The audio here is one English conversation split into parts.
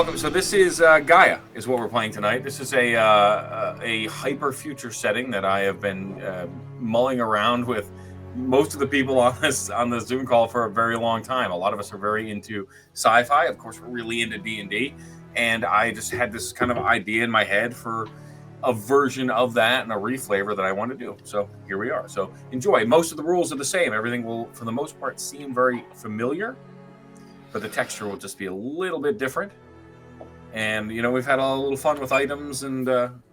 Welcome. So this is GAIA is what we're playing tonight. This is a hyper future setting that I have been mulling around with most of the people on the Zoom call for a very long time. A lot of us are very into sci-fi. Of course, we're really into D&D, and I just had this kind of idea in my head for a version of that and a reflavor that I want to do. So here we are. So enjoy. Most of the rules are the same. Everything will, for the most part, seem very familiar, but the texture will just be a little bit different. And, you know, we've had a little fun with items and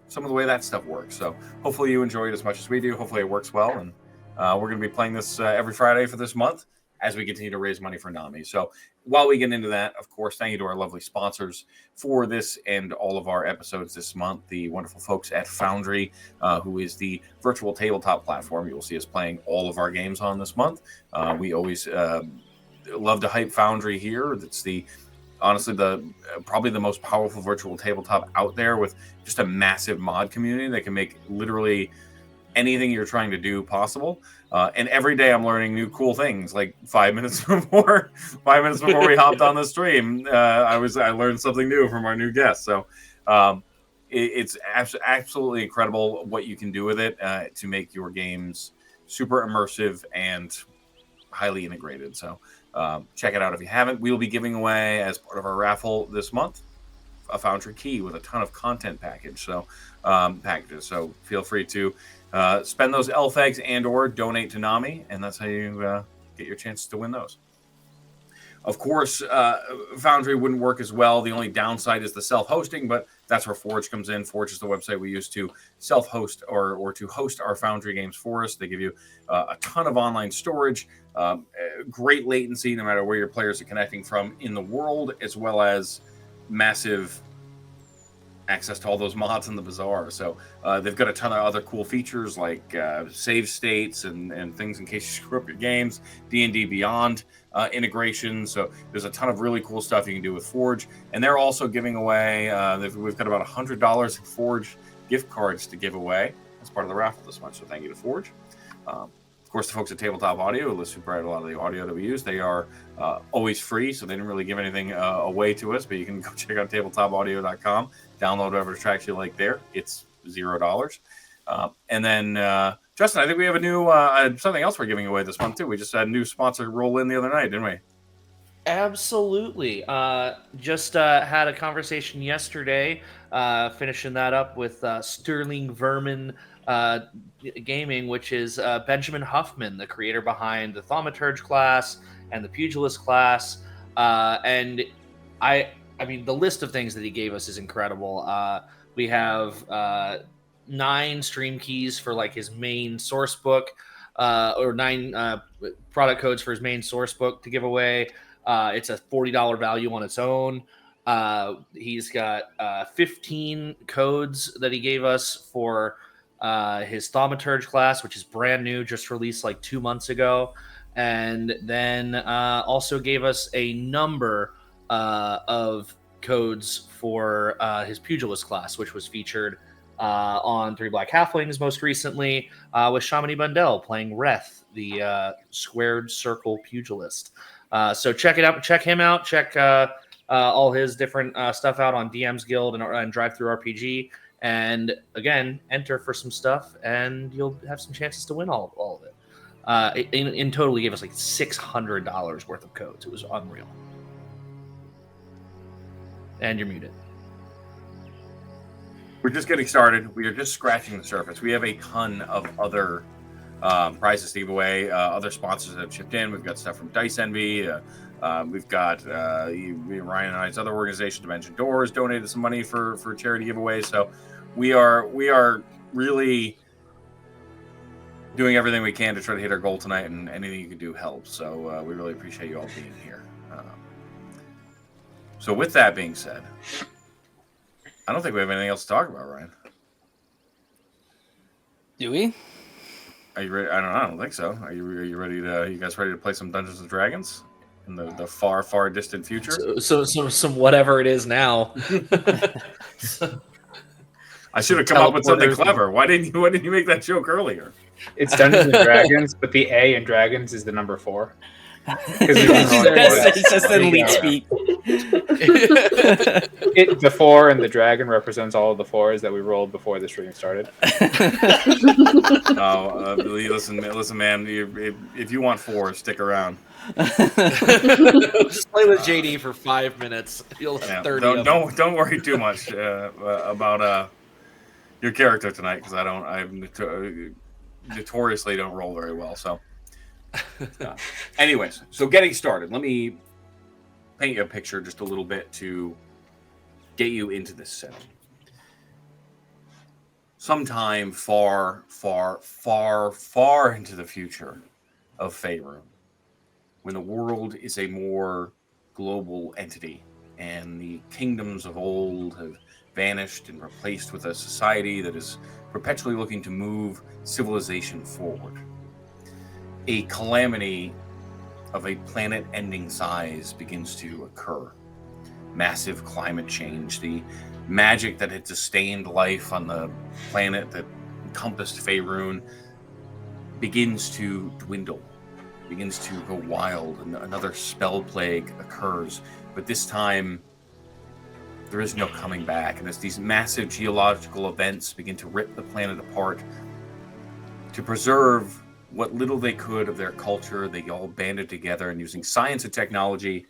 some of the way that stuff works. So hopefully you enjoy it as much as we do. Hopefully it works well. And we're going to be playing this every Friday for this month as we continue to raise money for NAMI. So while we get into that, of course, thank you to our lovely sponsors for this and all of our episodes this month, the wonderful folks at Foundry, who is the virtual tabletop platform you will see us playing all of our games on this month. We always love to hype Foundry here. It's honestly probably the most powerful virtual tabletop out there, with just a massive mod community that can make literally anything you're trying to do possible. And every day I'm learning new cool things. Like 5 minutes before we hopped on the stream, I learned something new from our new guest. So it's absolutely incredible what you can do with it to make your games super immersive and highly integrated. So check it out if you haven't. We will be giving away, as part of our raffle this month, a Foundry key with a ton of content packages. So feel free to spend those elf eggs and or donate to NAMI, and that's how you get your chances to win those. Of course, Foundry wouldn't work as well. The only downside is the self-hosting, but that's where Forge comes in. Forge is the website we use to self-host or to host our Foundry games for us. They give you a ton of online storage, great latency no matter where your players are connecting from in the world, as well as massive access to all those mods in the bazaar. So they've got a ton of other cool features like save states and things in case you screw up your games, D&D Beyond integration. So there's a ton of really cool stuff you can do with Forge. And they're also giving away, we've got about $100 in Forge gift cards to give away as part of the raffle this month. So thank you to Forge. Of course, the folks at Tabletop Audio, who supervised a lot of the audio that we use, they are always free, so they didn't really give anything away to us, but you can go check out tabletopaudio.com, download whatever tracks you like there. It's $0. And then, Justin, I think we have a new something else we're giving away this month, too. We just had a new sponsor roll in the other night, didn't we? Absolutely. Just had a conversation yesterday, finishing that up with Sterling Vermin Gaming, which is Benjamin Huffman, the creator behind the Thaumaturge class and the Pugilist class. And I mean, the list of things that he gave us is incredible. We have 9 stream keys for like his main source book, or 9 product codes for his main source book to give away. It's a $40 value on its own. He's got 15 codes that he gave us for his Thaumaturge class, which is brand new, just released like 2 months ago. And then also gave us a number of codes for his Pugilist class, which was featured on 3 Black Halflings most recently, with Shamini Bundell playing Reth, the squared circle pugilist. So check it out. Check him out. Check all his different stuff out on DM's Guild and Drive Through RPG. And again, enter for some stuff, and you'll have some chances to win all of it. In total, he gave us like $600 worth of codes. It was unreal. And you're muted. We're just getting started. We are just scratching the surface. We have a ton of other prizes to give away, other sponsors that have chipped in. We've got stuff from Dice Envy. We've got Ryan and I's other organization, Dimension Doors, donated some money for charity giveaways. So we are really doing everything we can to try to hit our goal tonight, and anything you can do helps. So we really appreciate you all being here. So with that being said, I don't think we have anything else to talk about, Ryan. Do we? Are you ready? I don't think so. Are you ready to? You guys ready to play some Dungeons and Dragons in the far distant future? So some whatever it is now. I should have come up with something clever. Why didn't you make that joke earlier? It's Dungeons and Dragons, but the A in Dragons is the number 4. It's just in leet speak. The 4 and the dragon represents all of the 4s that we rolled before the stream started. Listen, man. If you want 4, stick around. Just play with JD for 5 minutes. You'll have 30. Don't worry too much about your character tonight, because I notoriously don't roll very well. So, anyways, so getting started. Let me paint you a picture just a little bit to get you into this setting. Sometime far, far, far, far into the future of Faerun, when the world is a more global entity and the kingdoms of old have vanished and replaced with a society that is perpetually looking to move civilization forward. A calamity of a planet-ending size begins to occur. Massive climate change, the magic that had sustained life on the planet that encompassed Faerun begins to dwindle, begins to go wild, and another spell plague occurs. But this time, there is no coming back. And as these massive geological events begin to rip the planet apart, to preserve what little they could of their culture, they all banded together and, using science and technology,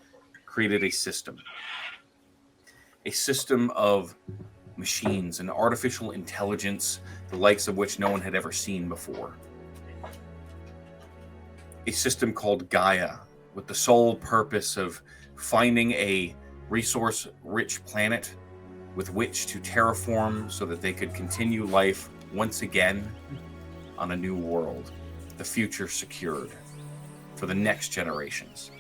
created a system. A system of machines and artificial intelligence, the likes of which no one had ever seen before. A system called GAIA, with the sole purpose of finding a resource-rich planet with which to terraform so that they could continue life once again on a new world, the future secured for the next generations.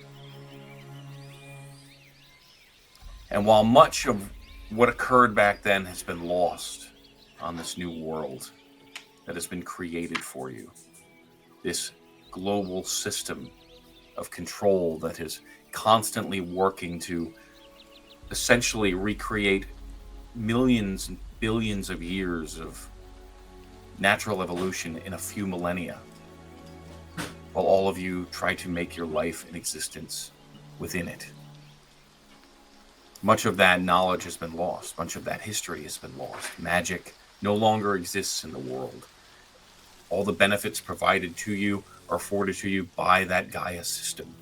And while much of what occurred back then has been lost on this new world that has been created for you, this global system of control that is constantly working to essentially recreate millions and billions of years of natural evolution in a few millennia, while all of you try to make your life in existence within it. Much of that knowledge has been lost. Much of that history has been lost. Magic no longer exists in the world. All the benefits provided to you are afforded to you by that Gaia system.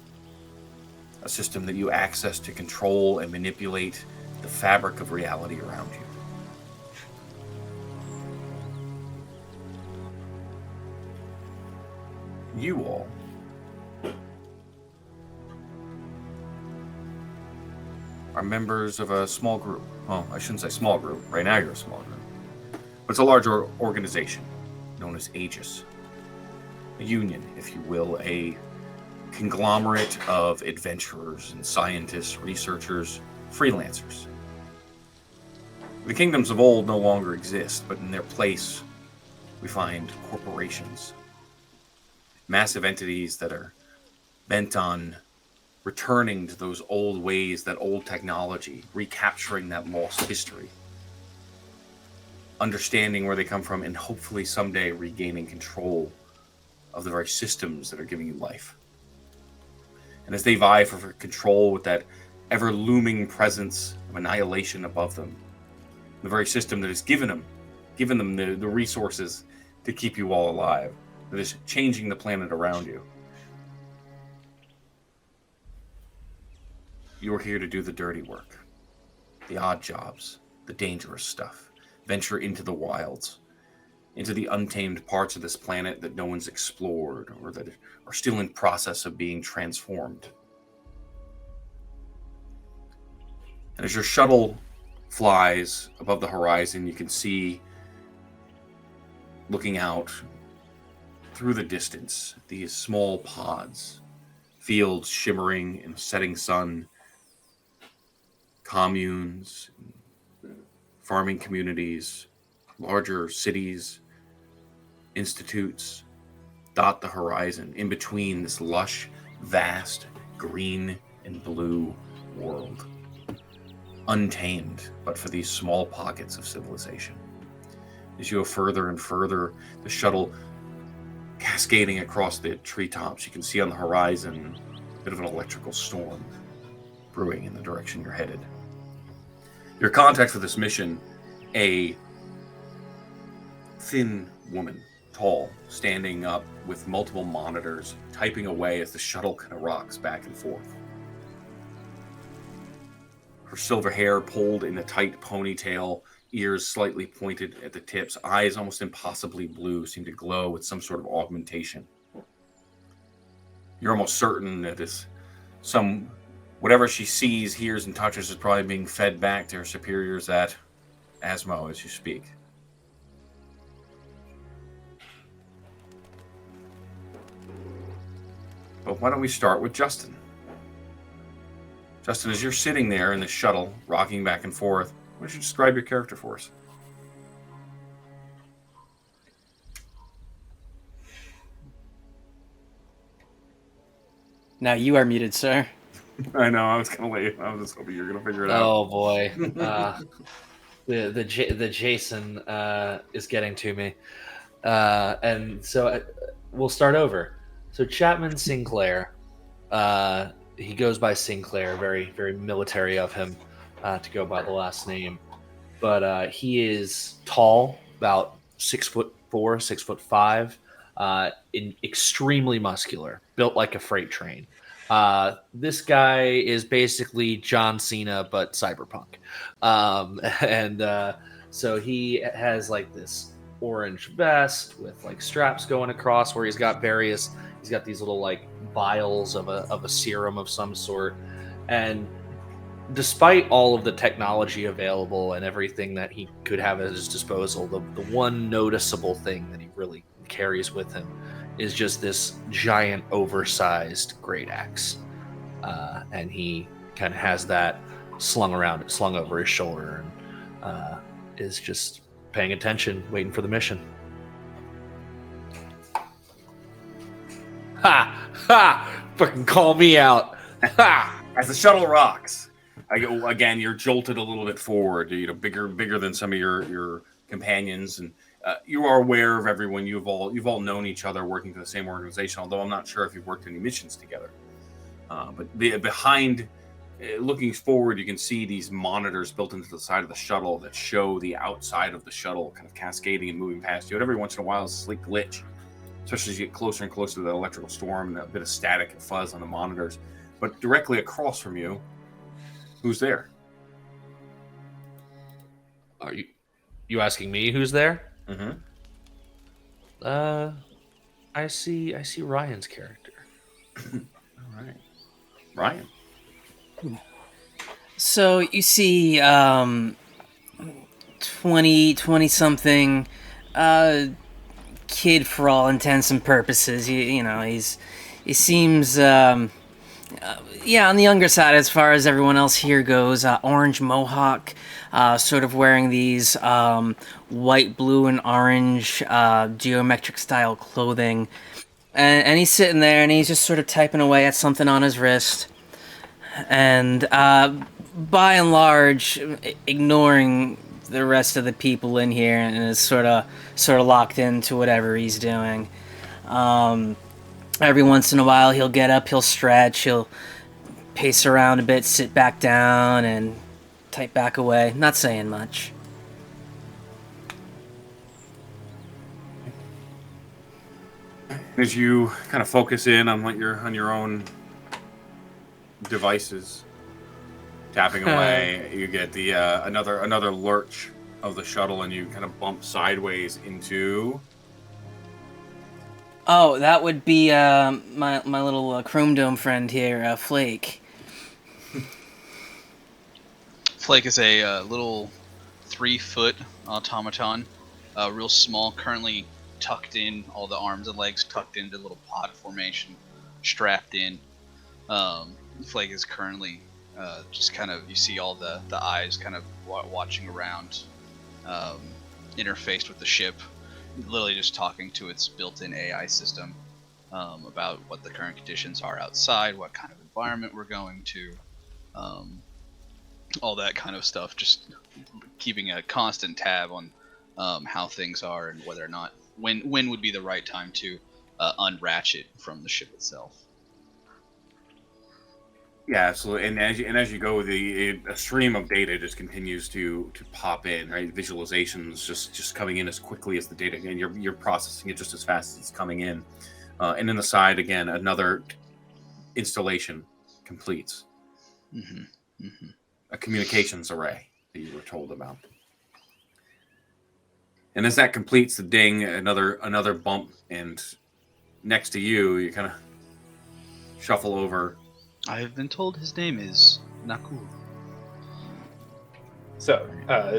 A system that you access to control and manipulate the fabric of reality around you. You all are members of a small group. Well, I shouldn't say small group. Right now you're a small group. But it's a larger organization known as Aegis. A union, if you will, a conglomerate of adventurers and scientists, researchers, freelancers. The kingdoms of old no longer exist, but in their place we find corporations. Massive entities that are bent on returning to those old ways, that old technology, recapturing that lost history, understanding where they come from, and hopefully someday regaining control of the very systems that are giving you life. And as they vie for control with that ever-looming presence of annihilation above them, the very system that has given them the resources to keep you all alive, that is changing the planet around you. You're here to do the dirty work, the odd jobs, the dangerous stuff. Venture into the wilds, into the untamed parts of this planet that no one's explored or that are still in process of being transformed. And as your shuttle flies above the horizon, you can see, looking out through the distance, these small pods, fields shimmering in a setting sun, communes, farming communities, larger cities, institutes dot the horizon in between this lush, vast, green and blue world. Untamed, but for these small pockets of civilization. As you go further and further, the shuttle cascading across the treetops, you can see on the horizon bit of an electrical storm brewing in the direction you're headed. Your contact for this mission, a thin woman, tall, standing up with multiple monitors, typing away as the shuttle kind of rocks back and forth. Her silver hair pulled in a tight ponytail, ears slightly pointed at the tips, eyes almost impossibly blue, seem to glow with some sort of augmentation. You're almost certain that whatever she sees, hears, and touches is probably being fed back to her superiors at Asmo as you speak. But why don't we start with Justin? Justin, as you're sitting there in the shuttle, rocking back and forth, why don't you describe your character for us? Now you are muted, sir. I know, I was just hoping you were going to figure it out. Oh boy, the Jason is getting to me, and so we'll start over. So Chapman Sinclair, he goes by Sinclair, very very military of him to go by the last name, but he is tall, about 6'4", 6'5", extremely muscular, built like a freight train. This guy is basically John Cena, but cyberpunk. So he has like this orange vest with like straps going across where he's got these little like vials of a serum of some sort. And despite all of the technology available and everything that he could have at his disposal, the one noticeable thing that he really carries with him is just this giant oversized great axe, and he kind of has that slung over his shoulder, and is just paying attention, waiting for the mission. Fucking call me out. As the shuttle rocks, again, you're jolted a little bit forward, bigger than some of your companions, and you are aware of everyone. You've all known each other, working for the same organization. Although I'm not sure if you've worked any missions together. But behind, looking forward, you can see these monitors built into the side of the shuttle that show the outside of the shuttle, kind of cascading and moving past you. And every once in a while, it's a slight glitch, especially as you get closer and closer to the electrical storm, and a bit of static and fuzz on the monitors. But directly across from you, who's there? Are you asking me who's there? Mm-hmm. I see Ryan's character. All right, Ryan. So you see 20 something kid for all intents and purposes. You know, he seems on the younger side as far as everyone else here goes. Orange mohawk, sort of wearing these white, blue, and orange geometric style clothing. And he's sitting there and he's just sort of typing away at something on his wrist. And by and large, ignoring the rest of the people in here, and is sort of locked into whatever he's doing. Every once in a while, he'll get up, he'll stretch, he'll pace around a bit, sit back down, and type back away. Not saying much. As you kind of focus in on your own devices, tapping away, you get the another lurch of the shuttle, and you kind of bump sideways into. Oh, that would be my little Chrome Dome friend here, Flake. Flake is a little 3-foot automaton, real small, currently tucked in, all the arms and legs tucked into little pod formation, strapped in. Flake is currently just kind of, you see all the eyes kind of watching around, interfaced with the ship, literally just talking to its built-in AI system about what the current conditions are outside, what kind of environment we're going to, all that kind of stuff, just keeping a constant tab on how things are and whether or not, when would be the right time to unratchet from the ship itself. Yeah, absolutely. And as you go, a stream of data just continues to pop in, right? Visualizations just coming in as quickly as the data, and you're processing it just as fast as it's coming in. And then the side again, another installation completes. A communications array that you were told about. And as that completes the ding, another bump, and next to you, you kind of shuffle over. I have been told his name is Nakul. So,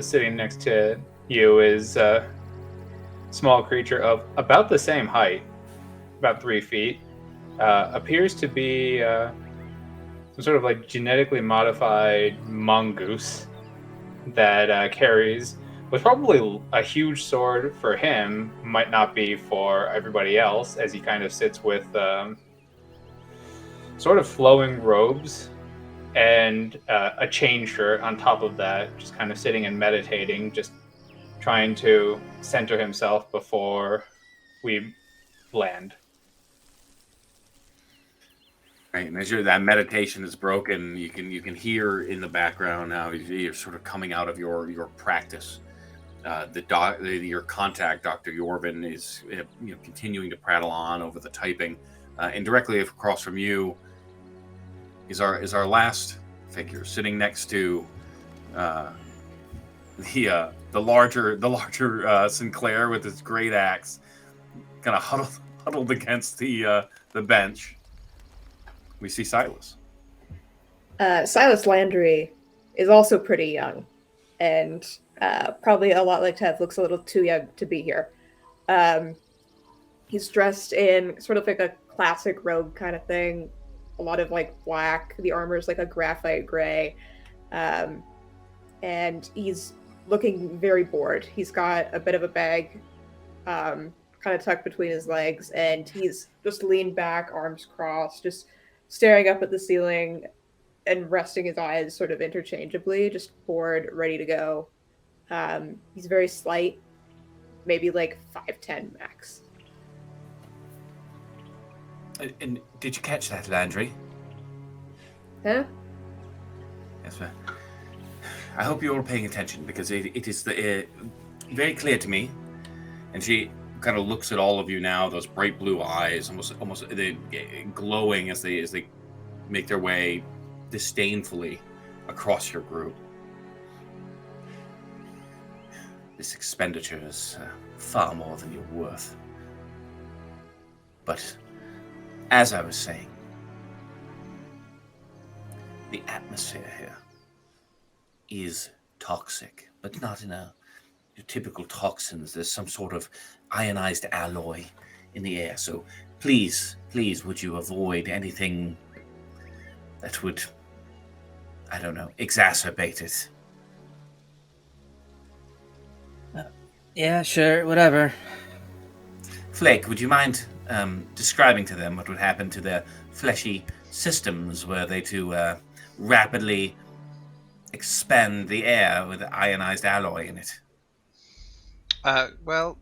sitting next to you is a small creature of about the same height, about 3 feet. Appears to be some sort of like genetically modified mongoose that carries was probably a huge sword for him, might not be for everybody else, as he kind of sits with sort of flowing robes and a chain shirt on top of that, just kind of sitting and meditating, just trying to center himself before we land. Right, and as that meditation is broken, you can hear in the background now. You're sort of coming out of your practice. Your contact, Dr. Yorvin, is continuing to prattle on over the typing, and directly across from you is our last figure, sitting next to the larger Sinclair with his great axe, kind of huddled against the bench. We see Silas. Silas Landry is also pretty young, and probably a lot like Ted, looks a little too young to be here. He's dressed in sort of like a classic rogue kind of thing, a lot of like black. The armor is like a graphite gray, and he's looking very bored. He's got a bit of a bag kind of tucked between his legs, and he's just leaned back, arms crossed, just staring up at the ceiling and resting his eyes sort of interchangeably, just bored, ready to go. He's very slight, maybe like 5'10" max. And did you catch that, Landry? Huh? Yes, ma'am. I hope you're all paying attention, because it is very clear to me. And she kind of looks at all of you now, those bright blue eyes, almost they glowing as they make their way disdainfully across your group. This expenditure is far more than you're worth. But as I was saying, the atmosphere here is toxic, but not in your typical toxins. There's some sort of ionized alloy in the air. So please, would you avoid anything that would, I don't know, exacerbate it? Yeah, sure, whatever. Flake, would you mind describing to them what would happen to their fleshy systems were they to rapidly expand the air with ionized alloy in it? Well,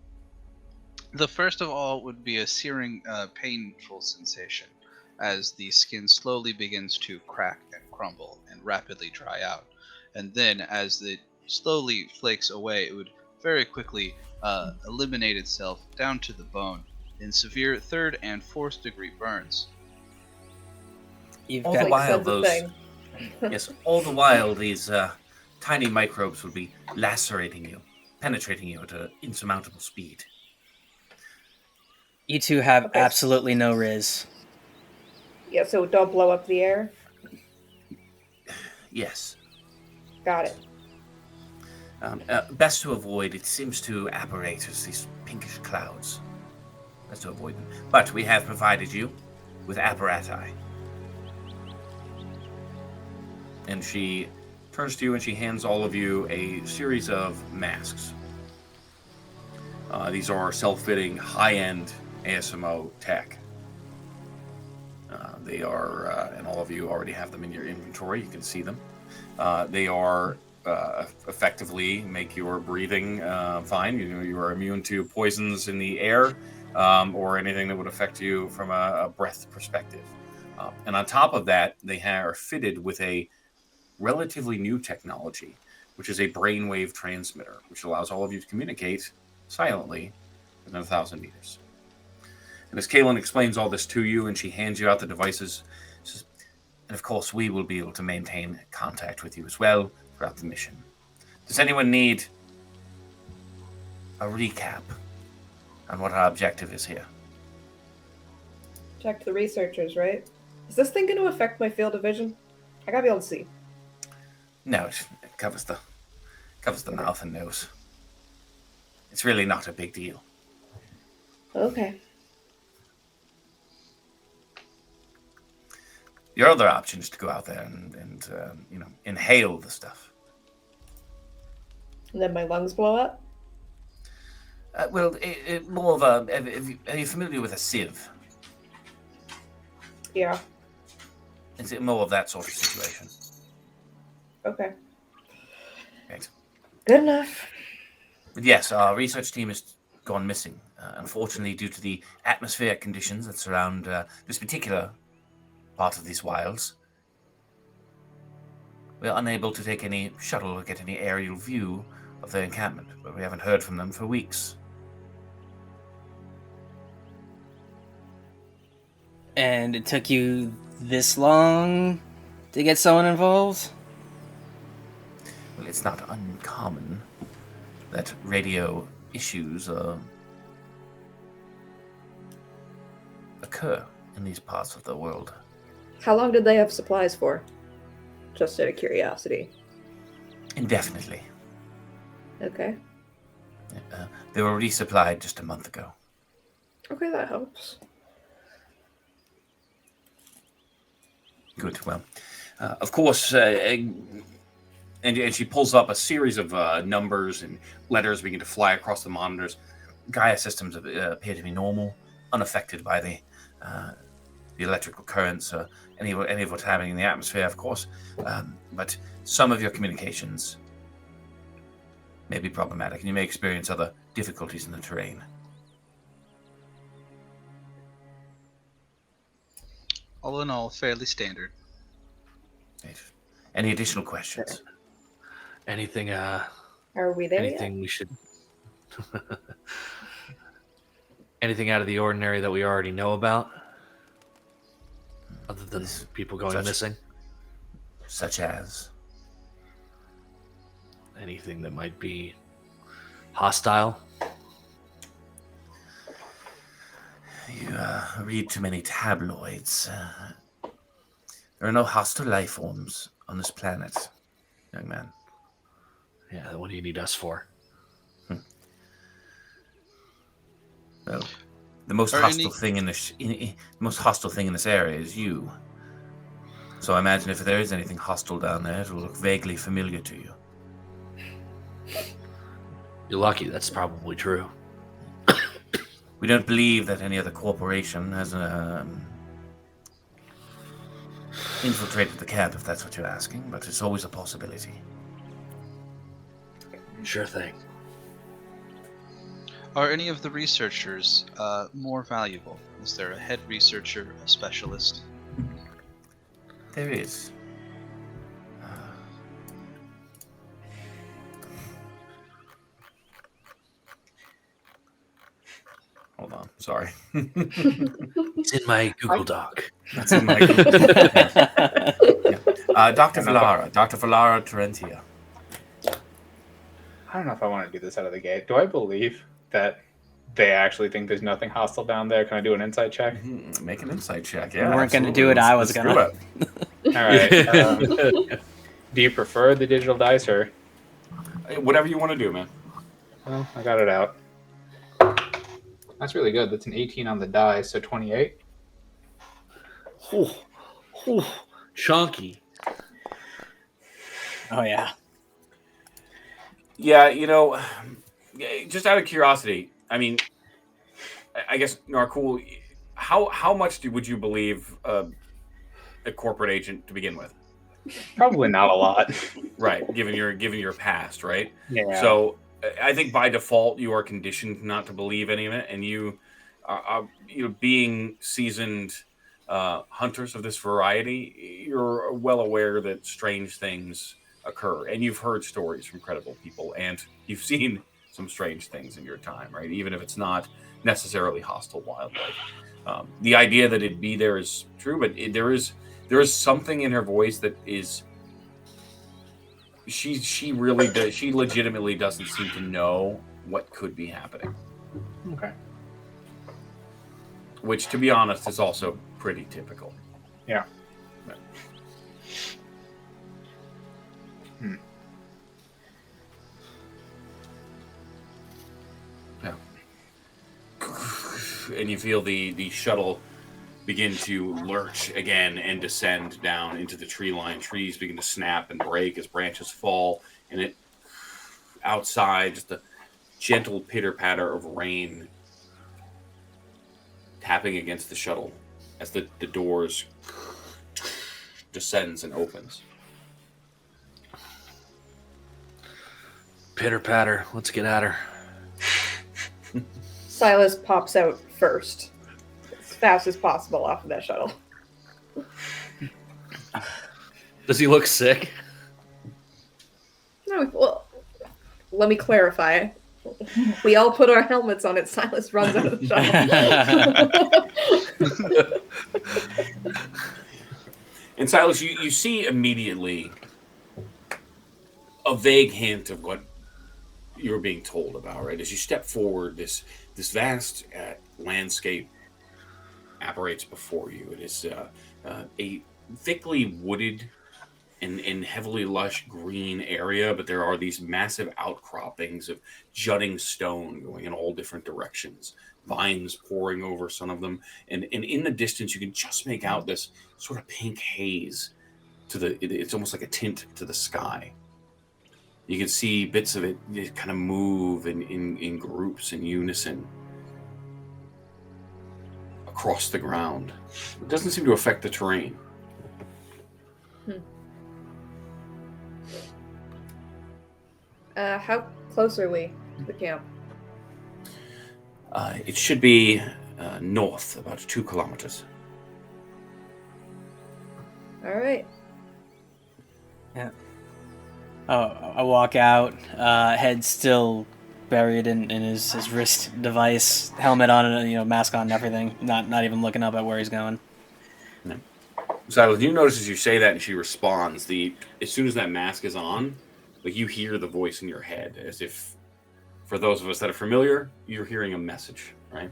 the first of all would be a searing, painful sensation as the skin slowly begins to crack and crumble and rapidly dry out. And then as it slowly flakes away, it would very quickly eliminate itself down to the bone in severe 3rd and 4th degree burns. You've All got the while, yes, all the while these tiny microbes would be lacerating you, penetrating you at an insurmountable speed. You two have Okay. absolutely no riz. Yeah, so don't blow up the air. Yes. Got it. Best to avoid, it seems to apparate as these pinkish clouds. Best to avoid them. But we have provided you with apparati. And she turns to you and she hands all of you a series of masks. These are self-fitting, high-end ASMO tech. They are, and all of you already have them in your inventory. You can see them. They are effectively make your breathing fine. You are immune to poisons in the air or anything that would affect you from a breath perspective. And on top of that, they are fitted with a relatively new technology, which is a brainwave transmitter, which allows all of you to communicate silently within 1,000 meters. And as Kaylin explains all this to you, and she hands you out the devices, she says, and of course, we will be able to maintain contact with you as well throughout the mission. Does anyone need a recap on what our objective is here? Check the researchers, right? Is this thing going to affect my field of vision? I gotta be able to see. No, it covers the mouth and nose. It's really not a big deal. Okay. Your other option is to go out there and inhale the stuff. And then my lungs blow up? More of a... Are you familiar with a sieve? Yeah. It's more of that sort of situation. Okay. Right. Good enough. But yes, our research team has gone missing. Unfortunately, due to the atmospheric conditions that surround this particular part of these wilds, we're unable to take any shuttle or get any aerial view of their encampment, but we haven't heard from them for weeks. And it took you this long to get someone involved? Well, it's not uncommon that radio issues occur in these parts of the world. How long did they have supplies for? Just out of curiosity. Indefinitely. Okay. They were resupplied just a month ago. Okay, that helps. Good. Well, of course, and she pulls up a series of numbers and letters begin to fly across the monitors. Gaia systems appear to be normal, unaffected by the electrical currents or any of what's happening in the atmosphere, of course. But some of your communications may be problematic, and you may experience other difficulties in the terrain. All in all, fairly standard. Right. Any additional questions? Anything? Are we there Anything we should? Anything out of the ordinary that we already know about, other than people going missing? Such as? Anything that might be hostile? You read too many tabloids. There are no hostile life forms on this planet, young man. Yeah, what do you need us for? Well, the most hostile thing in this area is you. So I imagine if there is anything hostile down there, it will look vaguely familiar to you. You're lucky. That's probably true. We don't believe that any other corporation has infiltrated the camp, if that's what you're asking, but it's always a possibility. Sure thing. Are any of the researchers more valuable? Is there a head researcher, a specialist? There is. Hold on, sorry. It's in my Google Doc. That's in my Google Doc. Yeah. Dr. Valara Terentia. I don't know if I want to do this out of the gate. Do I believe that they actually think there's nothing hostile down there? Can I do an insight check? Make an insight check, yeah. You weren't going to do it, I was going to. All right. Do you prefer the digital dice or? Whatever you want to do, man. Well, I got it out. That's really good. That's an 18 on the die, so 28. Chunky. Oh, yeah. Yeah, just out of curiosity, I mean, I guess, Narcool, how much would you believe a corporate agent to begin with? Probably not a lot. Right, given your past, right? Yeah. So I think by default you are conditioned not to believe any of it, and you being seasoned hunters of this variety, you're well aware that strange things occur, and you've heard stories from credible people, and you've seen some strange things in your time, right? Even if it's not necessarily hostile wildlife. The idea that it'd be there is true, but there is something in her voice that is. She really does. She legitimately doesn't seem to know what could be happening. Okay. Which, to be honest, is also pretty typical. Yeah. Yeah. And you feel the shuttle begin to lurch again and descend down into the tree line. Trees begin to snap and break as branches fall, and it outside just a gentle pitter patter of rain tapping against the shuttle as the doors descends and opens. Pitter patter. Let's get at her. Silas pops out first, as fast as possible off of that shuttle. Does he look sick? No, well, let me clarify. We all put our helmets on it. Silas runs out of the shuttle. And Silas, you see immediately a vague hint of what you were being told about, right? As you step forward, this vast landscape apparates before you. It is a thickly wooded and heavily lush green area, but there are these massive outcroppings of jutting stone going in all different directions, vines pouring over some of them, and in the distance you can just make out this sort of pink haze it's almost like a tint to the sky. You can see bits of it kind of move in groups in unison across the ground. It doesn't seem to affect the terrain. How close are we to the camp? It should be north, about 2 kilometers. All right. Yeah. Oh, I walk out, head still buried in his wrist device, helmet on, and mask on and everything. Not even looking up at where he's going. No. Silas, you notice as you say that and she responds, as soon as that mask is on, like you hear the voice in your head, as if, for those of us that are familiar, you're hearing a message, right?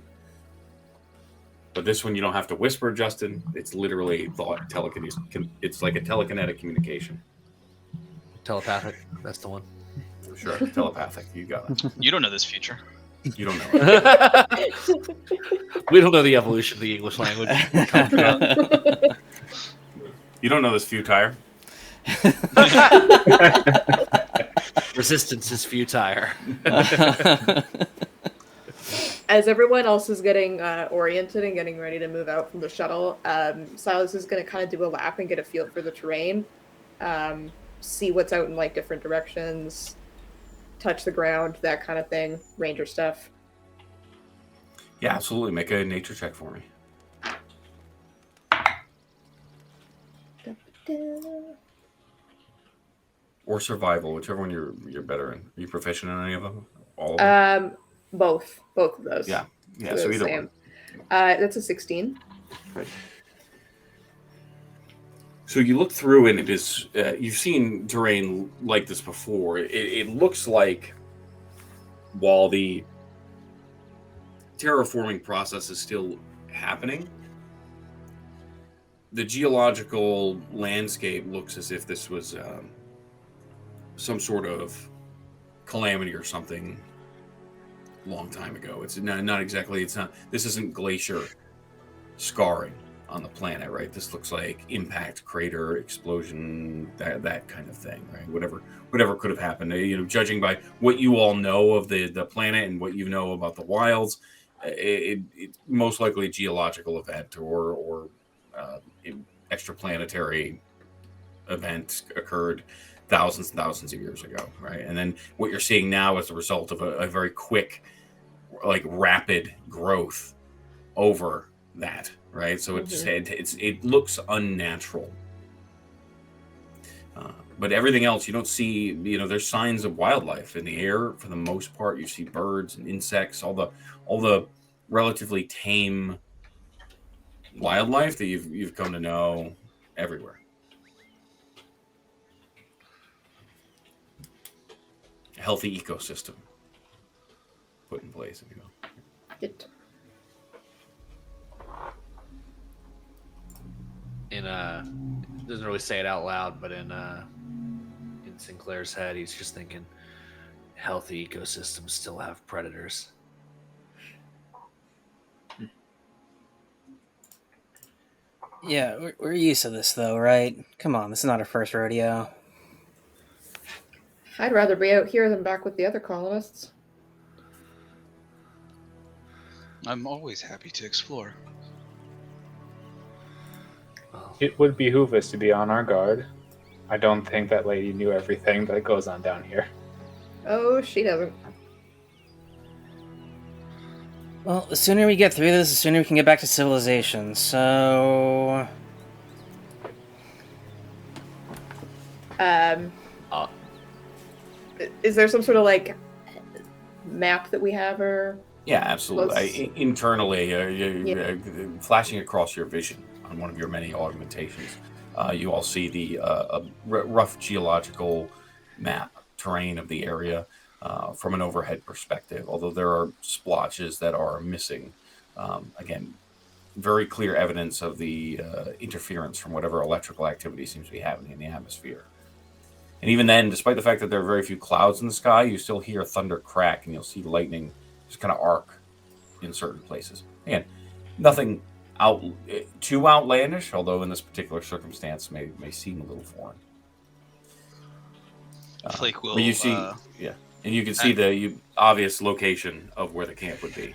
But this one you don't have to whisper, Justin. It's literally thought telekinesis. It's like a telekinetic communication. Telepathic. That's the one. Sure, telepathic. You got it. You don't know this future. You don't know. We don't know the evolution of the English language. You don't know this futile. Resistance is futile. As everyone else is getting oriented and getting ready to move out from the shuttle, Silas is going to kind of do a lap and get a feel for the terrain, see what's out in like different directions, touch the ground, that kind of thing, ranger stuff. Yeah, absolutely. Make a nature check for me. Or survival, whichever one you're better in. Are you proficient in any of them? All of them? Both of those. Yeah. So either one. That's a 16. Right. So you look through, and it is you've seen terrain like this before. It looks like, while the terraforming process is still happening, the geological landscape looks as if this was some sort of calamity or something long time ago. It's not exactly. It's not. This isn't glacier scarring on the planet, right? This looks like impact, crater, explosion, that kind of thing, right? Whatever could have happened. Judging by what you all know of the planet and what you know about the wilds, it's most likely a geological event or extraplanetary event occurred thousands and thousands of years ago, right? And then what you're seeing now is the result of a very quick, like rapid growth over that, right? So it looks unnatural. But everything else, you don't see. There's signs of wildlife in the air for the most part. You see birds and insects, all the relatively tame wildlife that you've come to know everywhere. A healthy ecosystem put in place, if you will. It. Doesn't really say it out loud, but in Sinclair's head, he's just thinking, healthy ecosystems still have predators. Yeah, we're used to this, though, right? Come on, this is not our first rodeo. I'd rather be out here than back with the other colonists. I'm always happy to explore. It would behoove us to be on our guard. I don't think that lady knew everything that goes on down here. Oh, she doesn't. Well, the sooner we get through this, the sooner we can get back to civilization, so... Is there some sort of, like, map that we have, or... Yeah, absolutely. Internally, flashing across your vision on one of your many augmentations, you all see the rough geological map terrain of the area from an overhead perspective, although there are splotches that are missing. Again, very clear evidence of the interference from whatever electrical activity seems to be happening in the atmosphere. And even then, despite the fact that there are very few clouds in the sky, you still hear thunder crack, and you'll see lightning just kind of arc in certain places. Again, nothing too outlandish, although in this particular circumstance may seem a little foreign. Flake will. But you see, and you can see the obvious location of where the camp would be.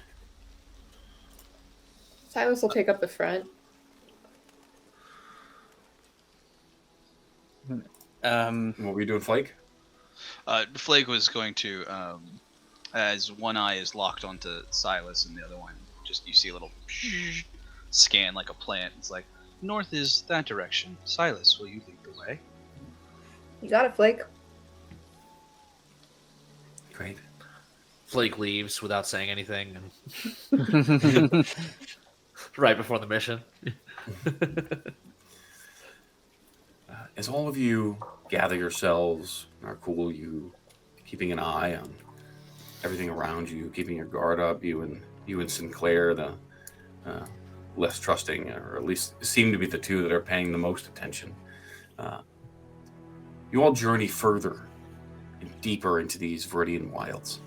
Silas will take up the front. What were you doing, Flake? Flake was going to, as one eye is locked onto Silas and the other one, just you see a little scan like a plant. It's like, north is that direction. Silas, will you lead the way? You got it, Flake. Great. Flake leaves without saying anything, and right before the mission. As all of you gather yourselves, are cool, you keeping an eye on everything around you, keeping your guard up, you and Sinclair, the less trusting, or at least seem to be the two that are paying the most attention. You all journey further and deeper into these Viridian wilds.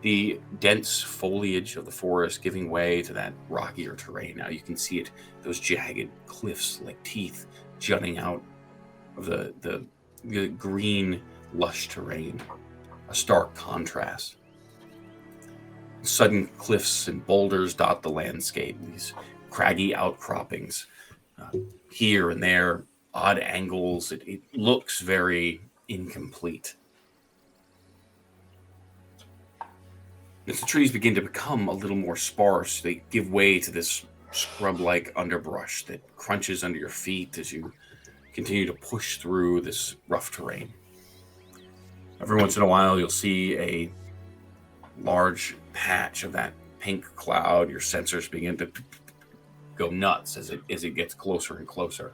The dense foliage of the forest giving way to that rockier terrain. Now you can see it, those jagged cliffs like teeth jutting out of the green, lush terrain. A stark contrast. Sudden cliffs and boulders dot the landscape. These craggy outcroppings. Here and there, odd angles. It looks very incomplete. As the trees begin to become a little more sparse, they give way to this scrub-like underbrush that crunches under your feet as you continue to push through this rough terrain. Every once in a while, you'll see a large patch of that pink cloud. Your sensors begin to go nuts as it gets closer and closer.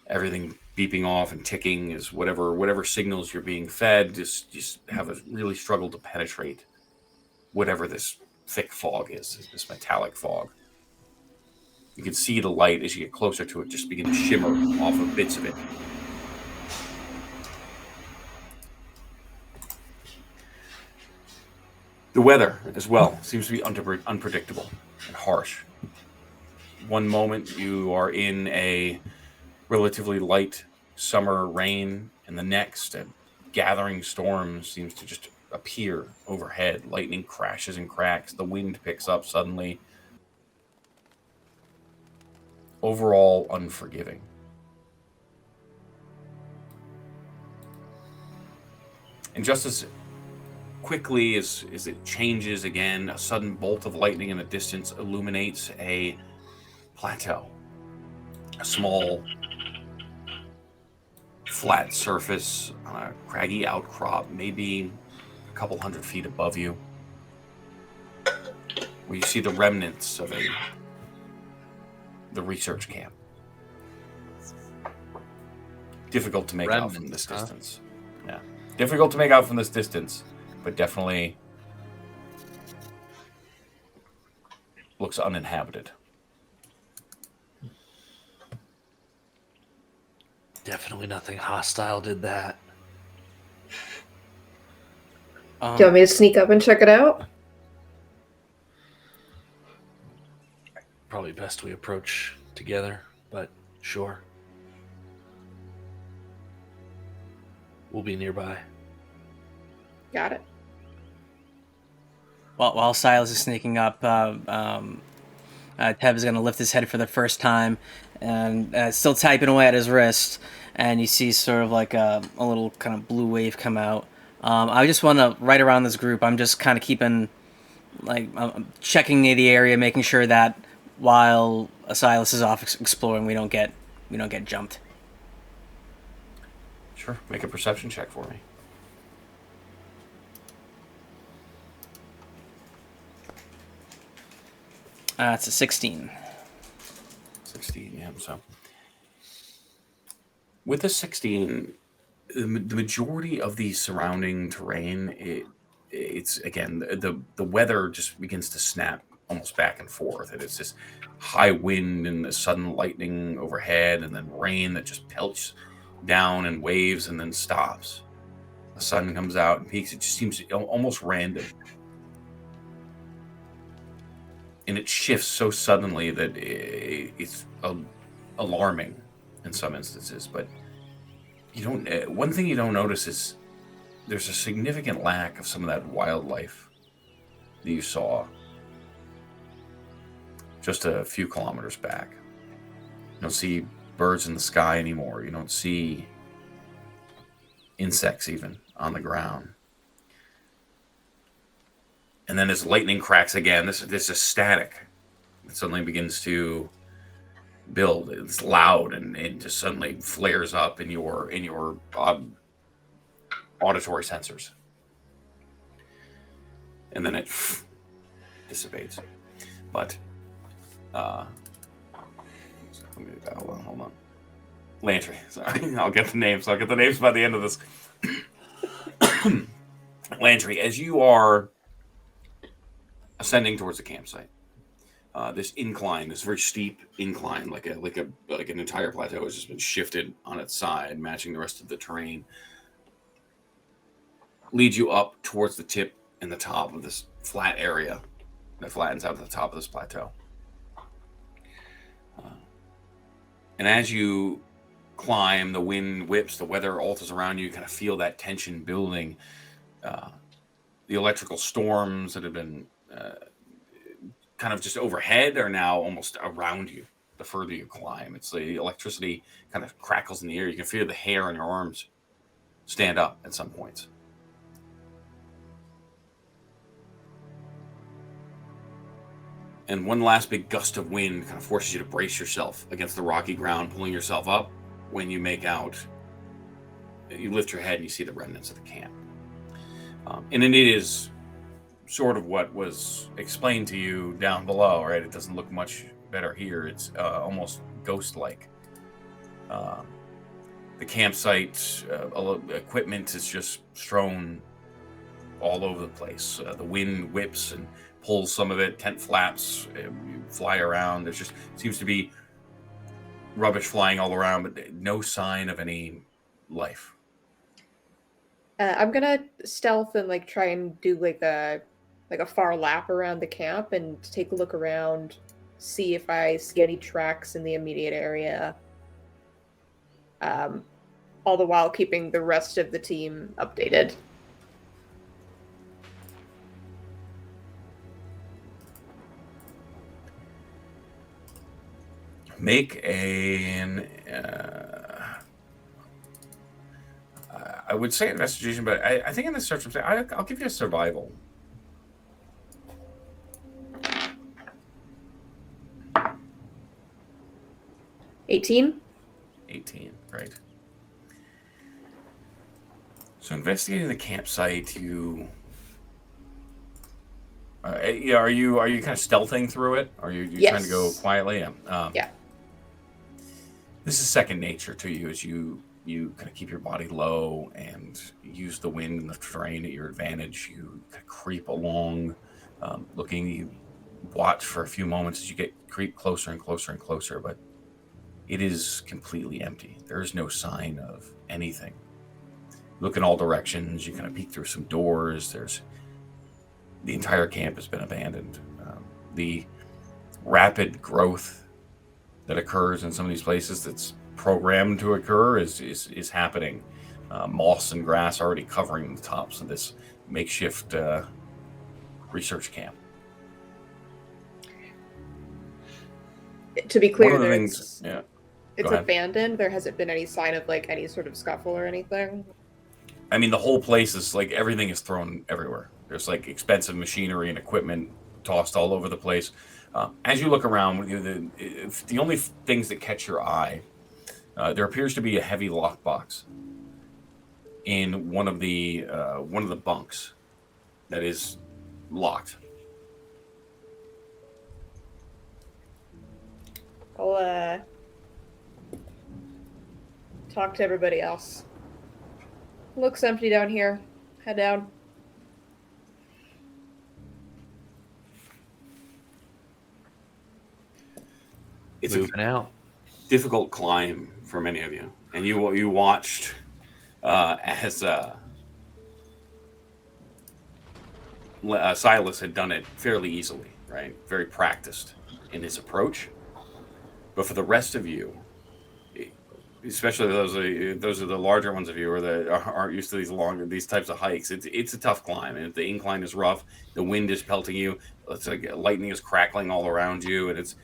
Everything beeping off and ticking as whatever signals you're being fed just have a really struggle to penetrate whatever this thick fog is, this metallic fog. You can see the light as you get closer to it just begin to shimmer off of bits of it. The weather as well seems to be unpredictable and harsh. One moment you are in a relatively light summer rain, and the next a gathering storm seems to just appear overhead. Lightning crashes and cracks. The wind picks up suddenly. Overall unforgiving. And just as quickly as it changes again, a sudden bolt of lightning in the distance illuminates a plateau. A small, flat surface on a craggy outcrop, maybe a couple 100 feet above you, where you see the remnants of the research camp. Difficult to make out from this distance. Yeah, difficult to make out from this distance, but definitely looks uninhabited. Definitely nothing hostile did that. Do you want me to sneak up and check it out? Probably best we approach together, but sure. We'll be nearby. Got it. While Silas is sneaking up, Teb is going to lift his head for the first time and still typing away at his wrist. And you see sort of like a little kind of blue wave come out. I just want to, right around this group, I'm just kind of keeping, like, checking the area, making sure that while Silas is off exploring, we don't get jumped. Sure. Make a perception check for me. It's a 16. 16, yeah. So with a 16, the majority of the surrounding terrain, it's again, the weather just begins to snap almost back and forth. And it's this high wind and the sudden lightning overhead, and then rain that just pelts down in waves and then stops. The sun comes out and peaks. It just seems almost random. And it shifts so suddenly that it's alarming in some instances. But you don't. One thing you don't notice is there's a significant lack of some of that wildlife that you saw just a few kilometers back. You don't see birds in the sky anymore. You don't see insects even on the ground. And then as lightning cracks again, this is static. It suddenly begins to build. It's loud and it just suddenly flares up in your auditory sensors. And then it dissipates. But hold on. Lantry, sorry. I'll get the names. I'll get the names by the end of this. Lantry, as you are ascending towards the campsite, this incline, this very steep incline, like an entire plateau, has just been shifted on its side, matching the rest of the terrain, leads you up towards the tip and the top of this flat area that flattens out to the top of this plateau. And as you climb, the wind whips, the weather alters around you. You kind of feel that tension building. The electrical storms that have been kind of just overhead are now almost around you the further you climb. It's the electricity kind of crackles in the air. You can feel the hair on your arms stand up at some points. And one last big gust of wind kind of forces you to brace yourself against the rocky ground, pulling yourself up when you make out, you lift your head and you see the remnants of the camp. And it is sort of what was explained to you down below, right? It doesn't look much better here. It's almost ghost-like. The campsite equipment is just strewn all over the place. The wind whips and pulls some of it. Tent flaps fly around. There just seems to be rubbish flying all around, but no sign of any life. I'm gonna stealth and like try and do like a far lap around the camp and take a look around, see if I see any tracks in the immediate area. All the while keeping the rest of the team updated. I would say investigation, but I think in this circumstance, I'll give you a survival. $18. 18, right. So investigating the campsite, yeah, are you kind of stealthing through it? Or are you trying to go quietly? Yeah. Yeah. This is second nature to you as you kind of keep your body low and use the wind and the terrain at your advantage. You kind of creep along, looking. You watch for a few moments as you creep closer and closer and closer, but it is completely empty. There is no sign of anything. Look in all directions. You kind of peek through some doors. The entire camp has been abandoned. The rapid growth that occurs in some of these places that's programmed to occur is happening. Moss and grass already covering the tops of this makeshift research camp. To be clear, One of the things, it's abandoned. There hasn't been any sign of like any sort of scuffle or anything. I mean, the whole place is like everything is thrown everywhere. There's like expensive machinery and equipment tossed all over the place. As you look around, the only things that catch your eye, there appears to be a heavy lockbox in one of the bunks that is locked. I'll talk to everybody else. Looks empty down here. Head down. It's Moving out. difficult climb for many of you, and you watched as Silas had done it fairly easily, right? Very practiced in his approach. But for the rest of you, especially those are the larger ones of you, or that aren't used to these types of hikes, it's a tough climb, and the incline is rough. The wind is pelting you. It's like lightning is crackling all around you, and it's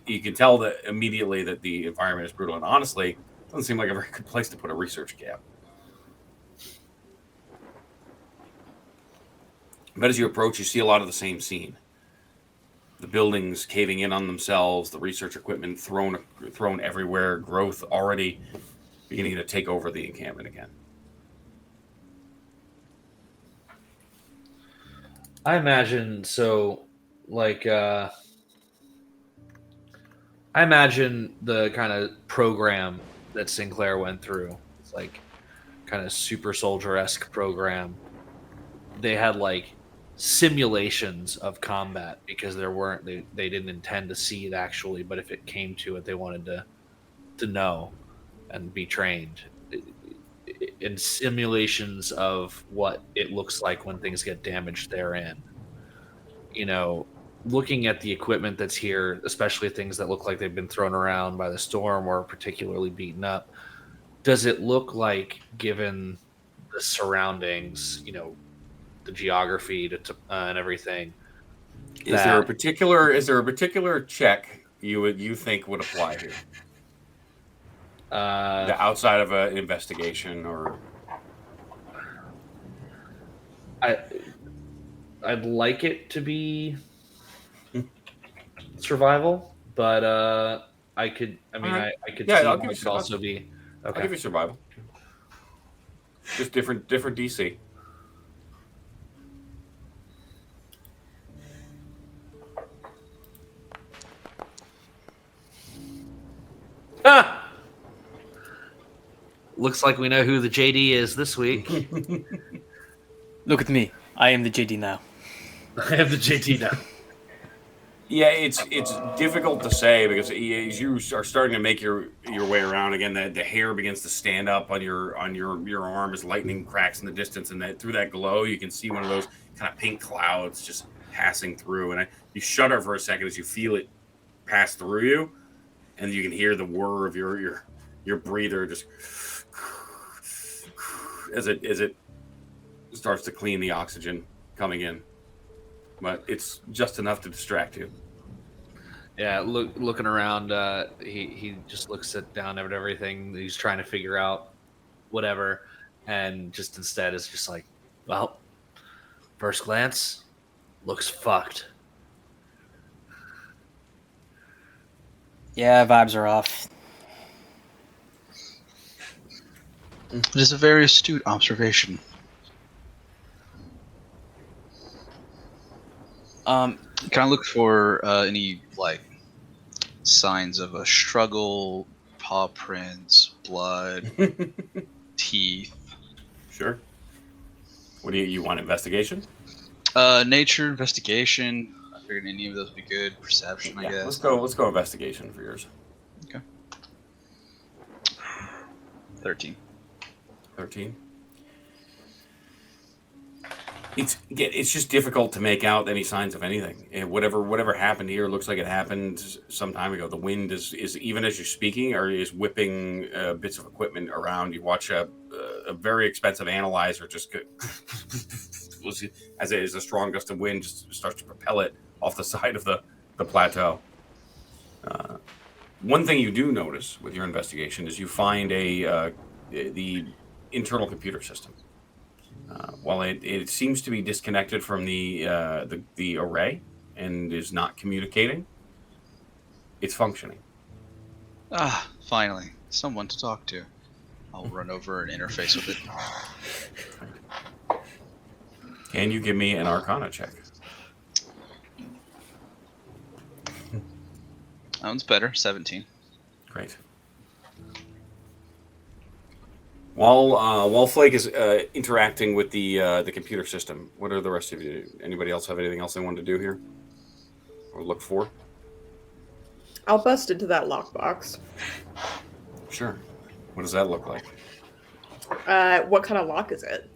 you can tell that immediately that the environment is brutal. And honestly, it doesn't seem like a very good place to put a research camp. But as you approach, you see a lot of the same scene. The buildings caving in on themselves, the research equipment thrown everywhere, growth already beginning to take over the encampment again. I imagine so, like, I imagine the kind of program that Sinclair went through. It's like kind of super soldier-esque program. They had like simulations of combat because they didn't intend to see it actually, but if it came to it, they wanted to know and be trained in simulations of what it looks like when things get damaged therein. You know, looking at the equipment that's here, especially things that look like they've been thrown around by the storm or particularly beaten up, does it look like, given the surroundings, you know, the geography and everything? Is there a particular check you think would apply here? The outside of an investigation, or I'd like it to be survival, but I could right. I could Yeah, see I'll how give it could you- also be I'll okay. give you survival. Just different DC. Ah! Looks like we know who the JD is this week. Look at me. I am the JD now. I have the JD now. Yeah, it's difficult to say because as you are starting to make your way around again, the hair begins to stand up on your arm as lightning cracks in the distance, and that through that glow you can see one of those kind of pink clouds just passing through, and you shudder for a second as you feel it pass through you, and you can hear the whir of your breather just as it starts to clean the oxygen coming in. But it's just enough to distract you. Yeah, looking around, he just looks down at everything. He's trying to figure out whatever, and just instead is just like, well, first glance, looks fucked. Yeah, vibes are off. It is a very astute observation. Can I look for any like signs of a struggle, paw prints, blood, teeth? Sure. What do you want? Investigation? Nature, investigation. I figured any of those would be good. Perception, I guess. Let's go investigation for yours. Okay. 13. 13. It's just difficult to make out any signs of anything. Whatever happened here looks like it happened some time ago. The wind is even as you're speaking, or is whipping bits of equipment around. You watch a very expensive analyzer just as a strong gust of wind just starts to propel it off the side of the plateau. One thing you do notice with your investigation is you find the internal computer system. While it seems to be disconnected from the array and is not communicating, it's functioning. Ah, finally, someone to talk to. I'll run over and interface with it. Can you give me an Arcana check? That one's better, 17. Great. While Flake is interacting with the computer system, what are the rest of you? Anybody else have anything else they want to do here, or look for? I'll bust into that lockbox. Sure. What does that look like? What kind of lock is it?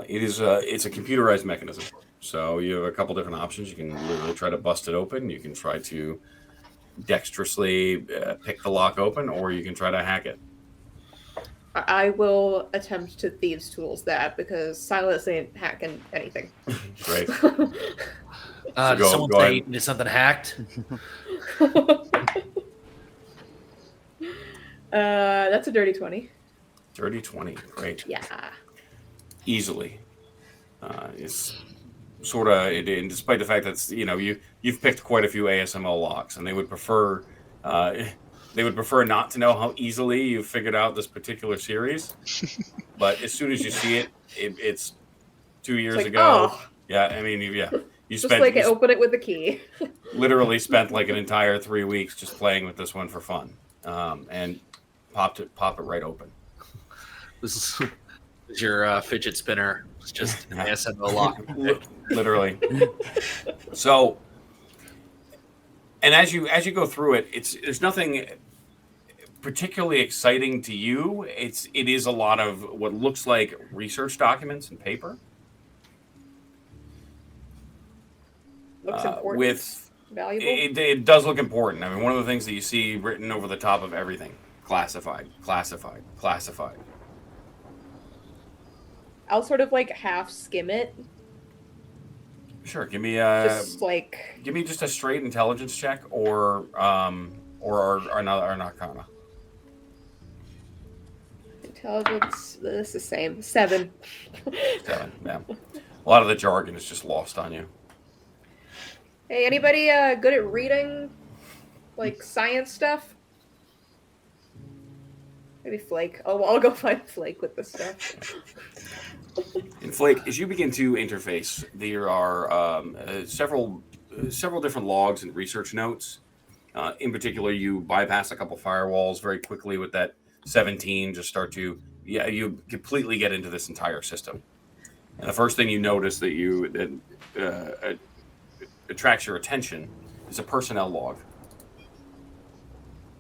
It's a computerized mechanism. So you have a couple different options. You can literally try to bust it open. You can try to dexterously pick the lock open, or you can try to hack it. I will attempt to thieves' tools that, because Silas ain't hacking anything. Great. Did someone go say ahead. did something hacked? That's a dirty 20. Dirty 20. Great. Yeah. Easily. It's sort of, and despite the fact that you've picked quite a few ASML locks, and they would prefer not to know how easily you figured out this particular series. But as soon as you see it, it's 2 years ago. Oh. Yeah, I mean, you Just spent like I open it with the key. literally spent like an entire 3 weeks just playing with this one for fun, and pop it right open. This is your fidget spinner. It's just an ASML lock. Literally. So, and as you go through it, there's nothing particularly exciting to you. It is a lot of what looks like research documents and paper. Looks important. With valuable. it does look important. I mean, one of the things that you see written over the top of everything: classified, classified, classified. I'll sort of like half skim it. Sure. Give me Just a straight intelligence check, or an Arcana. Intelligence. This is the same. 7. 7. Yeah. A lot of the jargon is just lost on you. Hey, anybody good at reading, like science stuff? Maybe Flake. Oh, I'll go find Flake with this stuff. And Flake, as you begin to interface, there are several different logs and research notes. In particular, you bypass a couple firewalls very quickly with that 17. Just start to you completely get into this entire system. And the first thing you notice that attracts your attention is a personnel log.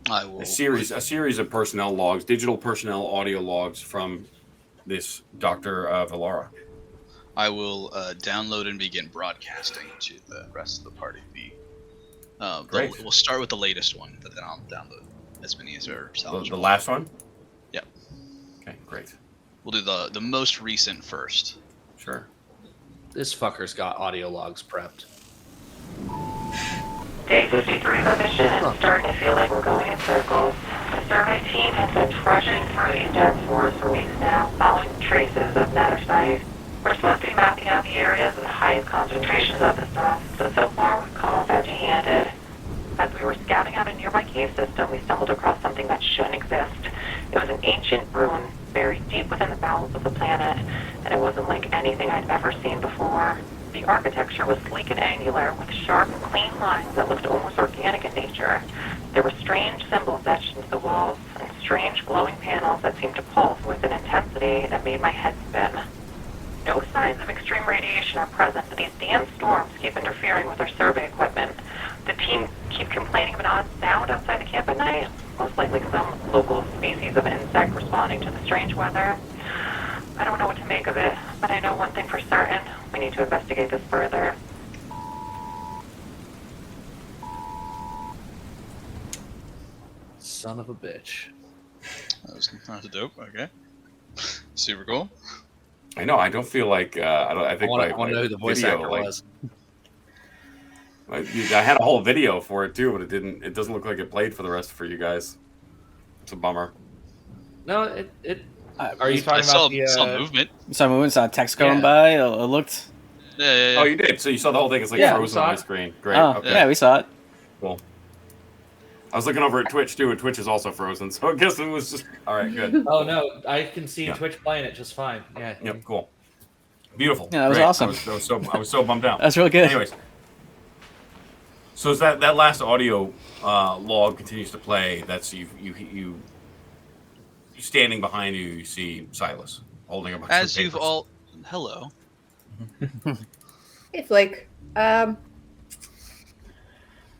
I will. A series of personnel logs, digital personnel audio logs from this Dr. Valara. I will download and begin broadcasting to the rest of the party. Great. We'll start with the latest one, but then I'll download as many as are salvageable. The last one? Yep. Okay, great. We'll do the most recent first. Sure. This fucker's got audio logs prepped. Day 53 of the mission is starting to feel like we're going in circles. The survey team has been trudging through the dense forest for weeks now. traces of netherite. We're supposed to be mapping out the areas with the highest concentrations of the stuff, so far we've come off empty-handed. As we were scouting out a nearby cave system, we stumbled across something that shouldn't exist. It was an ancient ruin buried deep within the bowels of the planet, and it wasn't like anything I'd ever seen before. The architecture was sleek and angular, with sharp, clean lines that looked almost organic in nature. There were strange symbols etched into the walls, and strange glowing panels that seemed to pulse with an intensity that made my head spin. No signs of extreme radiation are present, but these damn storms keep interfering with our survey equipment. The team keep complaining of an odd sound outside the camp at night, most likely some local species of insect responding to the strange weather. I don't know what to make of it, but I know one thing for certain. We need to investigate this further. Son of a bitch. That was dope. Okay. Super cool. I know. I don't feel like I think I want to know who the voice video, actor was. I had a whole video for it too, but it didn't. It doesn't look like it played for the rest for you guys. It's a bummer. No, it. Are you talking saw, about the? saw movement. Saw movement, saw text going Yeah. by. It looked. Yeah. Oh, you did. So you saw the whole thing. It's like Yeah. frozen on my screen. Great. Oh, Okay. yeah, we saw it. Cool. I was looking over at Twitch too, and Twitch is also frozen. So I guess it was just all right. Good. Oh no, I can see Yeah. Twitch playing it just fine. Yeah. Yep. Cool. Beautiful. Yeah, that was Great. awesome. I was so bummed out. That's really good. Anyways, so is that last audio log continues to play? That's you standing behind you. You see Silas holding a bunch of As papers. you've all, hello. Hey, Flake.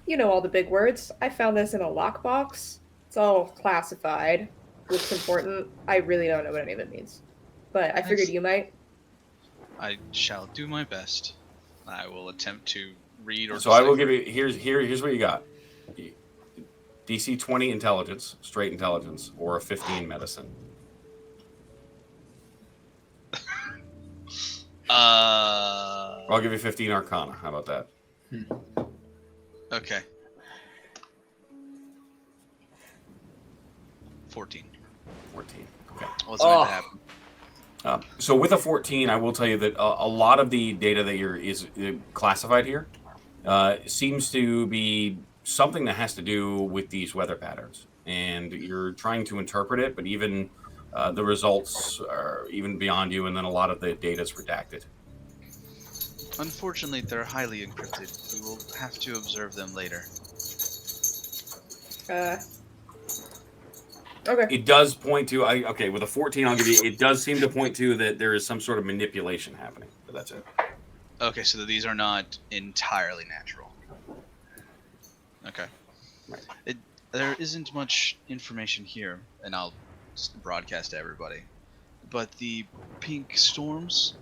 You know all the big words. I found this in a lockbox. It's all classified. Looks important. I really don't know what any of it means. But I figured you might. I shall do my best. I will attempt to read or. So I will give you here's what you got. DC 20 intelligence, straight intelligence, or a 15 medicine. I'll give you 15 arcana. How about that? Okay. 14. 14. Okay. What's going to happen? So with a 14, I will tell you that a lot of the data that is classified here seems to be something that has to do with these weather patterns, and you're trying to interpret it, but even the results are even beyond you, and then a lot of the data is redacted. Unfortunately, they're highly encrypted. We will have to observe them later. Okay. It does point to okay with a 14. I'll give you. It does seem to point to that there is some sort of manipulation happening, but that's it. Okay, so these are not entirely natural. Okay. Right. There isn't much information here, and I'll just broadcast to everybody. But the pink storms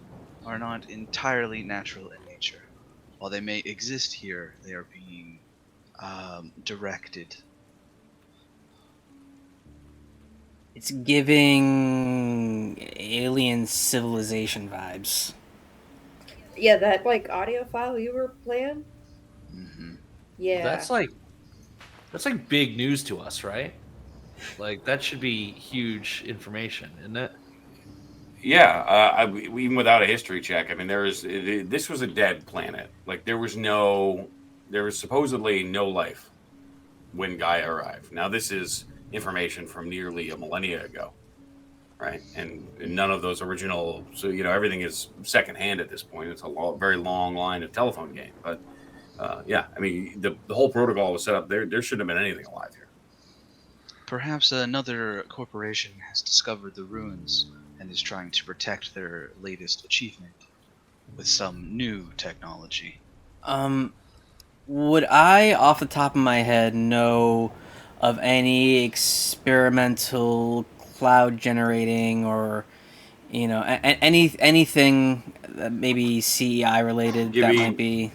are not entirely natural in nature. While they may exist here, they are being directed. It's giving alien civilization vibes. Yeah, that like audio file you were playing. Mm-hmm. Yeah. That's like big news to us, right? Like that should be huge information, isn't it? Yeah, even without a history check, I mean, this was a dead planet. Like there was supposedly no life when Gaia arrived. Now this is information from nearly a millennia ago, right? And none of those original, so everything is secondhand at this point. It's a very long line of telephone game, but yeah, I mean the whole protocol was set up. There shouldn't have been anything alive here. Perhaps another corporation has discovered the ruins and is trying to protect their latest achievement with some new technology. Would I, off the top of my head, know of any experimental cloud generating or, anything that maybe CEI related that might be?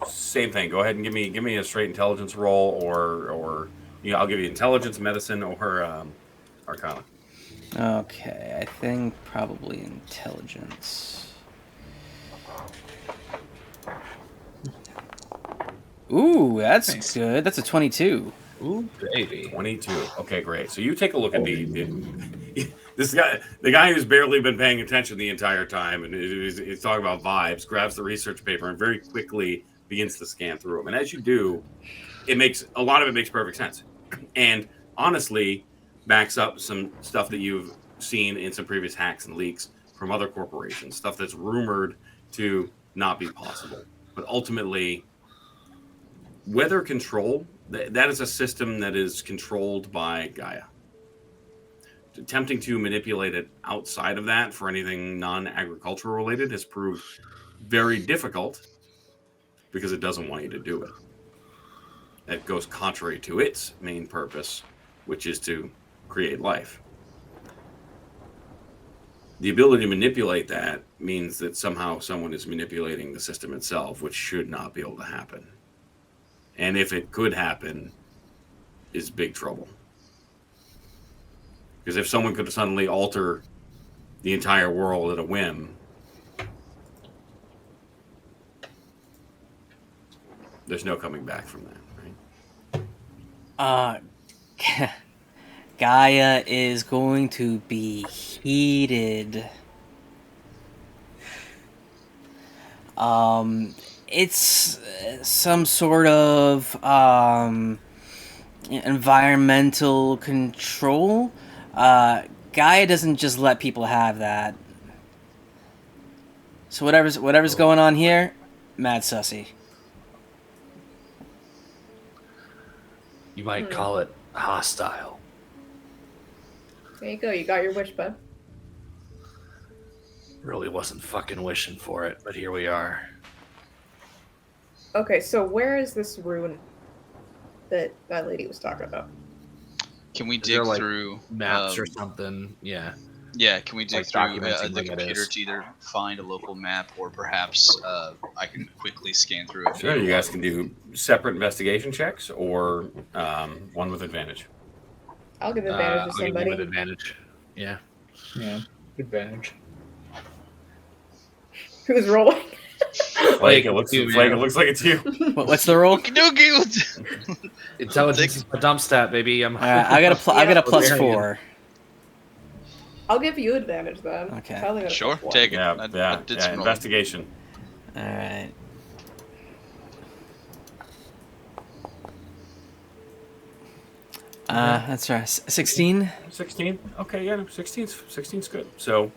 Same thing. Go ahead and give me a straight intelligence roll, or I'll give you intelligence, medicine, or arcana. Okay, I think probably intelligence. Ooh, that's Nice. good. That's a 22. Ooh, baby. 22. Okay, great. So you take a look at This guy, the guy who's barely been paying attention the entire time and he's talking about vibes, grabs the research paper and very quickly begins to scan through them. And as you do, a lot of it makes perfect sense. And honestly, backs up some stuff that you've seen in some previous hacks and leaks from other corporations, stuff that's rumored to not be possible. But ultimately, weather control, that is a system that is controlled by Gaia. Attempting to manipulate it outside of that for anything non-agricultural related has proved very difficult because it doesn't want you to do it. That goes contrary to its main purpose, which is to create life. The ability to manipulate that means that somehow someone is manipulating the system itself, which should not be able to happen. And if it could happen, is big trouble. Because if someone could suddenly alter the entire world at a whim, there's no coming back from that, right? Gaia is going to be heated. It's some sort of environmental control. Gaia doesn't just let people have that. So whatever's going on here, mad sussy. You might call it hostile. There you go. You got your wish, bud. Really wasn't fucking wishing for it, but here we are. Okay, so where is this rune that lady was talking about? Can we dig through maps or something? Yeah. Yeah, can we dig through the what computer to either find a local map or perhaps I can quickly scan through it? Sure, you guys can do separate investigation checks or one with advantage. I'll give advantage to somebody. I'll give advantage. Yeah. Yeah, advantage. Who's rolling? Flake, it looks like it's you. What's the roll? Intelligence is a dump stat, baby. I got a plus 4. I'll give you advantage then. Okay. Sure, take it. Yeah, investigation. All right. That's right. 16. 16. Okay, yeah, 16's good. So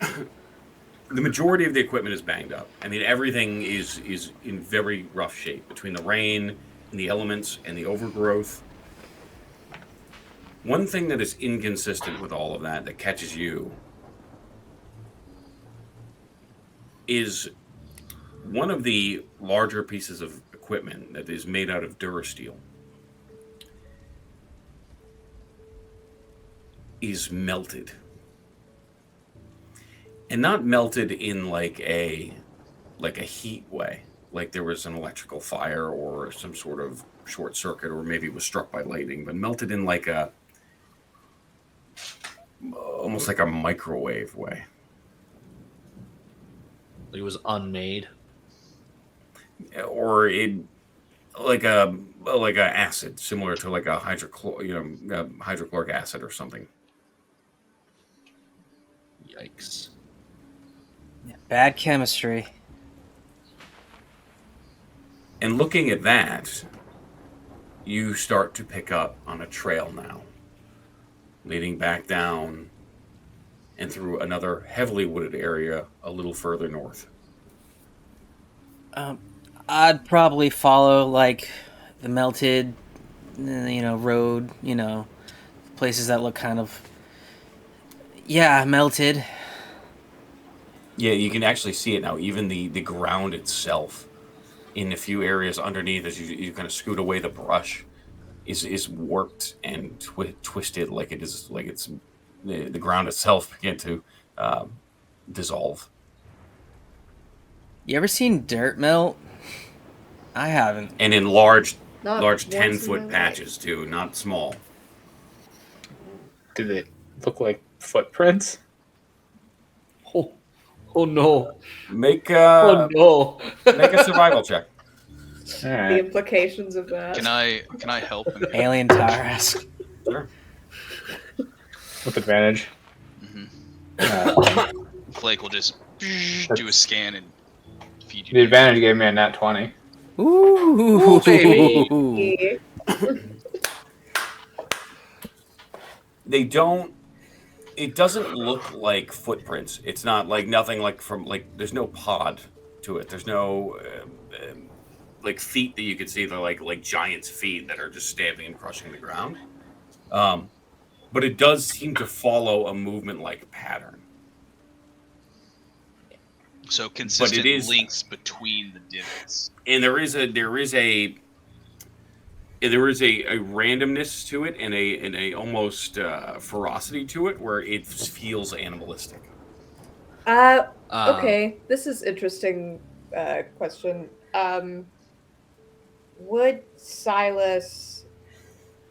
the majority of the equipment is banged up. I mean, everything is in very rough shape between the rain and the elements and the overgrowth. One thing that is inconsistent with all of that catches you is one of the larger pieces of equipment that is made out of Durasteel is melted. And not melted in like a heat way, like there was an electrical fire or some sort of short circuit, or maybe it was struck by lightning, but melted in like almost like a microwave way. It was unmade, or it like a acid, similar to like a hydrochloric acid or something. Yikes! Bad chemistry. And looking at that, you start to pick up on a trail now, leading back down and through another heavily wooded area a little further north. I'd probably follow like the melted, road, places that look kind of, melted. Yeah, you can actually see it now. Even the ground itself, in a few areas underneath, as you kind of scoot away the brush, is warped and twisted, like it's the ground itself began to dissolve. You ever seen dirt melt? I haven't. And in large Not 10-foot patches too, not small. Do they look like footprints? Oh no! Make Make a survival check. All The right. implications of that. Can I help? Alien Tarask. Sure. with advantage. Mm-hmm. Flake will just do a scan and feed you. The advantage gave me a nat 20. Ooh, baby. They don't. It doesn't look like footprints. It's not like nothing like from like. There's no pod to it. There's no like feet that you could see. They're like giants' feet that are just stamping and crushing the ground. But it does seem to follow a movement-like pattern. So consistent is- links between the divots. And there is a randomness to it and a almost ferocity to it where it feels animalistic. Okay, this is interesting question. Would Silas,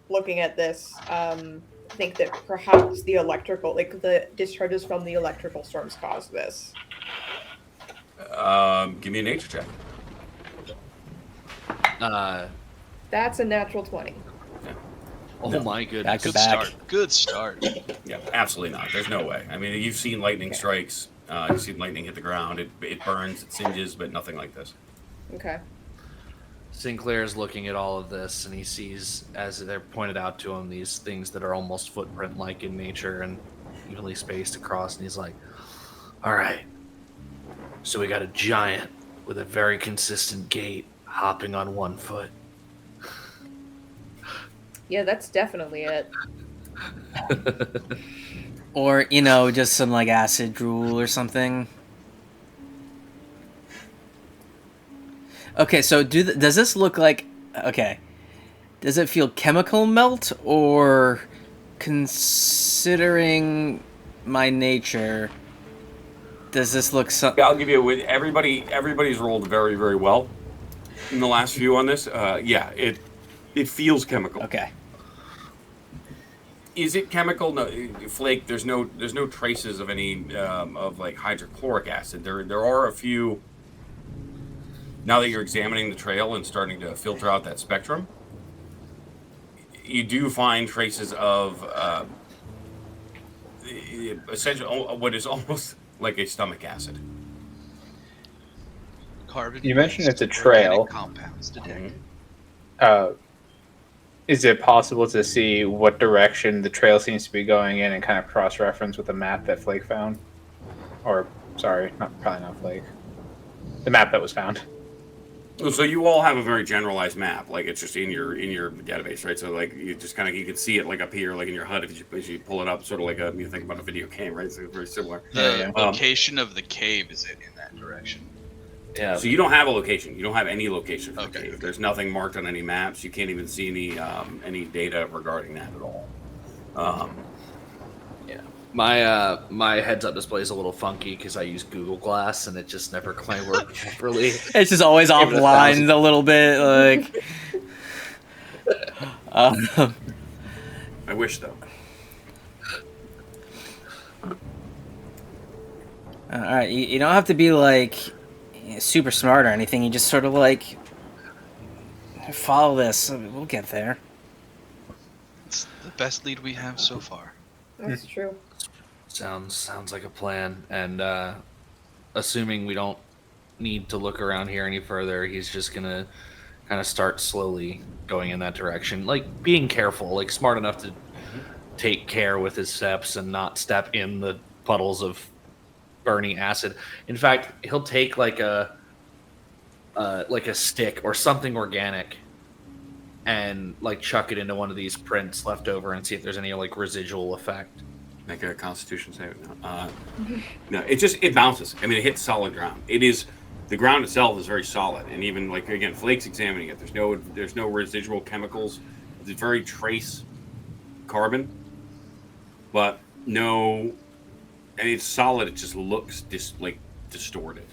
looking at this, think that perhaps the electrical, like the discharges from the electrical storms caused this? Give me a nature check. That's a natural 20. Oh my goodness. Good back. start. Good start. Yeah, absolutely not. There's no way. I mean, you've seen lightning strikes. You've seen lightning hit the ground. It burns, it singes, but nothing like this. Okay. Sinclair's looking at all of this, and he sees, as they're pointed out to him, these things that are almost footprint-like in nature and evenly spaced across, and he's like, all right, so we got a giant with a very consistent gait hopping on one foot. Yeah, that's definitely it. Or, just some like acid drool or something. Okay, so does this look like... Okay. Does it feel chemical melt, or considering my nature, does this look I'll give you everybody's rolled very, very well in the last few on this. Yeah, it feels chemical. Okay. Is it chemical? No, Flake. There's no traces of any of like hydrochloric acid. There are a few. Now that you're examining the trail and starting to filter out that spectrum, you do find traces of essentially what is almost like a stomach acid. Carbon. You mentioned it's a trail. Compounds detected. Is it possible to see what direction the trail seems to be going in and kind of cross-reference with the map that Flake found? Or, sorry, probably not Flake. The map that was found. So you all have a very generalized map, like it's just in your database, right? So like you just kind of you can see it like up here, like in your HUD if you pull it up, sort of like you think about a video game, right? So it's very similar. The location of the cave is in that direction. Yeah. So you don't have a location. You don't have any location for the Okay. cave. There's nothing marked on any maps. You can't even see any data regarding that at all. Yeah. My heads-up display is a little funky because I use Google Glass and it just never quite worked properly. It's just always offline a little bit, like... I wish though. Alright, you don't have to be, like, super smart or anything. You just sort of, like, follow this. We'll get there. It's the best lead we have so far. That's true. Sounds like a plan. And assuming we don't need to look around here any further, he's just gonna kind of start slowly going in that direction, like being careful, like smart enough to take care with his steps and not step in the puddles of burning acid. In fact, he'll take like a stick or something organic and like chuck it into one of these prints left over and see if there's any like residual effect. Make a Constitution save. No, it bounces. I mean, it hits solid ground. The ground itself is very solid, and even like again, Flake's examining it. There's no residual chemicals. It's very trace carbon, but no. And it's solid. It just looks distorted.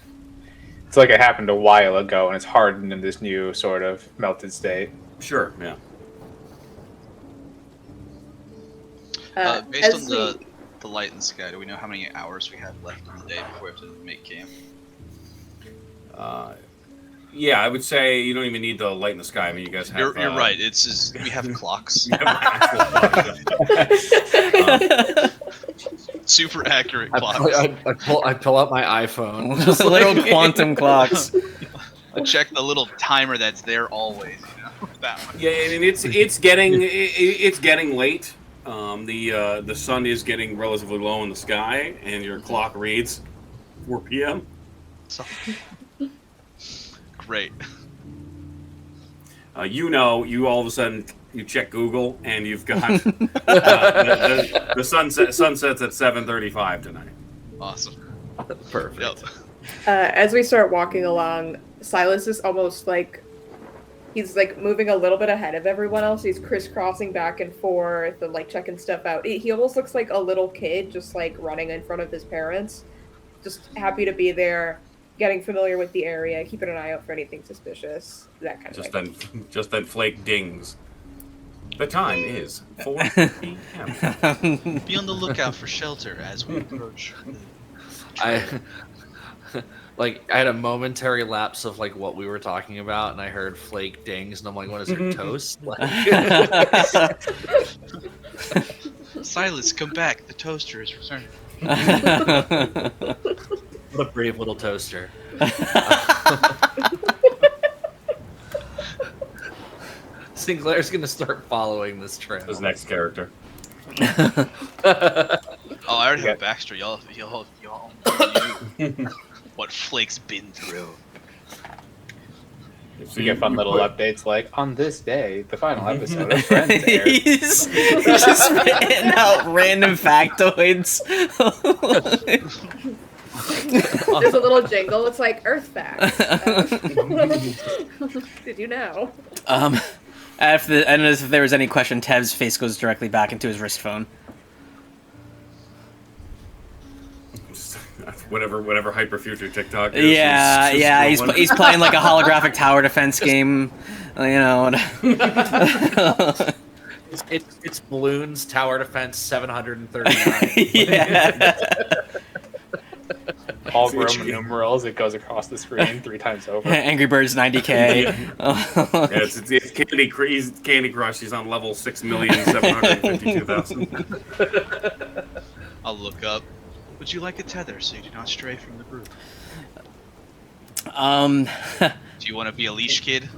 It's like it happened a while ago and it's hardened in this new sort of melted state. Sure. Yeah. Based on the light in the sky, do we know how many hours we have left in the day before we have to make camp? Yeah, I would say you don't even need the light in the sky. I mean, you guys have. You're right. We have clocks. You have actual clocks. Super accurate I clocks. pull out my iPhone. Just little quantum clocks. I check the little timer that's there always. You know that one. Yeah, I mean it's getting late. The sun is getting relatively low in the sky, and your clock reads 4 p.m. So, great. You all of a sudden you check Google, and you've got the sunsets at 7:35 tonight. Awesome. Perfect. Yep. As we start walking along, Silas is almost like he's like moving a little bit ahead of everyone else. He's crisscrossing back and forth and like checking stuff out. He almost looks like a little kid just like running in front of his parents, just happy to be there, getting familiar with the area, keeping an eye out for anything suspicious, that kind of thing. Just then Flake dings. The time is 4 p.m. Be on the lookout for shelter as we approach. I had a momentary lapse of like what we were talking about, and I heard Flake dings, and I'm like, "What is there, toast?" Silas, come back. The toaster is returning. What a brave little toaster. Sinclair's gonna start following this trail. His next character. Oh, I already have a backstory. Y'all knew what Flake's been through. So you get fun little updates like, on this day, the final episode of Friends aired. he's just spitting out random factoids. There's a little jingle. It's like Earth facts. Did you know? And as if there was any question, Tev's face goes directly back into his wrist phone. Whatever hyperfuture TikTok is. Yeah. He's playing like a holographic tower defense game, you know. It's balloons, tower defense, 739. Yeah. All Roman numerals, it goes across the screen 3 times over. Angry Birds 90K. It's Candy Crush. He's on level 6,752,000. I'll look up. Would you like a tether so you do not stray from the group? Do you want to be a leash kid?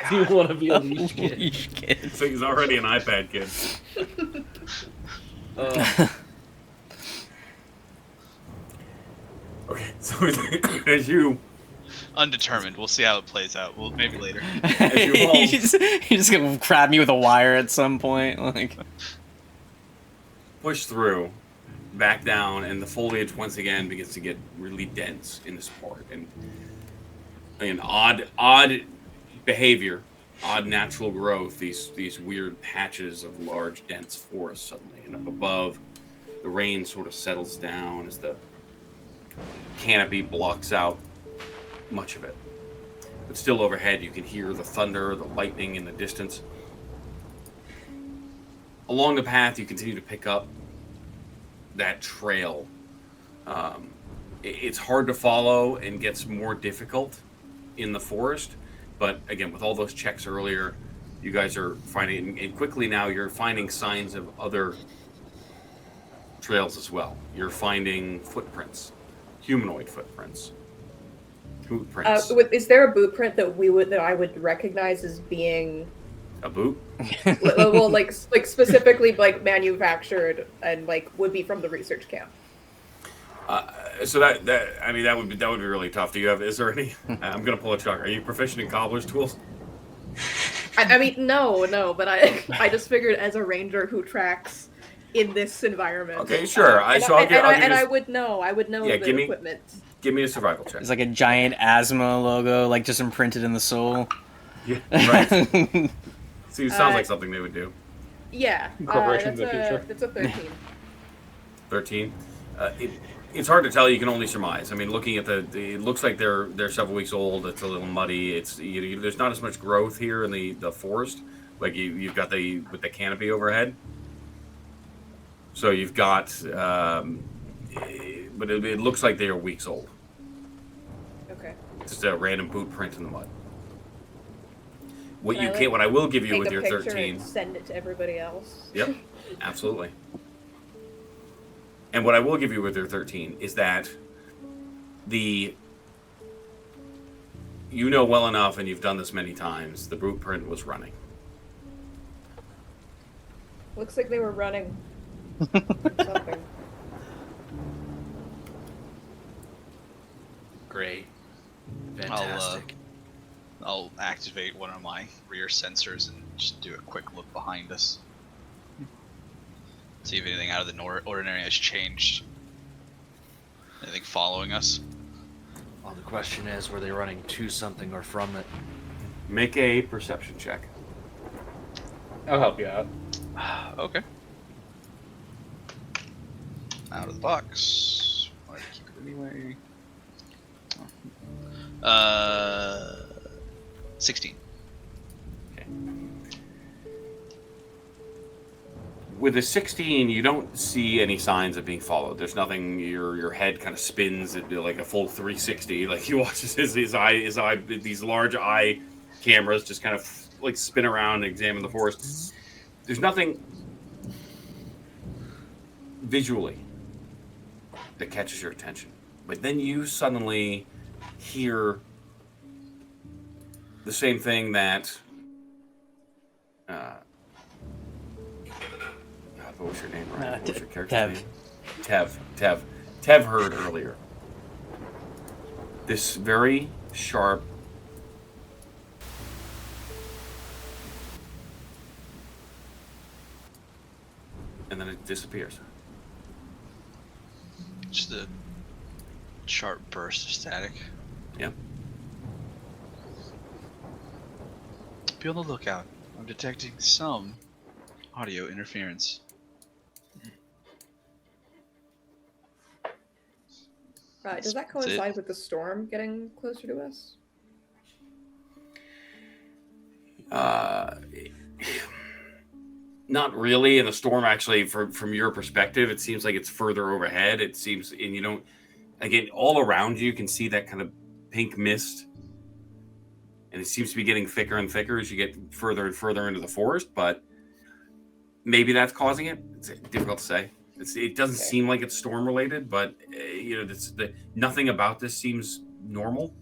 Do you want to be a leash kid? Leash kid. So he's already an iPad kid. Okay, so as you... Undetermined. We'll see how it plays out. Well, maybe later. He's just gonna grab me with a wire at some point. Like, push through, back down, and the foliage once again begins to get really dense in this part. And odd behavior, odd natural growth, these weird patches of large, dense forest suddenly. And up above, the rain sort of settles down as the canopy blocks out much of it. But still overhead, you can hear the thunder, the lightning in the distance. Along the path, you continue to pick up that trail. It's hard to follow and gets more difficult in the forest. But again, with all those checks earlier, you guys are finding, and quickly now, you're finding signs of other trails as well. You're finding footprints, humanoid footprints. Is there a boot print that I would recognize as being a boot? Well, like specifically like manufactured and like would be from the research camp. So that would be really tough. Is there any? I'm gonna pull a Chuck. Are you proficient in cobbler's tools? I mean, no, but I just figured as a ranger who tracks in this environment. Okay, sure. I would know the equipment. Give me a survival check. it's like a giant asthma logo, like just imprinted in the soul. Yeah, right. See, it sounds like something they would do. Yeah. Incorporation of the future. It's a 13. 13. It's hard to tell. You can only surmise. I mean, looking at it looks like they're several weeks old. It's a little muddy. There's not as much growth here in the forest. Like you've got with the canopy overhead. So you've got, but it looks like they are weeks old. Just a random boot print in the mud. What Can you I, can't, what I will give you take with a your picture 13. and send it to everybody else. Yep, absolutely. And what I will give you with your 13 is that you know well enough, and you've done this many times, the boot print was running. Looks like they were running. Something. Great. Fantastic. I'll activate one of my rear sensors and just do a quick look behind us. See if anything out of the ordinary has changed. Anything following us? Well, the question is, were they running to something or from it? Make a perception check. I'll help you out. Okay. Out of the box. I keep it anyway. 16. Okay. With a 16, you don't see any signs of being followed. There's nothing. Your head kind of spins at like a full 360. Like you watch his eye, these large eye cameras just kind of like spin around and examine the forest. There's nothing visually that catches your attention. But then you suddenly hear the same thing that God, what was your name, Ryan? What was your character's name? Tev heard earlier. This very sharp and then it disappears. Just a sharp burst of static. Yep. Be on the lookout. I'm detecting some audio interference. Right. Does that That's it. coincide with the storm getting closer to us? Not really. And the storm actually, from your perspective, it seems like it's further overhead. It seems, and you don't, again, all around you can see that kind of pink mist. And it seems to be getting thicker and thicker as you get further and further into the forest. But maybe that's causing it. It's difficult to say. It doesn't seem like it's storm related, but nothing about this seems normal.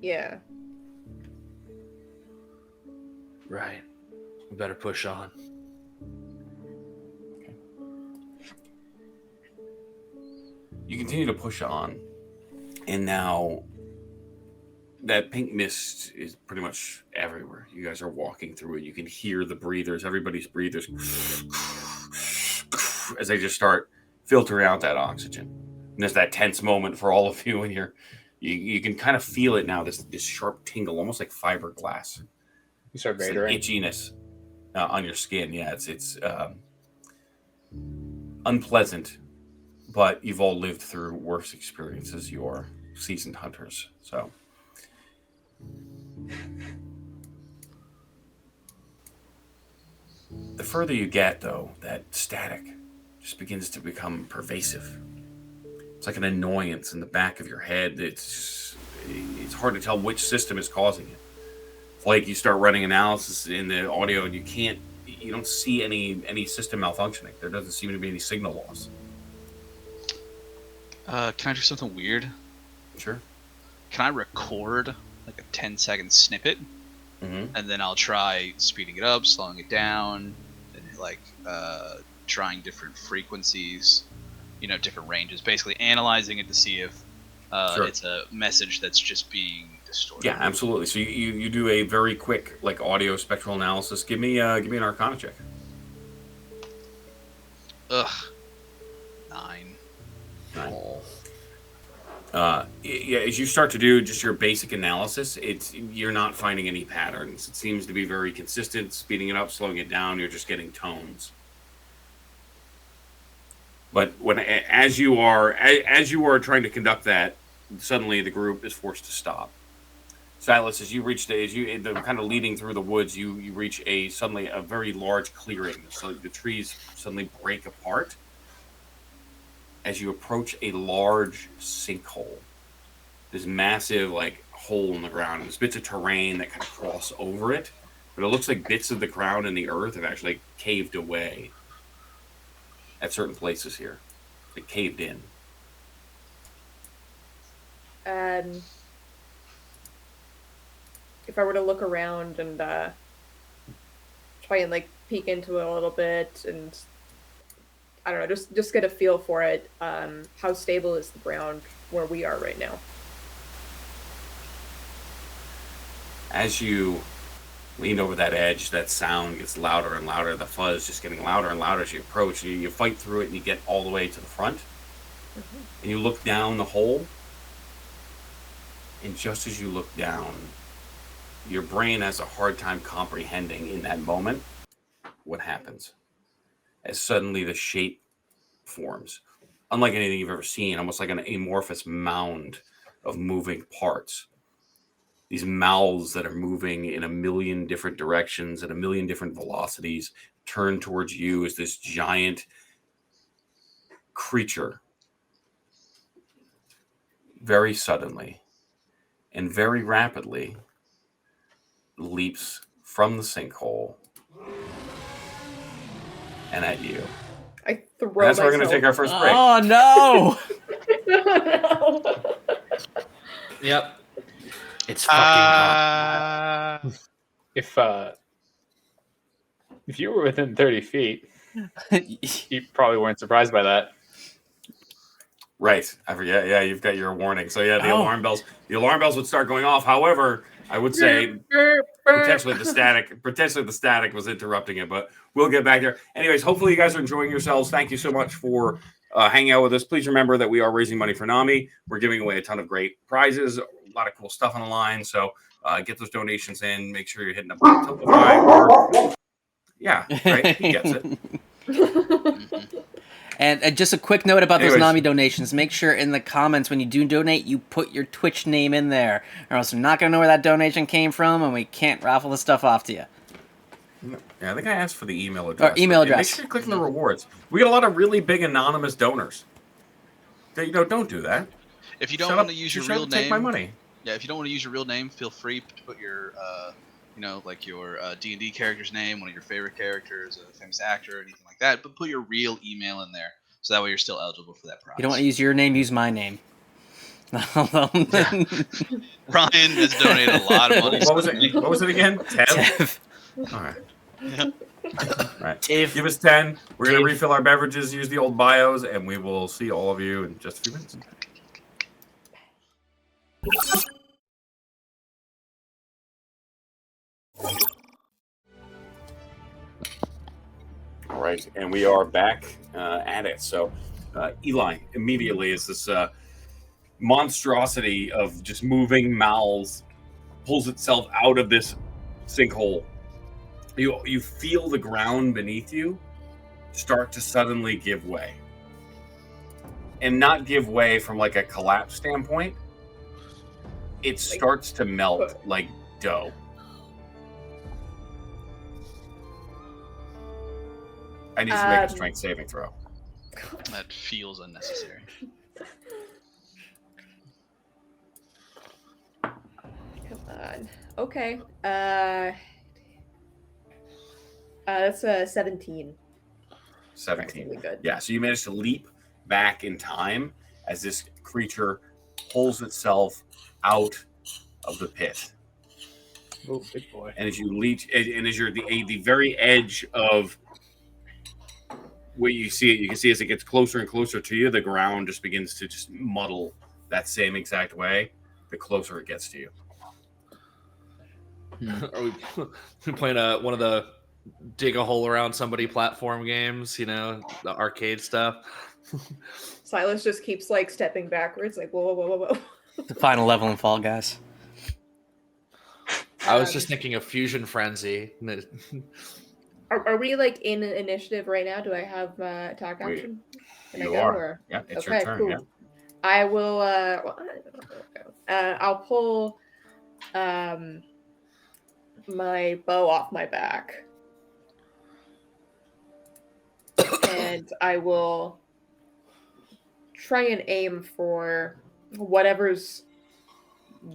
Yeah. Right. We better push on. You continue to push on, and now that pink mist is pretty much everywhere. You guys are walking through it. You can hear the breathers, everybody's breathers, as they just start filtering out that oxygen. And there's that tense moment for all of you, and you can kind of feel it now. This sharp tingle, almost like fiberglass. You start It's like vadoring. itchiness on your skin. Yeah, it's unpleasant, but you've all lived through worse experiences. You're seasoned hunters, so. The further you get, though, that static just begins to become pervasive. It's like an annoyance in the back of your head. It's hard to tell which system is causing it. It's like you start running analysis in the audio and you don't see any system malfunctioning. There doesn't seem to be any signal loss. Can I do something weird? Sure. Can I record like a 10-second snippet, Mm-hmm. and then I'll try speeding it up, slowing it down, and like trying different frequencies, different ranges, basically analyzing it to see if Sure. it's a message that's just being distorted. Yeah, absolutely. So you do a very quick like audio spectral analysis. Give me an Arcana check. Ugh. 9. 9. Yeah, as you start to do just your basic analysis, you're not finding any patterns. It seems to be very consistent. Speeding it up, slowing it down, you're just getting tones. But as you are trying to conduct that, suddenly the group is forced to stop. Silas, as you kind of leading through the woods, you reach suddenly a very large clearing. So the trees suddenly break apart as you approach a large sinkhole. This massive, like hole in the ground. There's bits of terrain that kind of cross over it, but it looks like bits of the ground and the earth have actually caved away at certain places here. It caved in. If I were to look around and try and like peek into it a little bit, and I don't know, just get a feel for it. How stable is the ground where we are right now? As you lean over that edge, that sound gets louder and louder. The fuzz just getting louder and louder as you approach. You fight through it and you get all the way to the front. And you look down the hole. And just as you look down, your brain has a hard time comprehending in that moment what happens. As suddenly the shape forms. Unlike anything you've ever seen, almost like an amorphous mound of moving parts. These mouths that are moving in a million different directions at a million different velocities turn towards you as this giant creature very suddenly and very rapidly leaps from the sinkhole and at you. I throw And that's where we're going to take our first break. Oh no! Yep. It's fucking hot. If you were within 30 feet, you probably weren't surprised by that. Right. I forget. Yeah, you've got your warning. So yeah, the Oh. alarm bells would start going off. However, I would say potentially the static was interrupting it, but we'll get back there. Anyways, hopefully you guys are enjoying yourselves. Thank you so much for hanging out with us. Please remember that we are raising money for NAMI. We're giving away a ton of great prizes, a lot of cool stuff on the line. So get those donations in. Make sure you're hitting up Tiltify. Yeah, right. He gets it. And just a quick note about those Anyways. NAMI donations. Make sure in the comments when you do donate, you put your Twitch name in there. Or else we're not going to know where that donation came from, and we can't raffle the stuff off to you. Yeah, I think I asked for the email address. email Make address. sure you click on the rewards. We get a lot of really big anonymous donors. Don't do that. If you don't Shut want up. to use You your shut real up, take name, my money. yeah, if you don't want to use your real name, feel free to put your, like your D&D character's name, one of your favorite characters, a famous actor, anything like that. But put your real email in there, so that way you're still eligible for that prize. You don't want to use your name, use my name. Ryan has donated a lot of money. What was it? What was it again? 10? Tev. All right. Yeah. Right. If Give us 10. We're going to Dave. refill our beverages, use the old bios, and we will see all of you in just a few minutes. All right, and we are back at it. So, Eli immediately is this monstrosity of just moving mouths pulls itself out of this sinkhole. You feel the ground beneath you start to suddenly give way, and not give way from like a collapse standpoint. It starts to melt like dough. I need to make a strength saving throw. That feels unnecessary. Come on. Okay. That's a 17. 17. Really good. Yeah, so you manage to leap back in time as this creature pulls itself out of the pit. Oh, big boy. And as you leap, and as you're at the very edge of where you see it, you can see as it gets closer and closer to you, the ground just begins to just muddle that same exact way, the closer it gets to you. Are we playing one of the dig a hole around somebody platform games? You know, the arcade stuff. Silas just keeps like stepping backwards, like whoa, whoa, whoa, whoa, whoa. The final level in Fall Guys. I was just thinking of Fusion Frenzy. Are we like in an initiative right now? Do I have attack action? Can You I go? are. Or? Yeah, it's Okay, your turn. cool. Yeah. I will. I'll pull my bow off my back, and I will try and aim for whatever's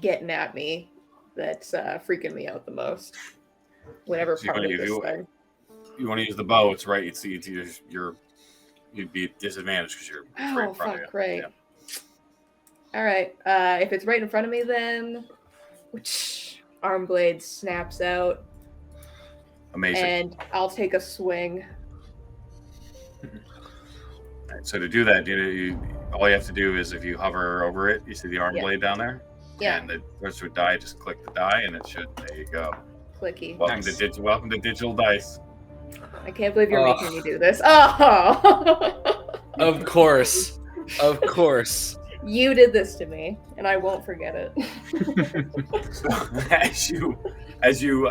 getting at me that's freaking me out the most. Whatever So you part wanna of this use- thing. You want to use the bow? It's right. You'd be disadvantaged because it's right Oh, in front of fuck, you. right. Yeah. All right. If it's right in front of me, then arm blade snaps out, Amazing. and I'll take a swing. All right, so to do that, all you have to do is if you hover over it, you see the arm Yeah. blade down there, Yeah, and it goes to a die. Just click the die, and it should. There you go. clicky. Welcome Nice. welcome to digital dice. I can't believe you're Oh. making me do this. Oh, Of course. Of course. you did this to me, and I won't forget it. So as you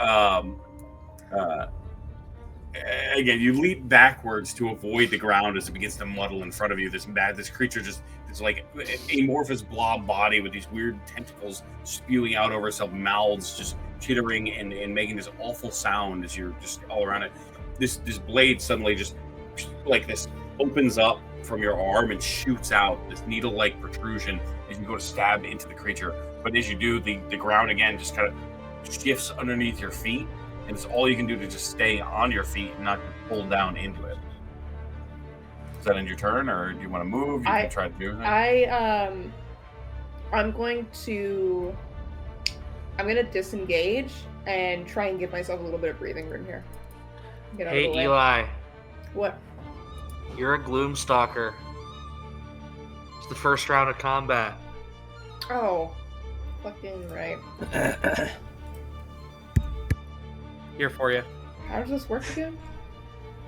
again, you leap backwards to avoid the ground as it begins to muddle in front of you. This creature it's like amorphous blob body with these weird tentacles spewing out over itself, mouths just chittering and making this awful sound as you're just all around it. This blade suddenly just like this opens up from your arm and shoots out this needle-like protrusion as you go to stab into the creature. But as you do, the ground again just kind of shifts underneath your feet, and it's all you can do to just stay on your feet and not get pulled down into it. Does that end your turn, or do you want to move? You can try to do that. I'm going to disengage and try and give myself a little bit of breathing room here. Get out of Hey, the way. Eli. What? You're a Gloomstalker. It's the first round of combat. Oh, fucking right. Here for you. How does this work again?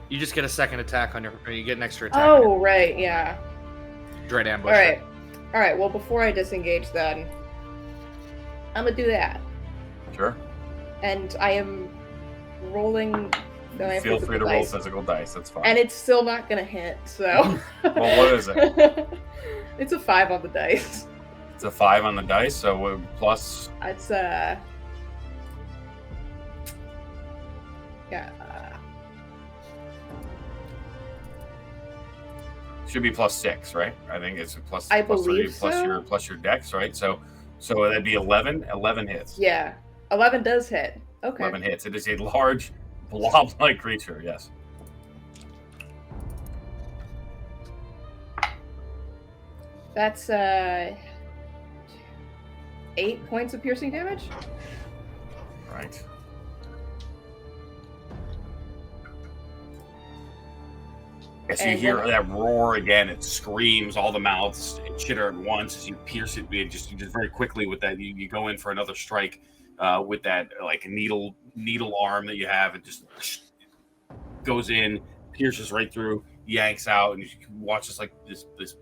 You just get a second attack on your. Or you get an extra attack. Oh, right, yeah. Dread ambush. All right. Well, before I disengage, then I'm gonna do that, Sure. and I am rolling. Then I have Feel physical free to roll dice. physical dice. That's fine. And it's still not gonna hit. So. Well, what is it? It's a 5 on the dice. It's a 5 on the dice, so plus. It's yeah. Should be plus 6, right? I think it's plus. I plus believe 3 so. plus your dex, right? So that'd be 11. 11 hits. Yeah. 11 does hit. Okay. 11 hits. It is a large blob-like creature. Yes. That's 8 points of piercing damage. Right. As you And hear then- that roar again, it screams. All the mouths chitter at once as you pierce it. You just very quickly with that, you go in for another strike with that like needle arm that you have. It just goes in, pierces right through, yanks out, and you can watch this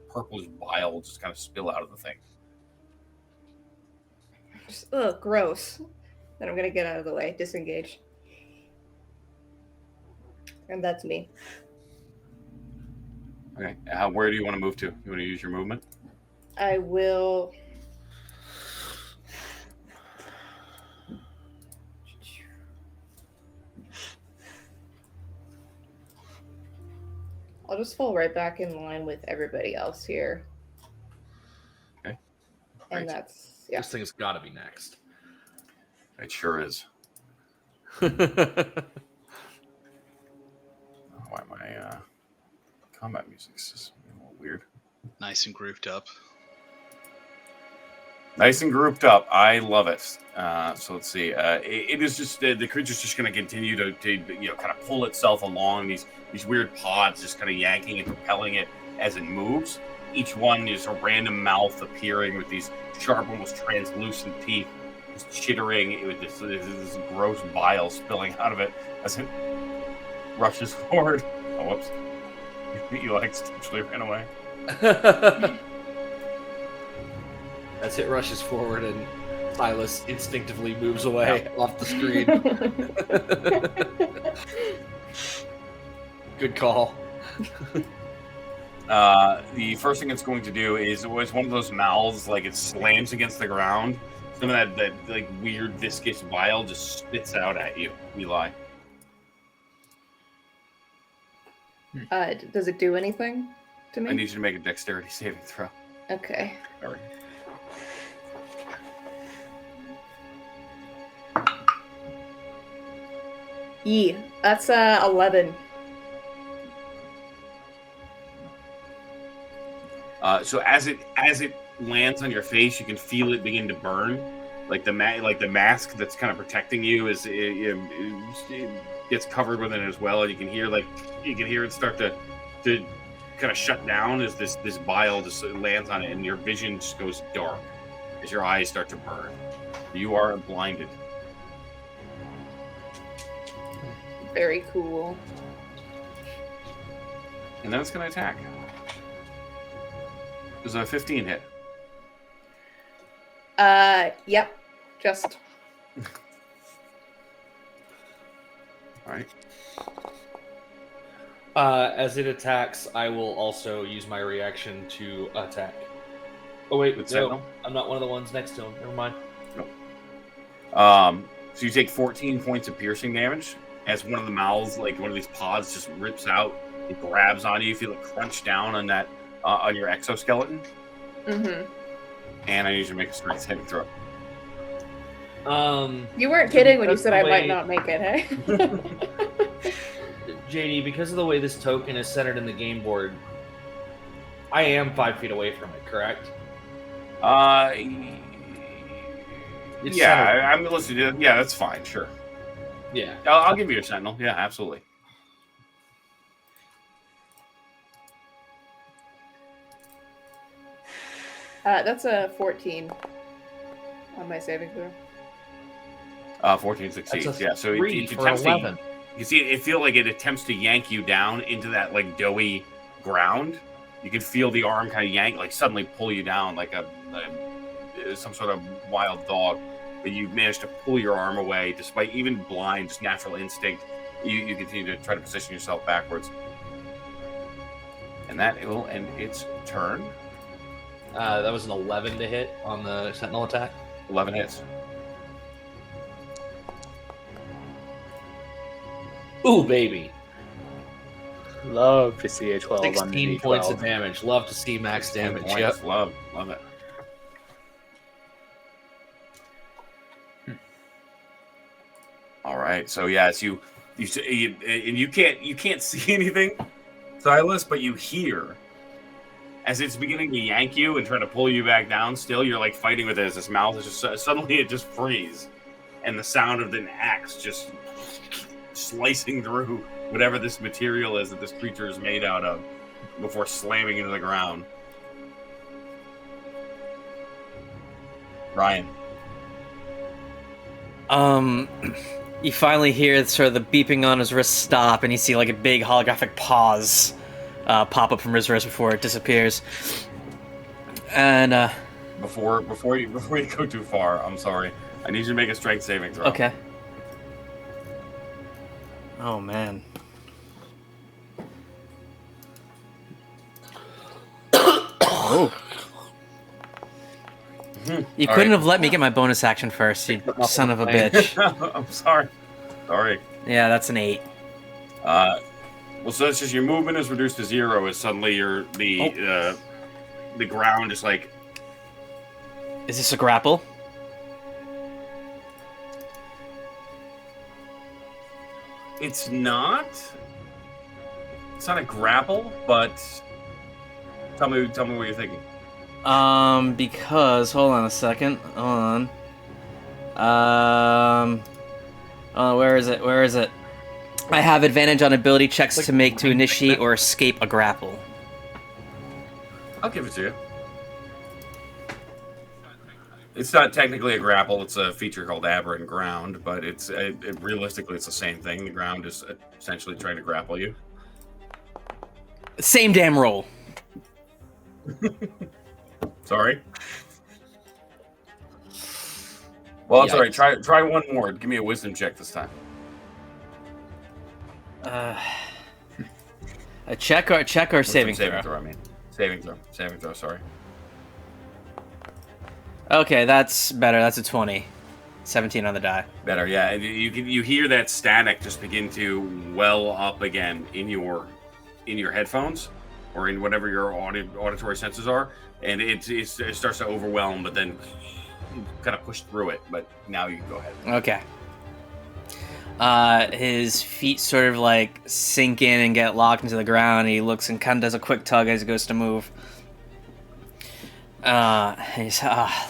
purplish bile just kind of spill out of the thing. Just, ugh, gross. Then I'm gonna get out of the way, disengage. And that's me. Okay, where do you want to move to? You want to use your movement? I will. I'll just fall right back in line with everybody else here. Okay. And Great. that's, yeah. This thing has got to be next. It sure is. Why my combat music's just a little weird. Nice and grouped up. Nice and grouped up. I love it. So let's see. It is just the creature's just going to continue to kind of pull itself along. These weird pods just kind of yanking and propelling it as it moves. Each one is a random mouth appearing with these sharp, almost translucent teeth, just chittering with this gross bile spilling out of it as it rushes forward. Oh, whoops! Eli essentially ran away. As it rushes forward and Silas instinctively moves away off the screen. Good call. The first thing it's going to do is one of those mouths, like it slams against the ground. Some of that like weird viscous bile just spits out at you, Eli. Does it do anything to me? I need you to make a dexterity saving throw. Okay. Sorry. That's 11. So as it lands on your face, you can feel it begin to burn, like the mask that's kind of protecting you it gets covered with it as well, and you can hear it start to kind of shut down as this bile just lands on it, and your vision just goes dark as your eyes start to burn. You are blinded. Very cool. And then it's going to attack. Does a 15 hit? Yep. Just. All right. As it attacks, I will also use my reaction to attack. Oh wait, With no, Sentinel? I'm not one of the ones next to him. Never mind. So you take 14 points of piercing damage as one of the mouths, like one of these pods, just rips out. It grabs on you. You feel it crunch down on that on your exoskeleton. Mm-hmm. And I need you to make a strength saving throw. You weren't kidding when you That's said the I way- might not make it, hey? JD, because of the way this token is centered in the game board, I am 5 feet away from it, correct? It's Yeah, centered. I'm listening. Yeah, that's fine. Sure. Yeah. I'll give you a sentinel. Yeah, absolutely. That's a 14 on my saving throw. 14 succeeds. That's a Yeah, so 3 it for attempts 11. you see, it feel like it attempts to yank you down into that like doughy ground. You can feel the arm kind of yank, like suddenly pull you down, like some sort of wild dog. But you manage to pull your arm away, despite even blind, just natural instinct. You continue to try to position yourself backwards, and that will end its turn. That was an 11 to hit on the Sentinel attack. 11 hits. Ooh, baby. Love to see a 12 on the 16 points of D12. damage. Love to see max 16 damage. points. Yep. Love it. All right. So yeah, it's you and you can't see anything, Silas, but you hear as it's beginning to yank you and try to pull you back down. Still, you're like fighting with it as his mouth is just suddenly it just frees, and the sound of an axe just slicing through whatever this material is that this creature is made out of before slamming into the ground. Ryan. You finally hear sort of the beeping on his wrist stop, and you see like a big holographic pause pop up from his wrist before it disappears. And Before you go too far, I'm sorry. I need you to make a strength saving throw. okay. Oh man. Oh. You All couldn't right. have let me get my bonus action first, you son of a bitch. I'm sorry. Sorry. Yeah, that's an 8. Well, so it's just your movement is reduced to 0 as suddenly the ground is like. Is this a grapple? It's not. It's not a grapple, but tell me what you're thinking. Because hold on a second. Hold on. Where is it? Where is it? I have advantage on ability checks to make to initiate or escape a grapple. I'll give it to you. It's not technically a grapple. It's a feature called aberrant ground, but realistically it's the same thing. The ground is essentially trying to grapple you. Same damn roll. Sorry. Well, it's all right. Yikes. Try one more. Give me a wisdom check this time. A check or saving throw. I mean, saving throw. Sorry. Okay, that's better. That's a 20. 17 on the die. Better, yeah. And you hear that static just begin to well up again in your headphones or in whatever your auditory senses are, and it starts to overwhelm, but then kind of push through it. But now you can go ahead. Okay. His feet sort of like sink in and get locked into the ground. And he looks and kind of does a quick tug as he goes to move. He's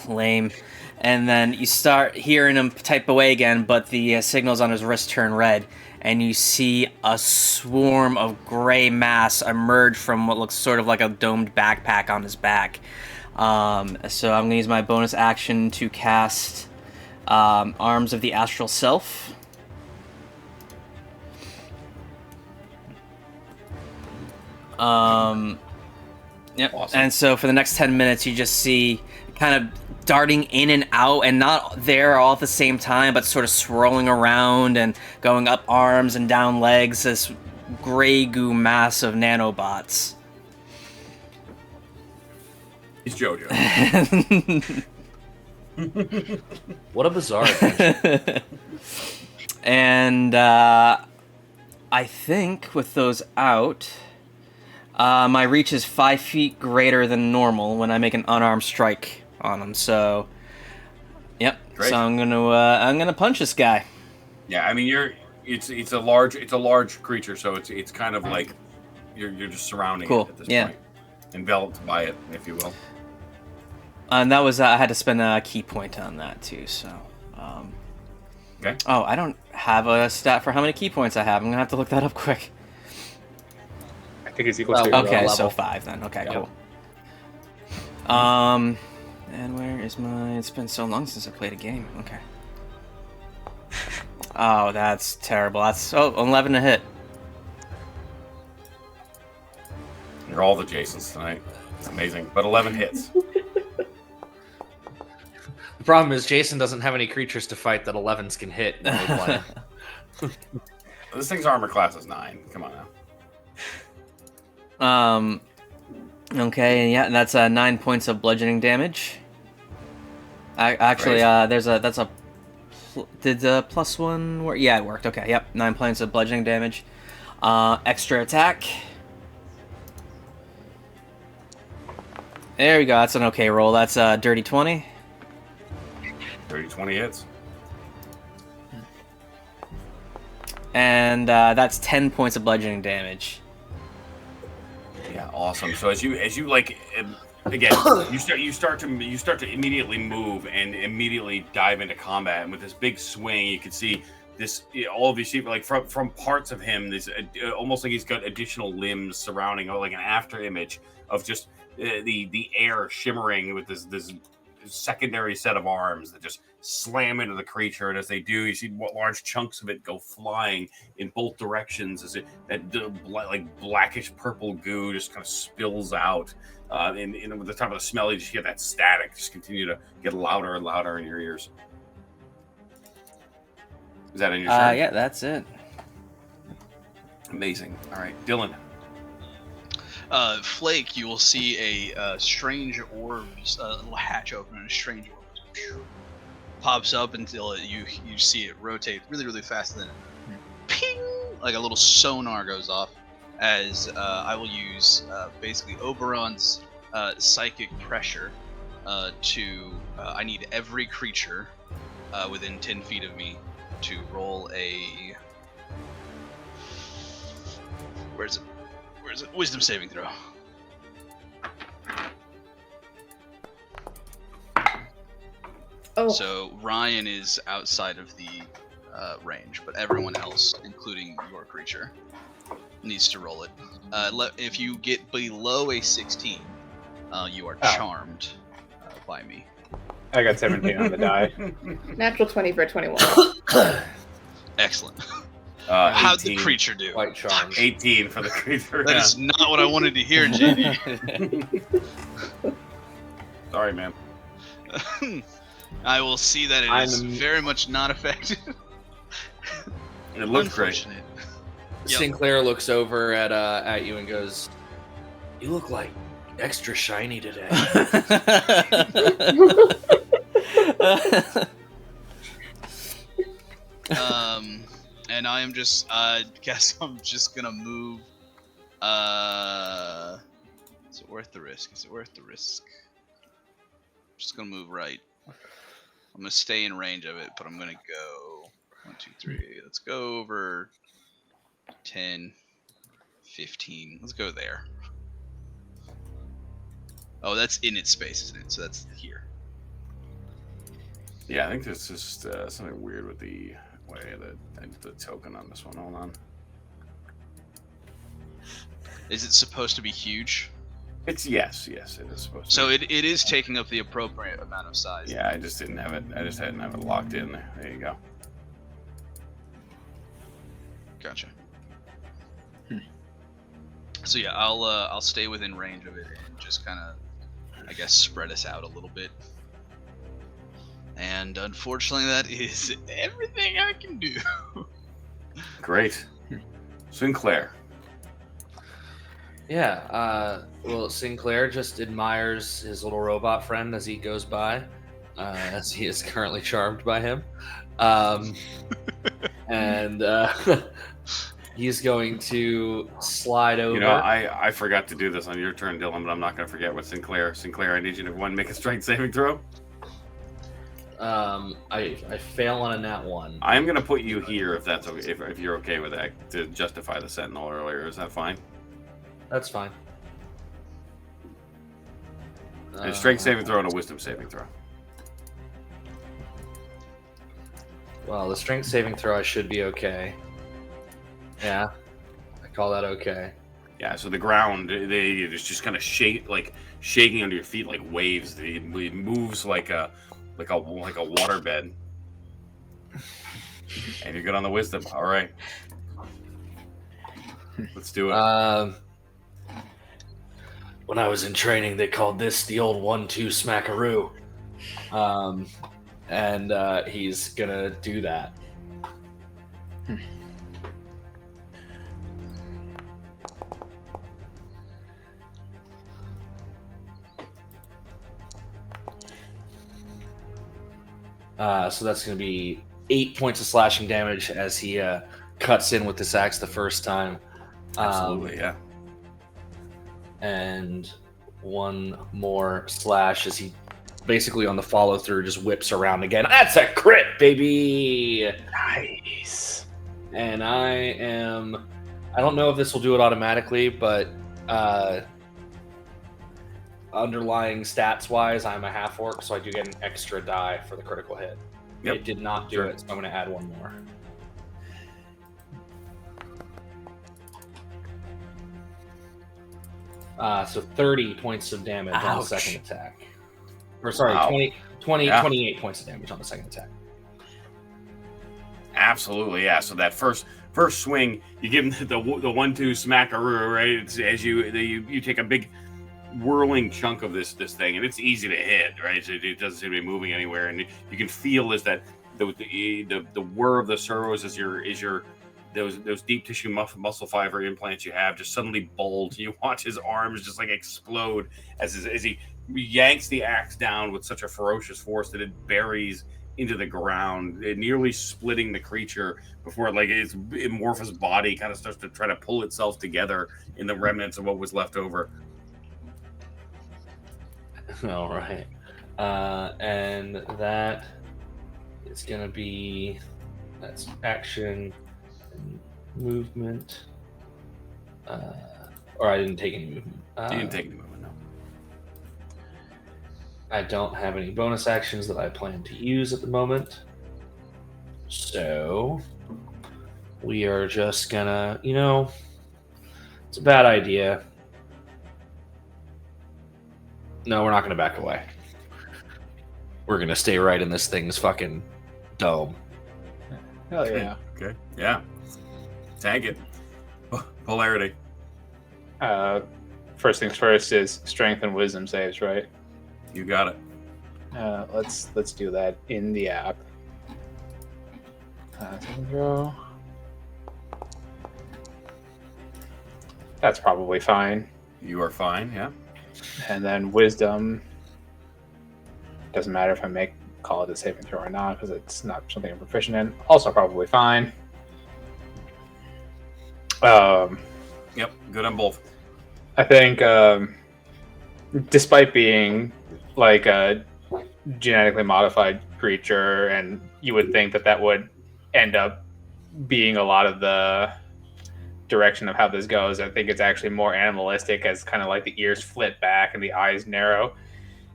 lame. And then you start hearing him type away again, but the signals on his wrist turn red, and you see a swarm of gray mass emerge from what looks sort of like a domed backpack on his back. So I'm going to use my bonus action to cast Arms of the Astral Self. Yep. Awesome. And so for the next 10 minutes, you just see kind of darting in and out, and not there all at the same time, but sort of swirling around and going up arms and down legs, this gray goo mass of nanobots. He's JoJo. What a bizarre adventure. And I think with those out, my reach is 5 feet greater than normal when I make an unarmed strike on him. So, yep. Great. So I'm gonna punch this guy. Yeah, I mean it's a large creature, so it's kind of like you're just surrounding Cool. it at this Yeah. point, enveloped by it, if you will. And that was I had to spend a key point on that too. So. Okay. Oh, I don't have a stat for how many key points I have. I'm gonna have to look that up quick. I think it's equal to Well, your Okay, level. so 5 then. Okay, Yeah. cool. And where is my... It's been so long since I played a game. Okay. Oh, that's terrible. That's... Oh, 11 to hit. You're all the Jasons tonight. It's amazing, but 11 hits. The problem is Jason doesn't have any creatures to fight that 11s can hit. in any play. This thing's armor class is 9. Come on now. Okay, yeah, that's 9 points of bludgeoning damage. Actually, Great. that's a... Did the plus one work? Yeah, it worked. Okay, yep. 9 points of bludgeoning damage. Extra attack. There we go. That's an okay roll. That's a dirty 20. 30-20 hits. And that's 10 points of bludgeoning damage. Yeah, awesome. So as you like again, you start to immediately move and immediately dive into combat. And with this big swing, you can see this all of these people like from parts of him. This almost like he's got additional limbs surrounding, or like an after image of just the air shimmering with this secondary set of arms that just slam into the creature, and as they do, you see what large chunks of it go flying in both directions as like blackish purple goo just kind of spills out. And with the top of the smell, you just hear that static just continue to get louder and louder in your ears. Is that in your turn? Yeah, that's it. Amazing. All right, Dylan. Flake, you will see a strange orb, a little hatch open, and a strange orb pops up until you see it rotate really, really fast, and then ping, like a little sonar goes off. As I will use basically Oberon's psychic pressure to. I need every creature within 10 feet of me to roll a. Where's it? Wisdom saving throw. Oh, So Ryan is outside of the range, but everyone else, including your creature, needs to roll it. If you get below a 16, you are charmed by me. I got 17 on the die. natural 20 for a 21. Excellent. How'd the 18. creature do? Quite charmed. 18 for the creature. That is not what I wanted to hear, JD. Sorry, man. I will see that it is very much not affected. It looks great. Unfortunate. Yep. Sinclair looks over at you and goes, "You look like extra shiny today." And I am just, guess I'm just gonna move. Is it worth the risk? Is it worth the risk? I'm just gonna move right. I'm gonna stay in range of it, but I'm gonna go 1, 2, 3. Let's go over 10, 15. Let's go there. Oh, that's in its space, isn't it? So that's here. Yeah, I think there's just something weird with the way the token on this one. Hold on. Is it supposed to be huge? It's yes, it is supposed to. So be. it is taking up the appropriate amount of size. Yeah, I just didn't have it. I just hadn't have it locked in there. There you go. Gotcha. So yeah, I'll stay within range of it and just kind of, I guess, spread us out a little bit. And unfortunately, that is everything I can do. Great. Sinclair. Yeah, well, Sinclair just admires his little robot friend as he goes by, as he is currently charmed by him. And he's going to slide over. You know, I forgot to do this on your turn, Dylan, but I'm not going to forget with Sinclair. Sinclair, I need you to make a strength saving throw. I fail on a nat 1. I am going to put you here if that's okay, if you're okay with that, to justify the Sentinel earlier. Is that fine? That's fine. A strength saving throw and a wisdom saving throw. Well, the strength saving throw, I should be okay. Yeah, I call that okay. Yeah, so the ground, it's just kind of shaking under your feet like waves. It moves like a waterbed. And you're good on the wisdom. All right. Let's do it. When I was in training, they called this the old 1-2 smackaroo. And he's gonna do that. So that's going to be 8 points of slashing damage as he cuts in with this axe the first time. Absolutely, yeah. And one more slash as he basically on the follow through just whips around again. That's a crit, baby! Nice. And I don't know if this will do it automatically, but underlying stats wise, I'm a half orc, so I do get an extra die for the critical hit. Yep. It did not do it, so I'm going to add one more. So 30 points of damage on the second attack. Or sorry, Wow. 28 points of damage on the second attack. Absolutely, yeah. So that first swing, you give him the 1-2 smackaroo, right? It's as you take a big whirling chunk of this thing, and it's easy to hit, right? So it doesn't seem to be moving anywhere, and you can feel is that the whir of the servos is your those deep tissue muscle fiber implants you have just suddenly bulge. You watch his arms just like explode as he yanks the axe down with such a ferocious force that it buries into the ground, nearly splitting the creature before its amorphous body kind of starts to try to pull itself together in the remnants of what was left over. All right. And that is going to be, that's action and movement. Or I didn't take any movement. You didn't take any movement, no. I don't have any bonus actions that I plan to use at the moment. So we are just gonna, it's a bad idea. No, we're not gonna back away. We're gonna stay right in this thing's fucking dome. Hell yeah. Okay. Yeah. Tag it. Polarity. First things first is strength and wisdom saves, right? You got it. Let's do that in the app. Saving throw. That's probably fine. You are fine, yeah. And then wisdom. Doesn't matter if I call it a saving throw or not, because it's not something I'm proficient in. Also probably fine. Yep, good on both. I think, despite being like a genetically modified creature, and you would think that would end up being a lot of the direction of how this goes. I think it's actually more animalistic, as kind of like the ears flip back and the eyes narrow.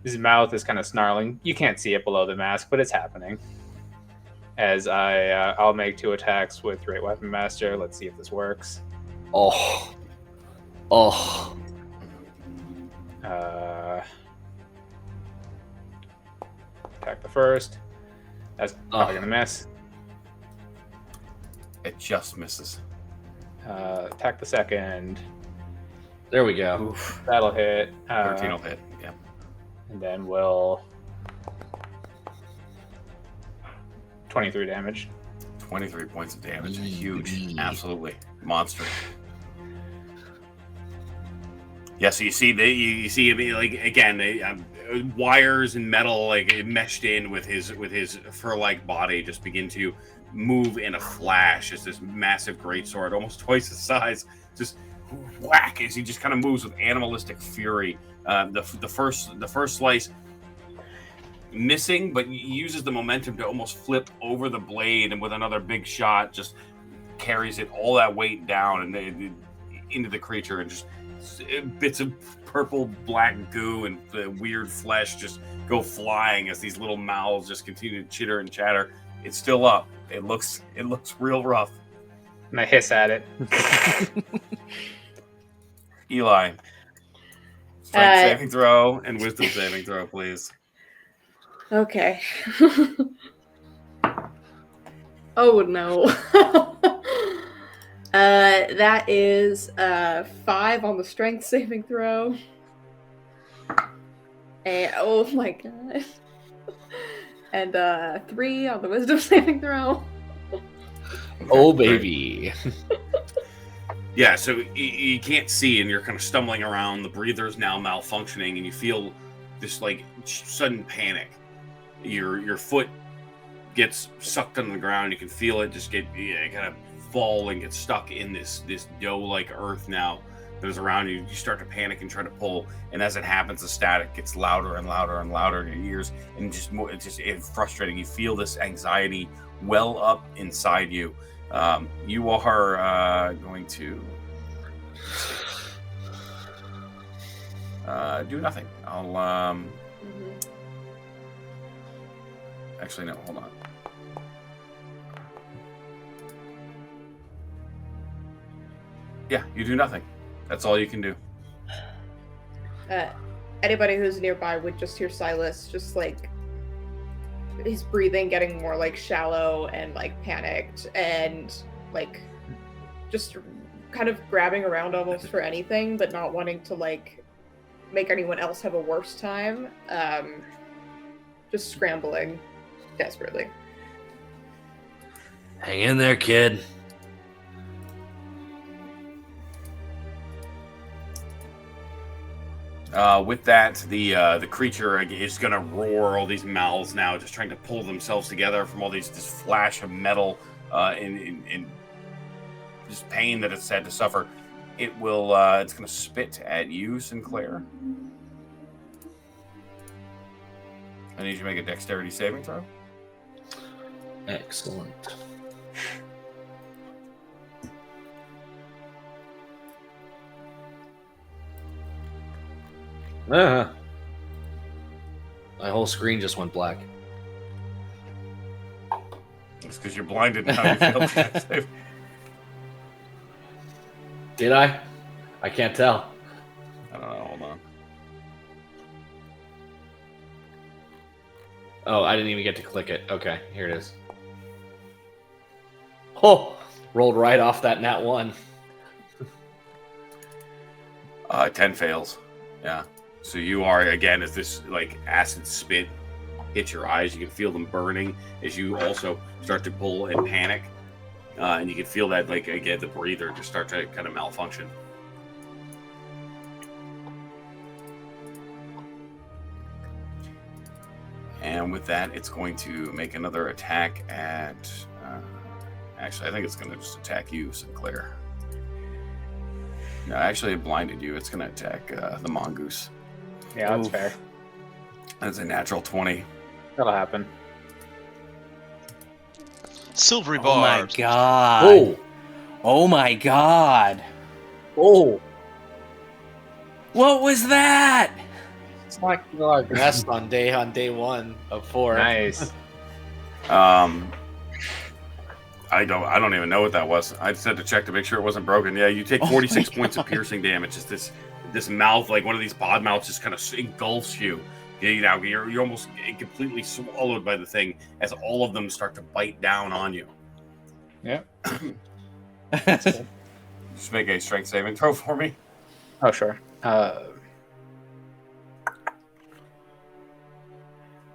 His mouth is kind of snarling. You can't see it below the mask, but it's happening. As I'll make 2 attacks with Great Weapon Master. Let's see if this works. Oh. Attack the first. That's probably gonna miss. It just misses. Attack the second. There we go. Oof. That'll hit. 13 will hit. Yeah. And then we'll 23 damage. 23 points of damage. Huge. Absolutely. Monster. Yeah, so you see, you see, like, again, wires and metal, like, meshed in with his fur-like body, just begin to move in a flash as this massive greatsword, almost twice his size, just whack as he just kind of moves with animalistic fury. The first slice missing, but uses the momentum to almost flip over the blade, and with another big shot, just carries it all that weight down and into the creature, and just bits of purple black goo and the weird flesh just go flying as these little mouths just continue to chitter and chatter. It's still up. It looks real rough. And I hiss at it. Eli, strength saving throw and wisdom saving throw, please. Okay. Oh no. That is 5 on the strength saving throw. And oh my god. And 3 on the wisdom saving throw. Oh baby. Yeah, so you can't see, and you're kind of stumbling around. The breather's now malfunctioning, and you feel this like sudden panic. Your foot gets sucked under the ground. You can feel it just get kind of fall and get stuck in this dough-like earth now that is around you. You start to panic and try to pull, and as it happens, the static gets louder and louder and louder in your ears, and it's frustrating. You feel this anxiety well up inside you. You are going to do nothing. I'll actually no, hold on. Yeah, you do nothing. That's all you can do. Anybody who's nearby would just hear Silas just like his breathing getting more like shallow and like panicked and like just kind of grabbing around almost for anything, but not wanting to like make anyone else have a worse time. Just scrambling desperately. Hang in there, kid. With that, the creature is going to roar. All these mouths now just trying to pull themselves together from all this flash of metal and just pain that it's had to suffer. It will. It's going to spit at you, Sinclair. I need you to make a dexterity saving throw. Excellent. My whole screen just went black. It's because you're blinded now. You failed the dex save. Did I? I can't tell. I don't know. Hold on. Oh, I didn't even get to click it. Okay, here it is. Oh, rolled right off that nat 1. 10 fails. Yeah. So you are, again, as this like acid spit hits your eyes, you can feel them burning as you also start to pull and panic. And you can feel that, like, again, the breather just start to kind of malfunction. And with that, it's going to make another attack at... actually, I think it's going to just attack you, Sinclair. No, actually, it blinded you. It's going to attack the mongoose. Yeah, that's fair. That's a natural 20. That'll happen. Silvery Oh my barbs. god. Oh, Oh my god. oh! What was that? It's not kill our guest on day 1 of 4. Nice. I don't even know what that was. I just had to check to make sure it wasn't broken. Yeah, you take Oh 46 my points of God. piercing damage. Just this mouth, like one of these pod mouths, just kind of engulfs you. You know, you're almost completely swallowed by the thing as all of them start to bite down on you. Yeah. Just make a strength saving throw for me. Oh, sure.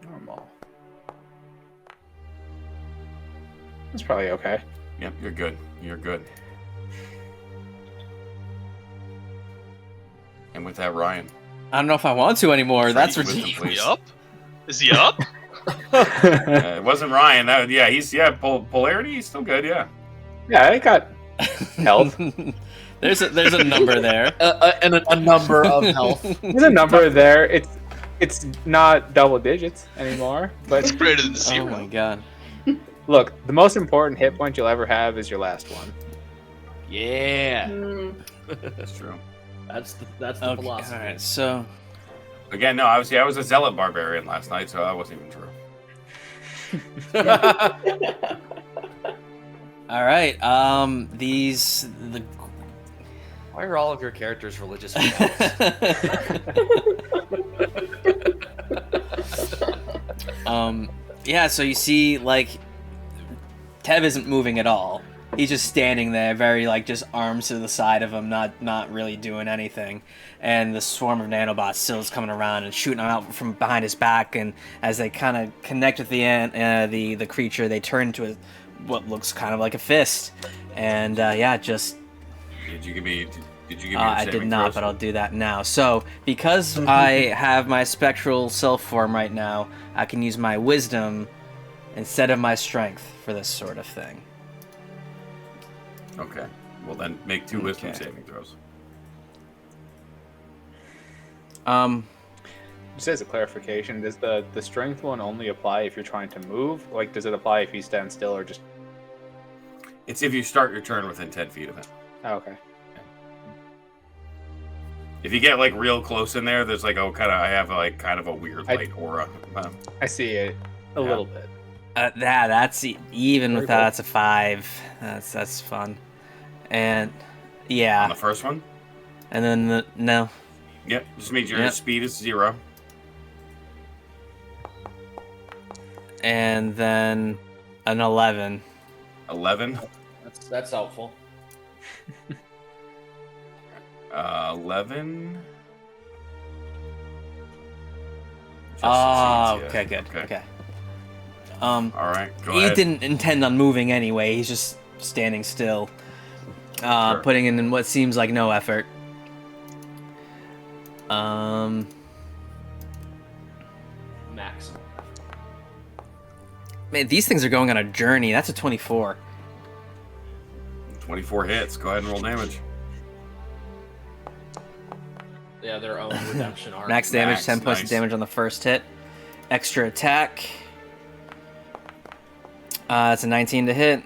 Normal. That's probably okay. Yep, you're good. You're good. And with that, Ryan. I don't know if I want to anymore. Try That's each wisdom, ridiculous. please. Yup. Is he up? It wasn't Ryan. He's polarity. He's still good. Yeah. Yeah, I got health. there's a number there. And a number of health. There's a number there. It's not double digits anymore. It's But greater than Oh 0. my god. look, the most important hit point you'll ever have is your last one. Yeah, Mm. That's true. that's the Okay, philosophy. alright, so Again, no. I was a zealot barbarian last night, so that wasn't even true. alright, the Why are all of your characters religious? yeah, so you see, like, Tev isn't moving at all. He's just standing there, very, like, just arms to the side of him, not really doing anything. And the swarm of nanobots still is coming around and shooting him out from behind his back. And as they kind of connect with the creature, they turn into what looks kind of like a fist. And yeah, just Did you give me? Did you give me? I did not, but I'll do that now. So, because I have my spectral self form right now, I can use my wisdom instead of my strength for this sort of thing. Okay. Well, then make 2 wisdom Okay. saving throws. Just as a clarification, does the strength one only apply if you're trying to move? Like, does it apply if you stand still or just? It's if you start your turn within 10 feet of him. Oh, okay. If you get like real close in there, there's like I have like kind of a weird I- light aura. I see it a Yeah. little bit. That's even Very with that, cool. that's a 5. That's fun. And On yeah, the first one. and then no. Yep. Just means your Yep. speed is 0. And then an 11. 11. That's helpful. 11. Just Oh, succeeds, okay, yeah. good. Okay. All right. Go He ahead. didn't intend on moving anyway. He's just standing still, Sure. putting in what seems like no effort. Max. Man, these things are going on a journey. That's a 24. 24 hits. Go ahead and roll damage. Yeah, their own redemption arc. Max damage, Max, 10 points nice. of damage on the first hit. Extra attack. It's a 19 to hit.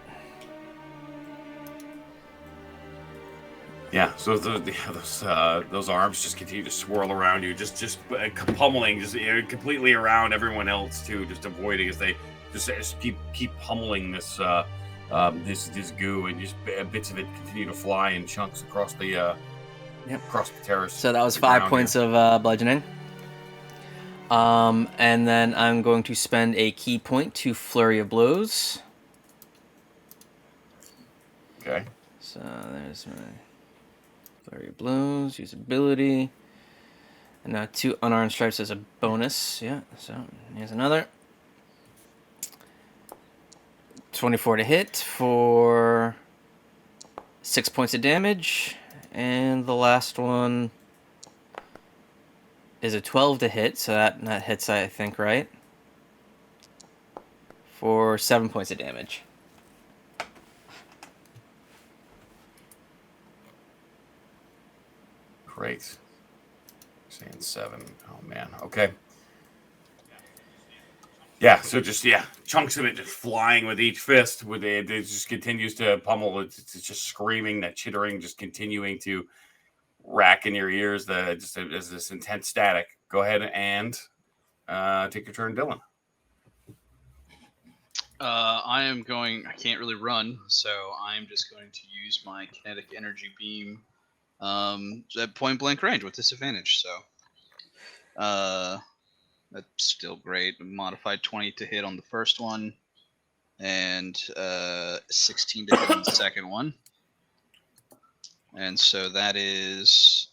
Yeah. So those arms just continue to swirl around you, just pummeling, completely around everyone else too, just avoiding as they just keep pummeling this this goo, and just bits of it continue to fly in chunks across the across the terrace. So that was the 5 ground points here. of bludgeoning. And then I'm going to spend a key point to Flurry of Blows. Okay. So there's my Flurry of Blows, use ability. And now 2 unarmed strikes as a bonus. Yeah, so here's another. 24 to hit for 6 points of damage. And the last one is a 12 to hit, so that hits, I think, right? For 7 points of damage. Great. Saying 7. Oh man. Okay. Yeah, so just chunks of it just flying with each fist. With it just continues to pummel. It's just screaming, that chittering, just continuing to rack in your ears. Just as this intense static. Go ahead and take your turn, Dylan. I can't really run, so I'm just going to use my kinetic energy beam at point blank range with disadvantage. So that's still great. Modified 20 to hit on the first one, and 16 to hit on the second one. And so that is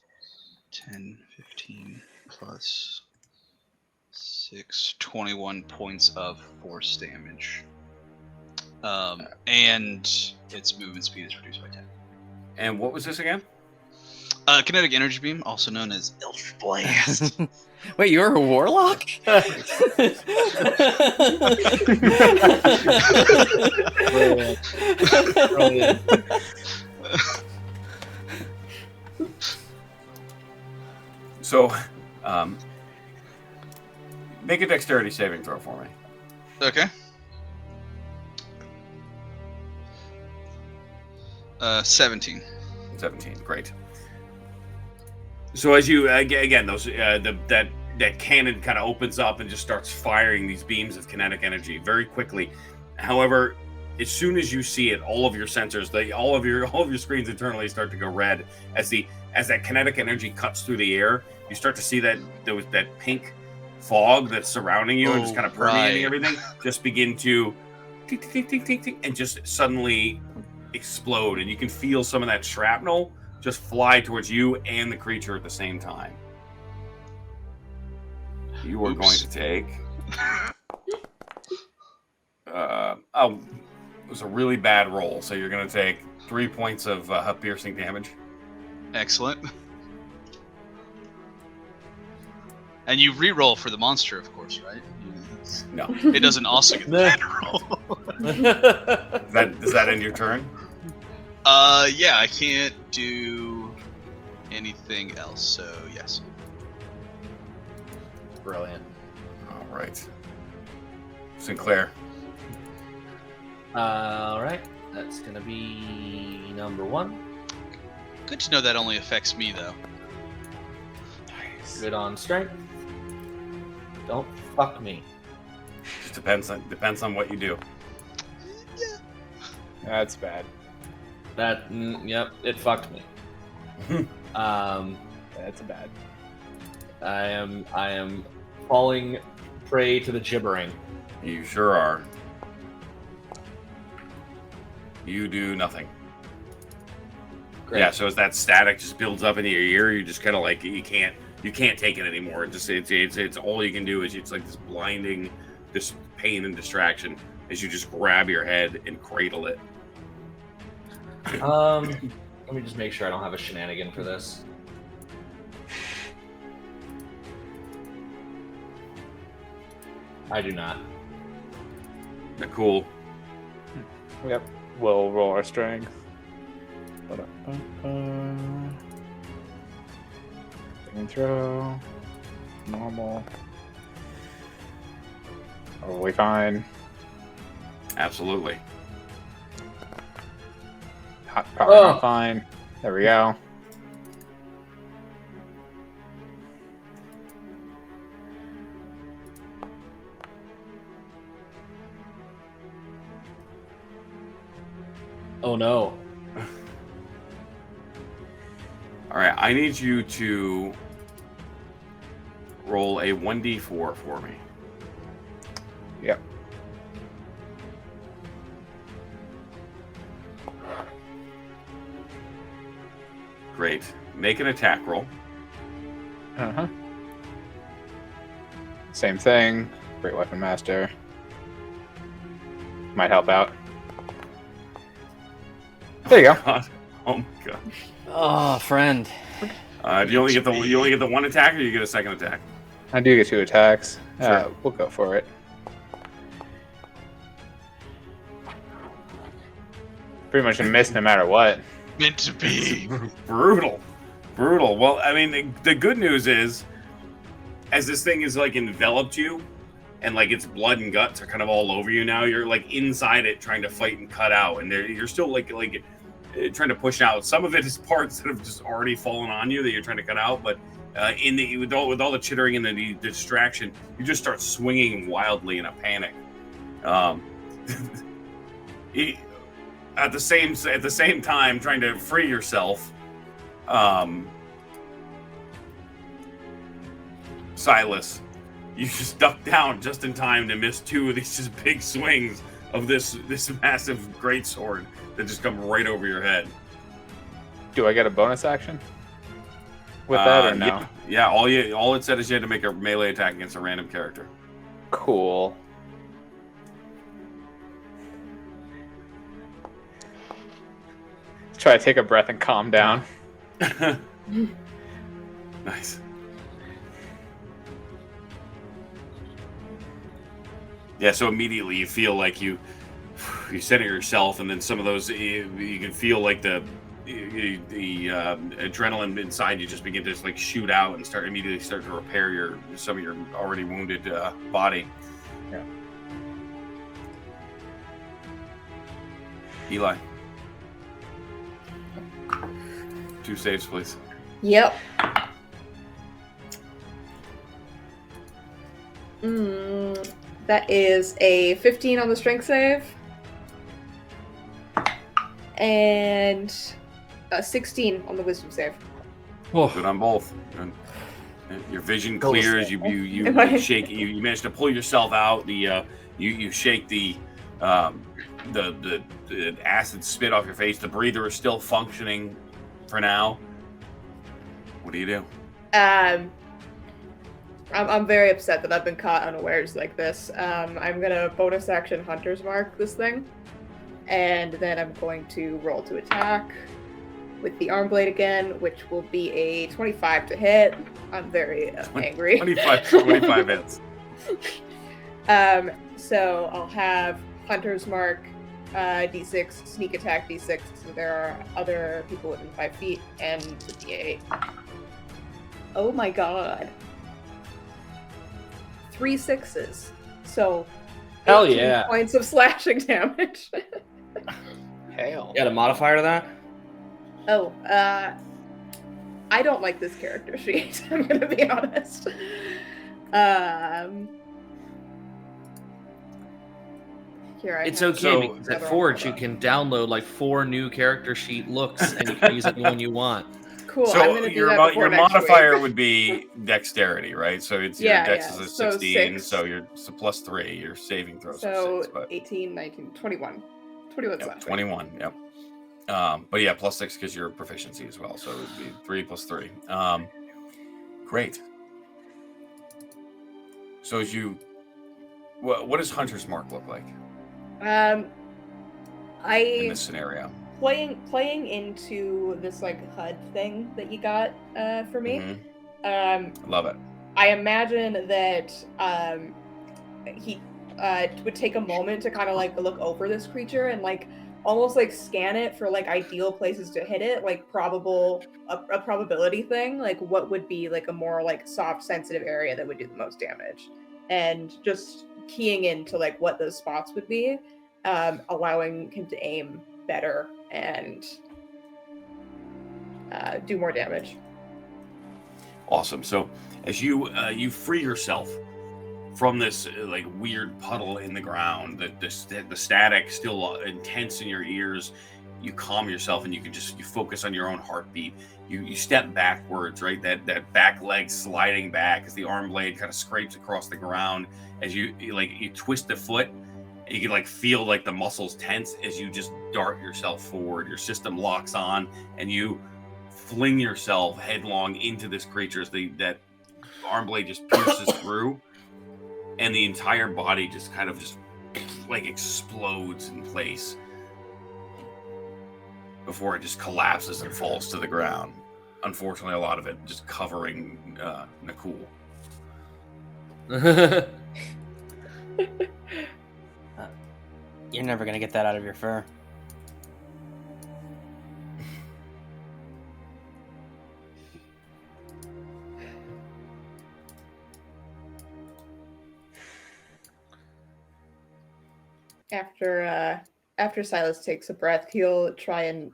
10, 15 plus 6, 21 points of force damage. And its movement speed is reduced by 10. And what was this again? Kinetic energy beam, also known as Eldritch Blast. Wait, you're a warlock? Brilliant. So, make a dexterity saving throw for me. Okay. 17. 17, great. So as you again, those that cannon kind of opens up and just starts firing these beams of kinetic energy very quickly. However, as soon as you see it, all of your sensors, all of your screens internally start to go red as that kinetic energy cuts through the air. You start to see that pink fog that's surrounding you and just kind of permeating everything just begin to tick, tick, tick, tick, tick, and just suddenly explode, and you can feel some of that shrapnel just fly towards you and the creature at the same time. You are going to take it was a really bad roll, so you're going to take 3 points of piercing damage. Excellent. And you re-roll for the monster, of course, right? No. It doesn't also get the bad roll. Does that end your turn? Yeah, I can't do anything else, so yes. Brilliant. All right. Sinclair. All right, that's gonna be number 1. Good to know that only affects me, though. Good on strength. Don't fuck me. Just depends on what you do. That's bad. Yep, it fucked me. That's bad. I am falling prey to the gibbering. You sure are. You do nothing. Great. Yeah, so as that static just builds up in your ear, you just kind of like you can't take it anymore. It's all you can do is it's like this blinding, this pain and distraction as you just grab your head and cradle it. Let me just make sure I don't have a shenanigan for this. I do not. Cool. Yep. We'll roll our strength. Saving throw. Normal. Totally fine. Absolutely. Probably not fine. There we go. Oh no. All right, I need you to roll a 1d4 for me. Yep. Great. Make an attack roll. Uh-huh. Same thing. Great Weapon Master. Might help out. There you go. God. Oh my god. Oh, friend. Do you only get the one attack, or you get a second attack? I do get 2 attacks. Sure. We'll go for it. Pretty much a miss no matter what. Meant to be. Brutal. Well, I mean, the good news is, as this thing is like enveloped you, and like its blood and guts are kind of all over you now. You're like inside it trying to fight and cut out, and you're still like trying to push out. Some of it is parts that have just already fallen on you that you're trying to cut out, but with all the chittering and the distraction, you just start swinging wildly in a panic. At the same time, trying to free yourself, Silas, you just duck down just in time to miss two of these just big swings of this massive greatsword that just come right over your head. Do I get a bonus action with that or no? Yeah. All it said is you had to make a melee attack against a random character. Cool. Let's try to take a breath and calm down. Nice. Yeah, so immediately you feel like you center yourself, and then some of those you can feel like the adrenaline inside you just begin to just like shoot out and immediately start to repair some of your already wounded body. Yeah. Eli, 2 saves, please. Yep. That is a 15 on the strength save. And a 16 on the wisdom save. Good on both. And your vision clears. You shake. You manage to pull yourself out. You shake the acid spit off your face. The breather is still functioning for now. What do you do? I'm very upset that I've been caught unawares like this. I'm gonna bonus action Hunter's Mark this thing, and then I'm going to roll to attack with the arm blade again, which will be a 25 to hit. I'm very angry. 25 hits. So I'll have Hunter's Mark, D6, sneak attack D6. So there are other people within 5 feet, and the D8. Oh my god. 3 6s. So Hell 18 yeah. points of slashing damage. Hail. You got a modifier to that? Oh, I don't like this character sheet, I'm gonna be honest. Here It's have okay some because at other- Forge you hold on. can download like 4 new character sheet looks and you can use anyone you want. Cool. I'm So gonna do your that before next modifier week. would be dexterity, right? So it's Yeah, your dex yeah. is a So 16, 6. so you're plus 3. Your saving throws So are 6, but 18, 19, 21. 21 yep, slash. 21. Yep. But yeah, plus 6 because your proficiency as well. So it would be 3 plus 3. Great. So as you, what does Hunter's Mark look like in I this scenario? playing into this like HUD thing that you got for me. Mhm. Love it. I imagine that he would take a moment to kind of like look over this creature and like almost like scan it for like ideal places to hit it, like a probability thing, like what would be like a more like soft sensitive area that would do the most damage, and just keying into like what those spots would be, allowing him to aim better and do more damage. Awesome. So as you free yourself from this like weird puddle in the ground, the static still intense in your ears, you calm yourself and you focus on your own heartbeat. You step backwards, right? That back leg sliding back as the arm blade kind of scrapes across the ground. As you twist the foot, you can like feel like the muscles tense as you just dart yourself forward. Your system locks on and you fling yourself headlong into this creature as that arm blade just pierces through, and the entire body just kind of just like explodes in place before it just collapses and falls to the ground. Unfortunately, a lot of it just covering Nakul. You're never gonna get that out of your fur. After Silas takes a breath, he'll try and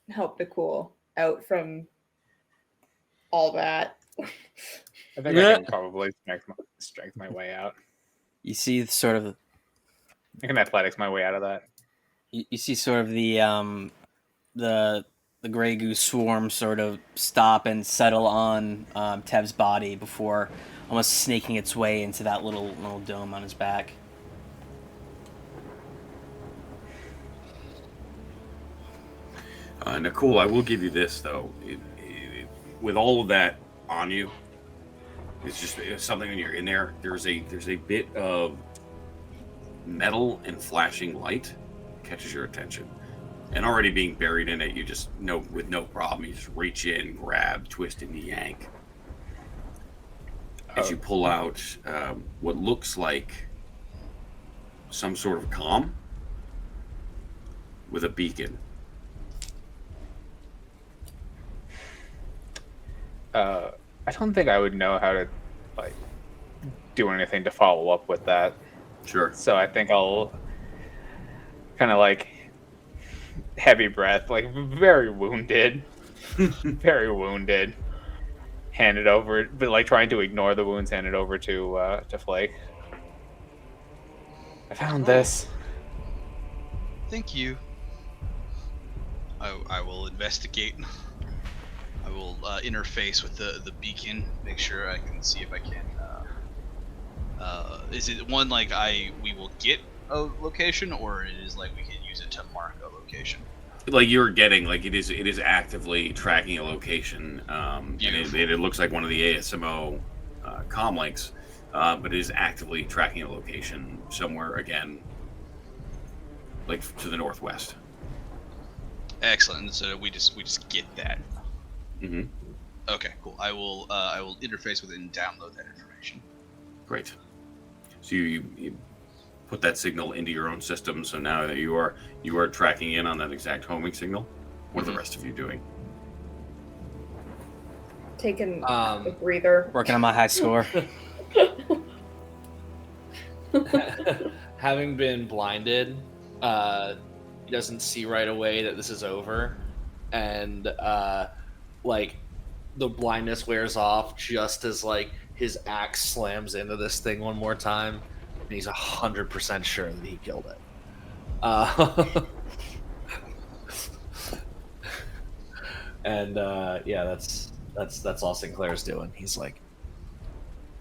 help Nicole out from all that. I think I can probably strength my way out. You see sort of I can athletics my way out of that. you see sort of the gray goose swarm sort of stop and settle on Tev's body before almost snaking its way into that little dome on his back. Nicole, I will give you this though. With all of that on you, it's something when you're in there. There's a bit of metal and flashing light catches your attention, and already being buried in it, you just know with no problem. You just reach in, grab, twist, and yank. As you pull out what looks like some sort of comm with a beacon. I don't think I would know how to like do anything to follow up with that. Sure. So I think I'll kind of like heavy breath, like very wounded, very wounded. Hand it over, but like trying to ignore the wounds. Hand it over to Flake. I found this. Thank you. I will investigate. I will interface with the beacon, make sure I can see if I can. Is it one like we will get a location, or it is like we can use it to mark a location? Like you're getting, like it is actively tracking a location, and it looks like one of the ASMO comm links, but it is actively tracking a location somewhere again, like to the northwest. Excellent. So we just get that. Mm-hmm. Okay, cool. I will interface with it and download that information. Great. So you put that signal into your own system. So now that you are tracking in on that exact homing signal. What are the rest of you doing? Taking a breather. Working on my high score. Having been blinded, he doesn't see right away that this is over, and like the blindness wears off just as like his axe slams into this thing one more time, and he's 100% sure that he killed it. And yeah, that's all Sinclair's doing. He's like,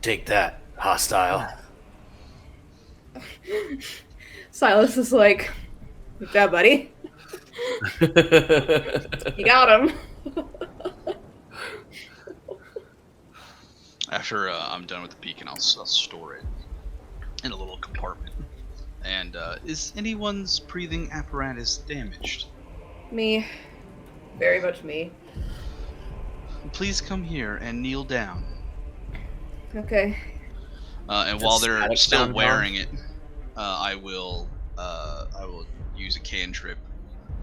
"Take that, hostile." Silas is like, "Good job, buddy. You got him." After I'm done with the beacon, I'll store it in a little compartment. And is anyone's breathing apparatus damaged? Me. Very much me. Please come here and kneel down. Okay. And while they're static still sound wearing it, I will use a cantrip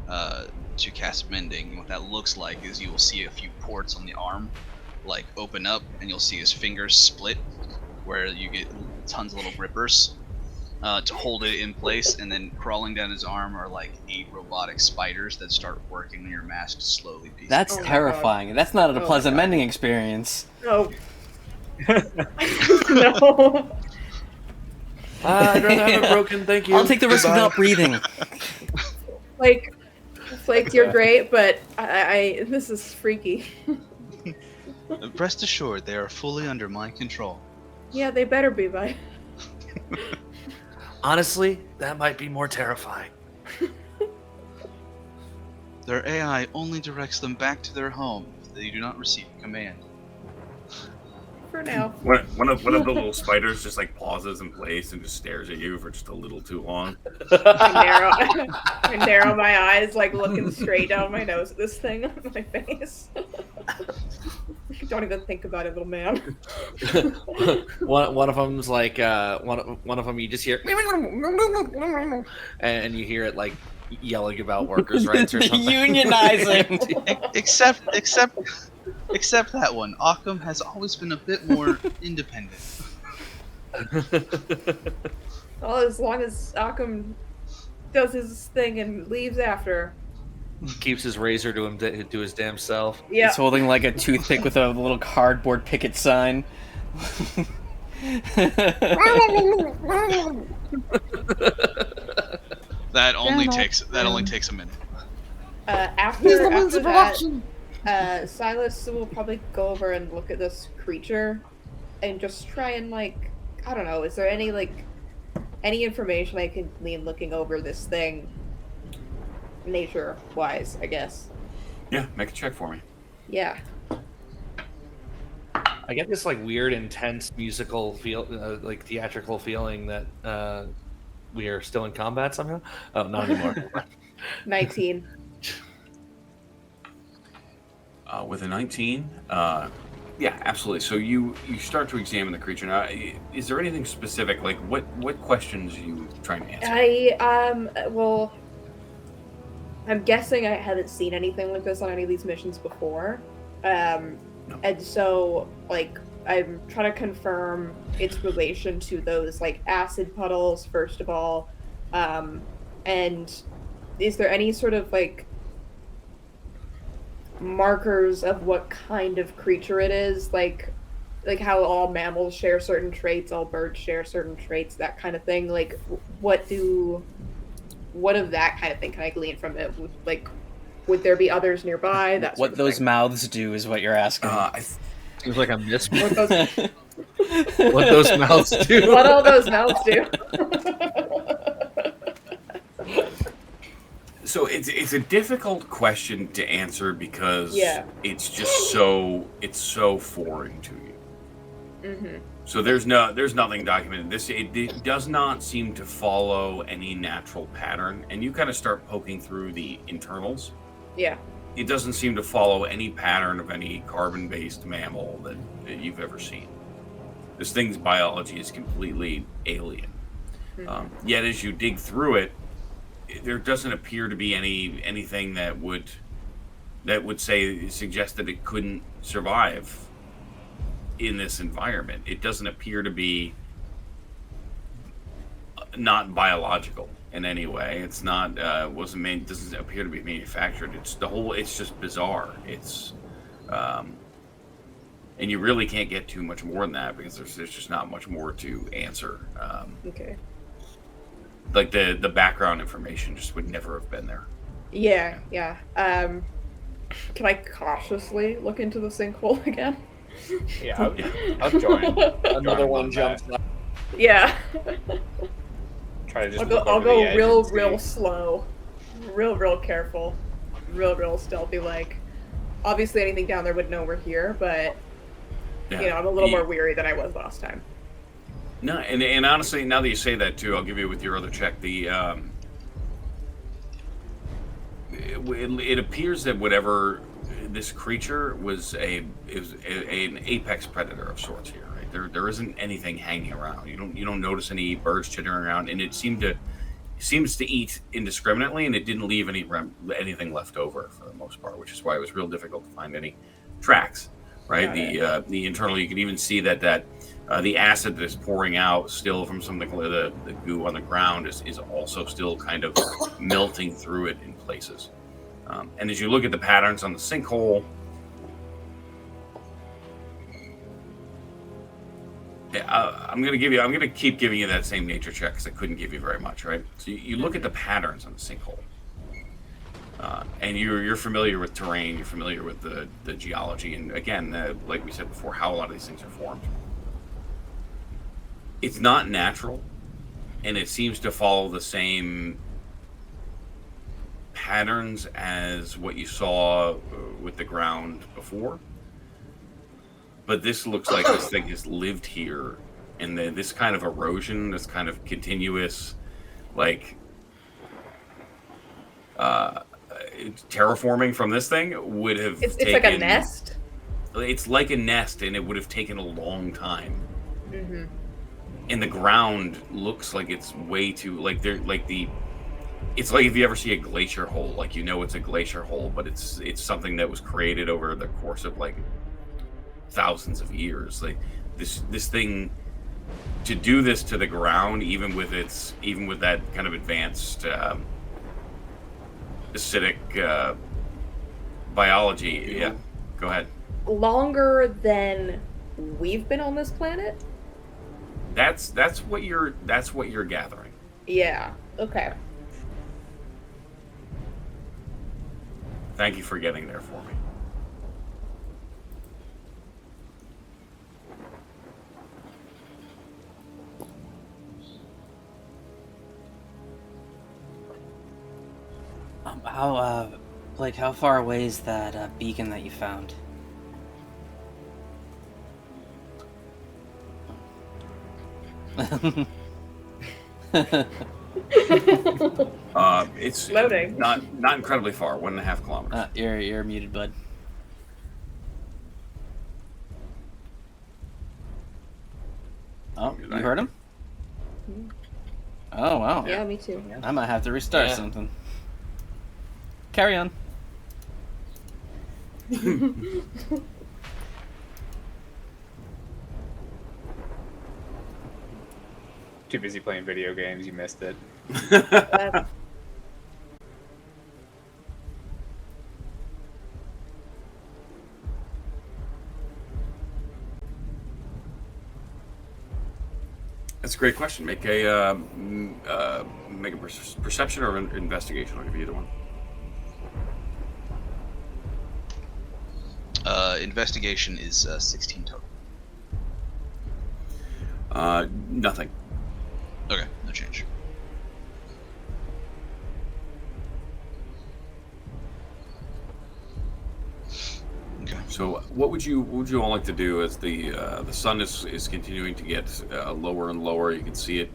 to cast mending. And what that looks like is you will see a few ports on the arm like open up, and you'll see his fingers split, where you get tons of little grippers to hold it in place, and then crawling down his arm are like 8 robotic spiders that start working on your mask slowly. That's terrifying. That's not a pleasant God. mending experience. No. No. I'd rather have it broken, thank you. I'll take the risk without breathing. Flake, you're great, but I this is freaky. Rest assured, they are fully under my control. Yeah, they better be, bud. Honestly, that might be more terrifying. Their AI only directs them back to their home if they do not receive command. For now. One of the little spiders just like pauses in place and just stares at you for just a little too long. I narrow my eyes, like looking straight down my nose at this thing on my face. Don't even think about it, little man. one of them's like one of them you just hear, and you hear it like yelling about workers' rights or something. Unionizing. Except that one. Occam has always been a bit more independent. Well, as long as Occam does his thing and leaves after. Keeps his razor to his damn self. Yeah. He's holding like a toothpick with a little cardboard picket sign. That only takes a minute. After that, Silas will probably go over and look at this creature and just try and like, I don't know, is there any information I can glean looking over this thing, nature wise, I guess. Yeah, make a check for me. Yeah. I get this like weird, intense musical feel, like theatrical feeling that we are still in combat somehow. Oh, not anymore. 19. With a 19, yeah, absolutely. So you start to examine the creature. Now, is there anything specific? Like, what questions are you trying to answer? Well, I'm guessing I haven't seen anything like this on any of these missions before. No. And so, like, I'm trying to confirm its relation to those, like, acid puddles, first of all. And is there any sort of, like, markers of what kind of creature it is? Like how all mammals share certain traits, all birds share certain traits, that kind of thing. Like, what of that kind of thing can I glean from it? Would there be others nearby? That sort What of those thing. mouths do is what you're asking. Seems like I missed What those, what those mouths do. what all those mouths do. So it's a difficult question to answer because Yeah. it's just so foreign to you. Mm-hmm. So there's nothing documented. It does not seem to follow any natural pattern, and you kind of start poking through the internals. Yeah. It doesn't seem to follow any pattern of any carbon-based mammal that you've ever seen. This thing's biology is completely alien. Mm-hmm. Yet as you dig through it, there doesn't appear to be anything that would suggest that it couldn't survive in this environment. It doesn't appear to be not biological in any way. It's not doesn't appear to be manufactured. It's just bizarre. It's and you really can't get too much more than that because there's just not much more to answer. Okay. Like the background information just would never have been there. Yeah. Can I cautiously look into the sinkhole again? Yeah, I'll join. Another one on jumps that. up. Yeah. Try to just I'll go, look I'll over go the edge real, and see. real slow. Real careful. Real stealthy, like. Obviously anything down there would know we're here, but, Yeah. you know, I'm a little more weary than I was last time. No, and honestly, now that you say that too, I'll give you with your other check. It appears that whatever this creature was an apex predator of sorts here. Right? There isn't anything hanging around. You don't notice any birds chittering around, and it seems to eat indiscriminately, and it didn't leave anything left over for the most part, which is why it was real difficult to find any tracks. Right, the internal, you can even see that the acid that is pouring out still from something like the goo on the ground is also still kind of melting through it in places. And as you look at the patterns on the sinkhole, I'm going to keep giving you that same nature check because I couldn't give you very much, right? So you look at the patterns on the sinkhole. And you're familiar with terrain, you're familiar with the geology, and again, like we said before, how a lot of these things are formed. It's not natural, and it seems to follow the same patterns as what you saw with the ground before. But this looks like this thing has lived here, and this kind of erosion, this kind of continuous, like, terraforming from this thing would have It's taken, like a nest? It's like a nest, and it would have taken a long time. Mm-hmm. And the ground looks like it's way too it's like if you ever see a glacier hole, like it's a glacier hole, but it's something that was created over the course of like thousands of years. Like this thing to do this to the ground, even with that kind of advanced acidic biology. Yeah, go ahead. Longer than we've been on this planet? That's what you're gathering. Yeah. Okay. Thank you for getting there for me. How far away is that beacon that you found? It's Loading. not incredibly far, 1.5 kilometers. You're muted, bud. Oh, you heard him? Oh, wow. Yeah, me too. I might have to restart Yeah. something. Carry on. Too busy playing video games, you missed it. That's a great question. Make a perception or an investigation. I'll give you either one. Investigation is 16 total. Nothing. Okay, no change. Okay. So, what would you all like to do as the sun is continuing to get lower and lower? You can see it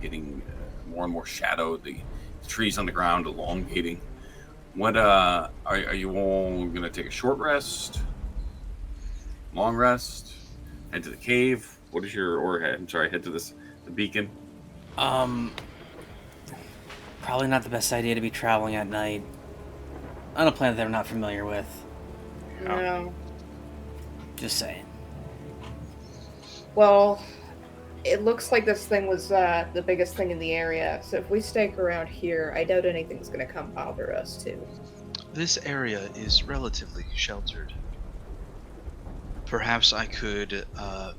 getting more and more shadowed. The trees on the ground elongating. What are you all going to take a short rest? Long rest? Head to the cave? What is your head to the beacon? Probably not the best idea to be traveling at night on a planet that I'm not familiar with. No. Just saying. Well, it looks like this thing was the biggest thing in the area, so if we stake around here, I doubt anything's gonna come bother us too. This area is relatively sheltered. Perhaps I could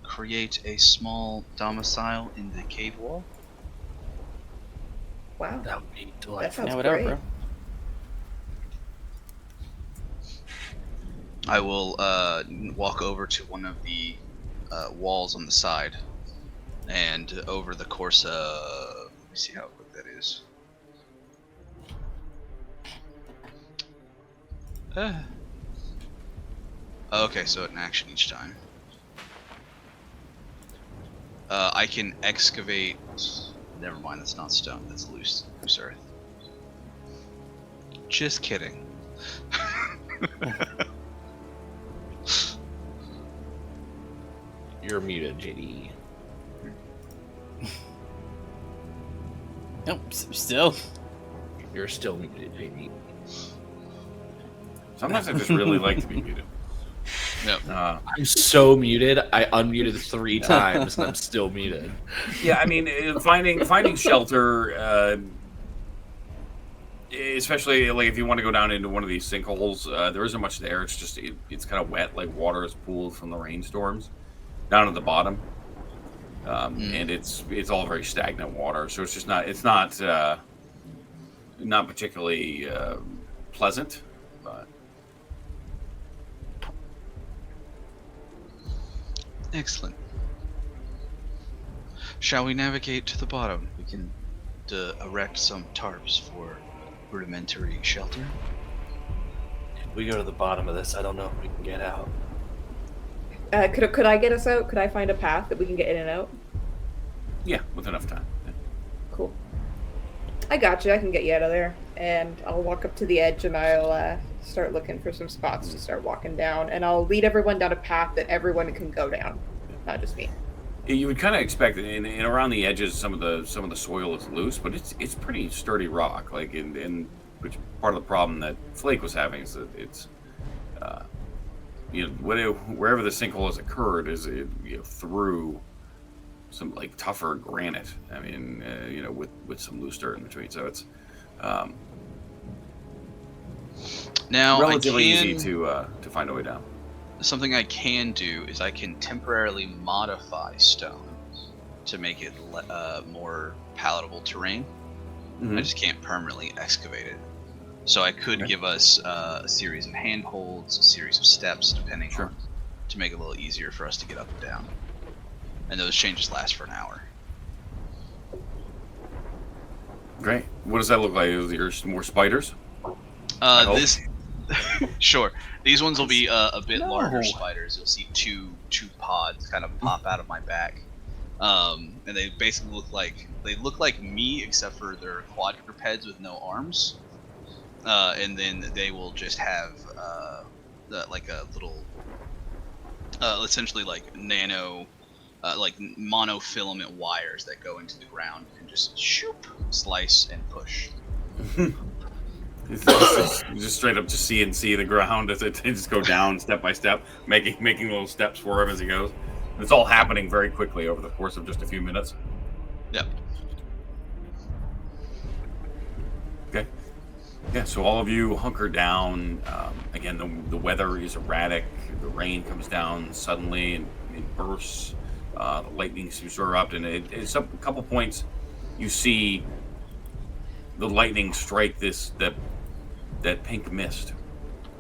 create a small domicile in the cave wall? Wow. That would be That delightful. sounds Yeah, whatever, great. bro. I will walk over to one of the walls on the side, and over the course of... let me see how quick that is. Okay, so an action each time. I can excavate... Never mind, that's not stone, that's loose earth. Just kidding. You're muted, JD. Nope, still. You're still muted, JD. Sometimes I just really like to be muted. Yep. I'm so muted. I unmuted 3 times and I'm still muted. Yeah, I mean, finding shelter, especially like if you want to go down into one of these sinkholes, there isn't much there. It's just it's kind of wet, like water is pooled from the rainstorms down at the bottom, and it's all very stagnant water. So it's not particularly pleasant, but. Excellent. Shall we navigate to the bottom? We can erect some tarps for rudimentary shelter. If we go to the bottom of this, I don't know if we can get out. Could I get us out? Could I find a path that we can get in and out? Yeah, with enough time. Yeah. Cool. I got you. I can get you out of there. And I'll walk up to the edge and I'll start looking for some spots to start walking down. And I'll lead everyone down a path that everyone can go down, not just me. You would kind of expect it, and around the edges, some of the soil is loose, but it's pretty sturdy rock. Like in which part of the problem that Flake was having is that it's wherever the sinkhole has occurred is through some like tougher granite. I mean, with some loose dirt in between. So it's Now relatively easy to find a way down. Something I can do is I can temporarily modify stone to make it more palatable terrain. Mhm. I just can't permanently excavate it. So I could Okay. give us a series of handholds, a series of steps, depending Sure. on, to make it a little easier for us to get up and down. And those changes last for an hour. Great. What does that look like? Is there more spiders? I hope. This, sure. These ones will be a bit No. larger spiders. You'll see two pods kind of pop out of my back, and they basically look like me, except for they're quadrupeds with no arms. And then they will just have like a little, essentially like nano, like monofilament wires that go into the ground and just shoop, slice, and push. It's just straight up just CNC the ground as it just go down step by step, making little steps for him as he goes. And it's all happening very quickly over the course of just a few minutes. Yep. Okay. Yeah, so all of you hunker down. Again, the weather is erratic. The rain comes down suddenly and it bursts. The lightning seems to erupt, and it's a couple points. You see the lightning strike that pink mist,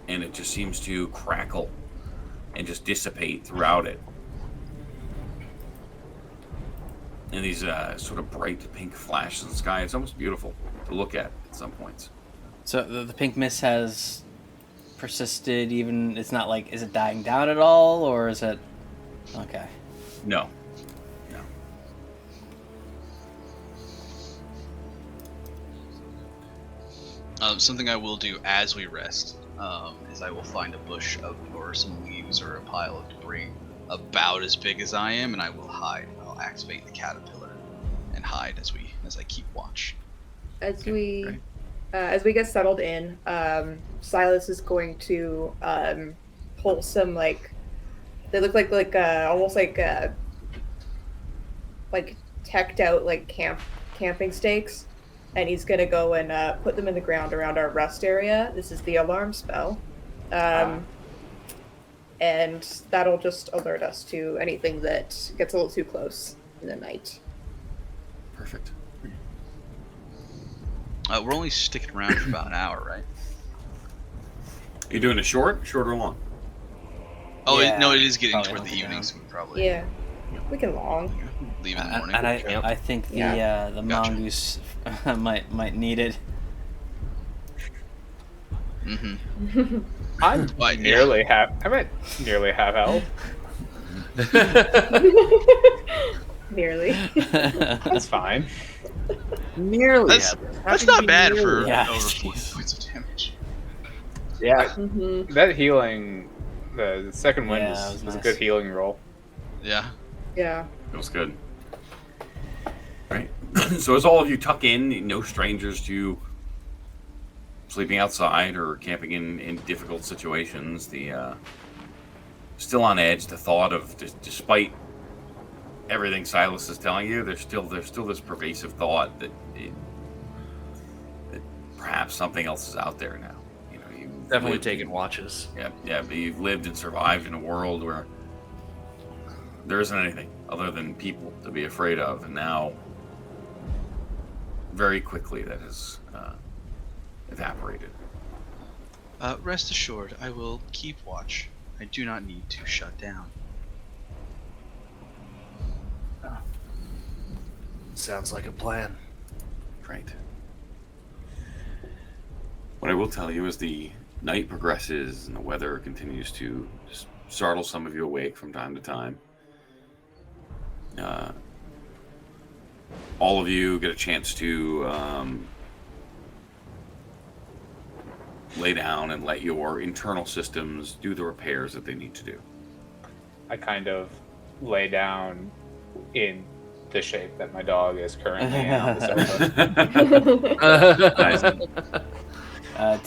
and it just seems to crackle and just dissipate throughout it. And these sort of bright pink flashes in the sky. It's almost beautiful to look at some points. So the pink mist has persisted. Even it's not like, is it dying down at all, or is it okay? No. Something I will do as we rest is I will find a bush or some leaves or a pile of debris about as big as I am, and I will hide. I'll activate the caterpillar and hide as I keep watch. As Okay, we great. as we get settled in, Silas is going to pull some they look like almost like teched out like camping stakes, and he's gonna go and put them in the ground around our rest area. This is the alarm spell, and that'll just alert us to anything that gets a little too close in the night. Perfect. We're only sticking around for about an hour, right? You doing a short or long? Oh, Yeah, no, it is getting probably toward the hunker evening, down. so we probably Yeah, we can long. leave in the morning. And I think the Yeah. Gotcha. mongoose might need it. Mm-hmm. I'm But, nearly half. I'm at nearly half health. Nearly. That's fine. Nearly. That's not bad for Yeah. over 40 points of damage. Yeah. Mhm. That healing, the second wind Yeah, that was was a nice. good healing roll. Yeah. Yeah. Feels good. Right. So as all of you tuck in, no strangers to sleeping outside or camping in difficult situations. Still on edge. The thought of despite everything Silas is telling you, there's still this pervasive thought that perhaps something else is out there now. You've Definitely lived taking in- watches. Yeah, but you've lived and survived in a world where there isn't anything other than people to be afraid of, and now, very quickly, that has evaporated. Rest assured, I will keep watch. I do not need to shut down. Sounds like a plan. Great. What I will tell you is the night progresses and the weather continues to startle some of you awake from time to time. All of you get a chance to lay down and let your internal systems do the repairs that they need to do. I kind of lay down in the shape that my dog is currently in on the sofa. Nice.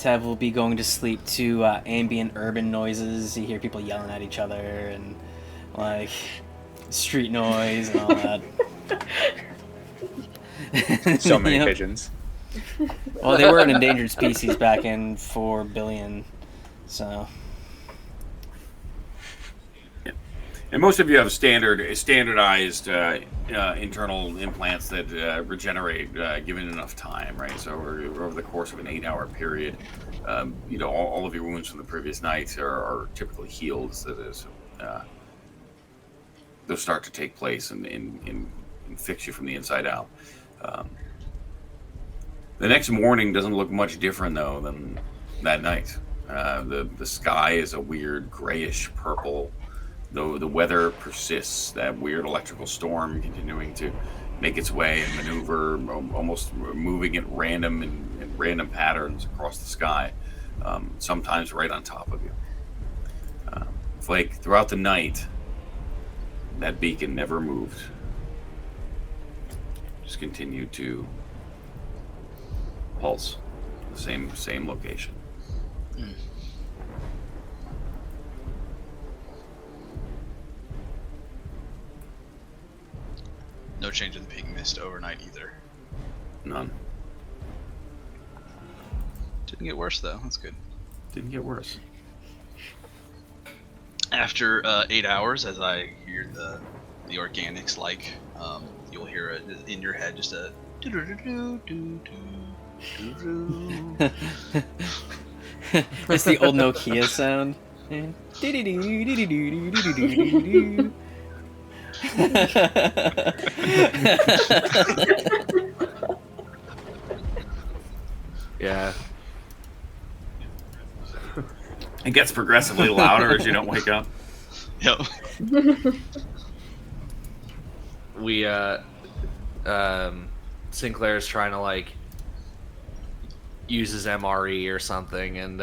Tev will be going to sleep to ambient urban noises. You hear people yelling at each other and like street noise and all that. So many Yep. pigeons. Well, they were an endangered species back in 4 billion, so. And most of you have standardized internal implants that regenerate given enough time, right? So over the course of an 8-hour period, all of your wounds from the previous night are typically healed. So they'll start to take place and fix you from the inside out. The next morning doesn't look much different though than that night. The sky is a weird grayish purple. Though the weather persists, that weird electrical storm continuing to make its way and maneuver, almost moving at random in random patterns across the sky, sometimes right on top of you. Flake, throughout the night, that beacon never moved. Just continued to pulse, the same location. No change in the peak mist overnight either. None. Didn't get worse though. That's good. Didn't get worse. After 8 hours, as I hear the organics, you'll hear in your head just a doo-doo-doo-doo-doo-doo-doo. It's the old Nokia sound. Yeah. It gets progressively louder as you don't wake up. Yep. We Sinclair's trying to use his MRE or something, and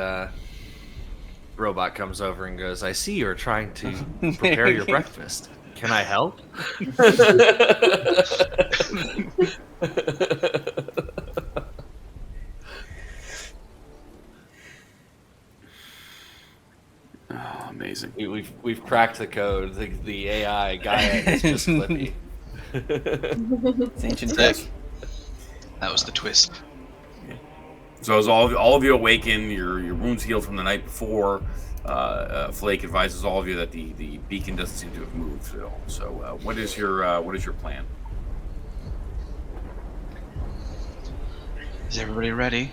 Robot comes over and goes, "I see you're trying to prepare your breakfast. Can I help?" Oh, amazing. We've cracked the code. The AI GAIA is just Clippy. It's ancient Sick. tech. That was the twist. So as all of you awaken, your wounds healed from the night before. Flake advises all of you that the beacon doesn't seem to have moved at all. So what is your plan? Is everybody ready?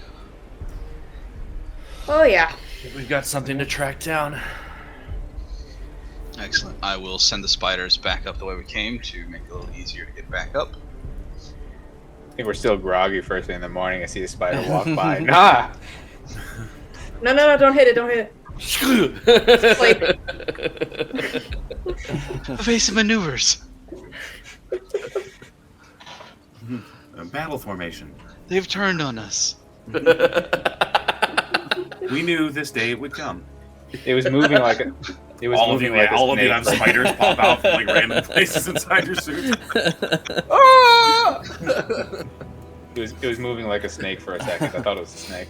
Oh yeah. We've got something to track down. Excellent. I will send the spiders back up the way we came to make it a little easier to get back up. I think we're still groggy first thing in the morning. I see a spider walk by. Nah! No, don't hit it, don't hit it. Like, Evasive maneuvers. Battle formation. They've turned on us. We knew this day would come. It was moving like a. It was All of you, moving like a all of you snake. have spiders pop out from random places inside your suit. It was moving like a snake for a second. I thought it was a snake.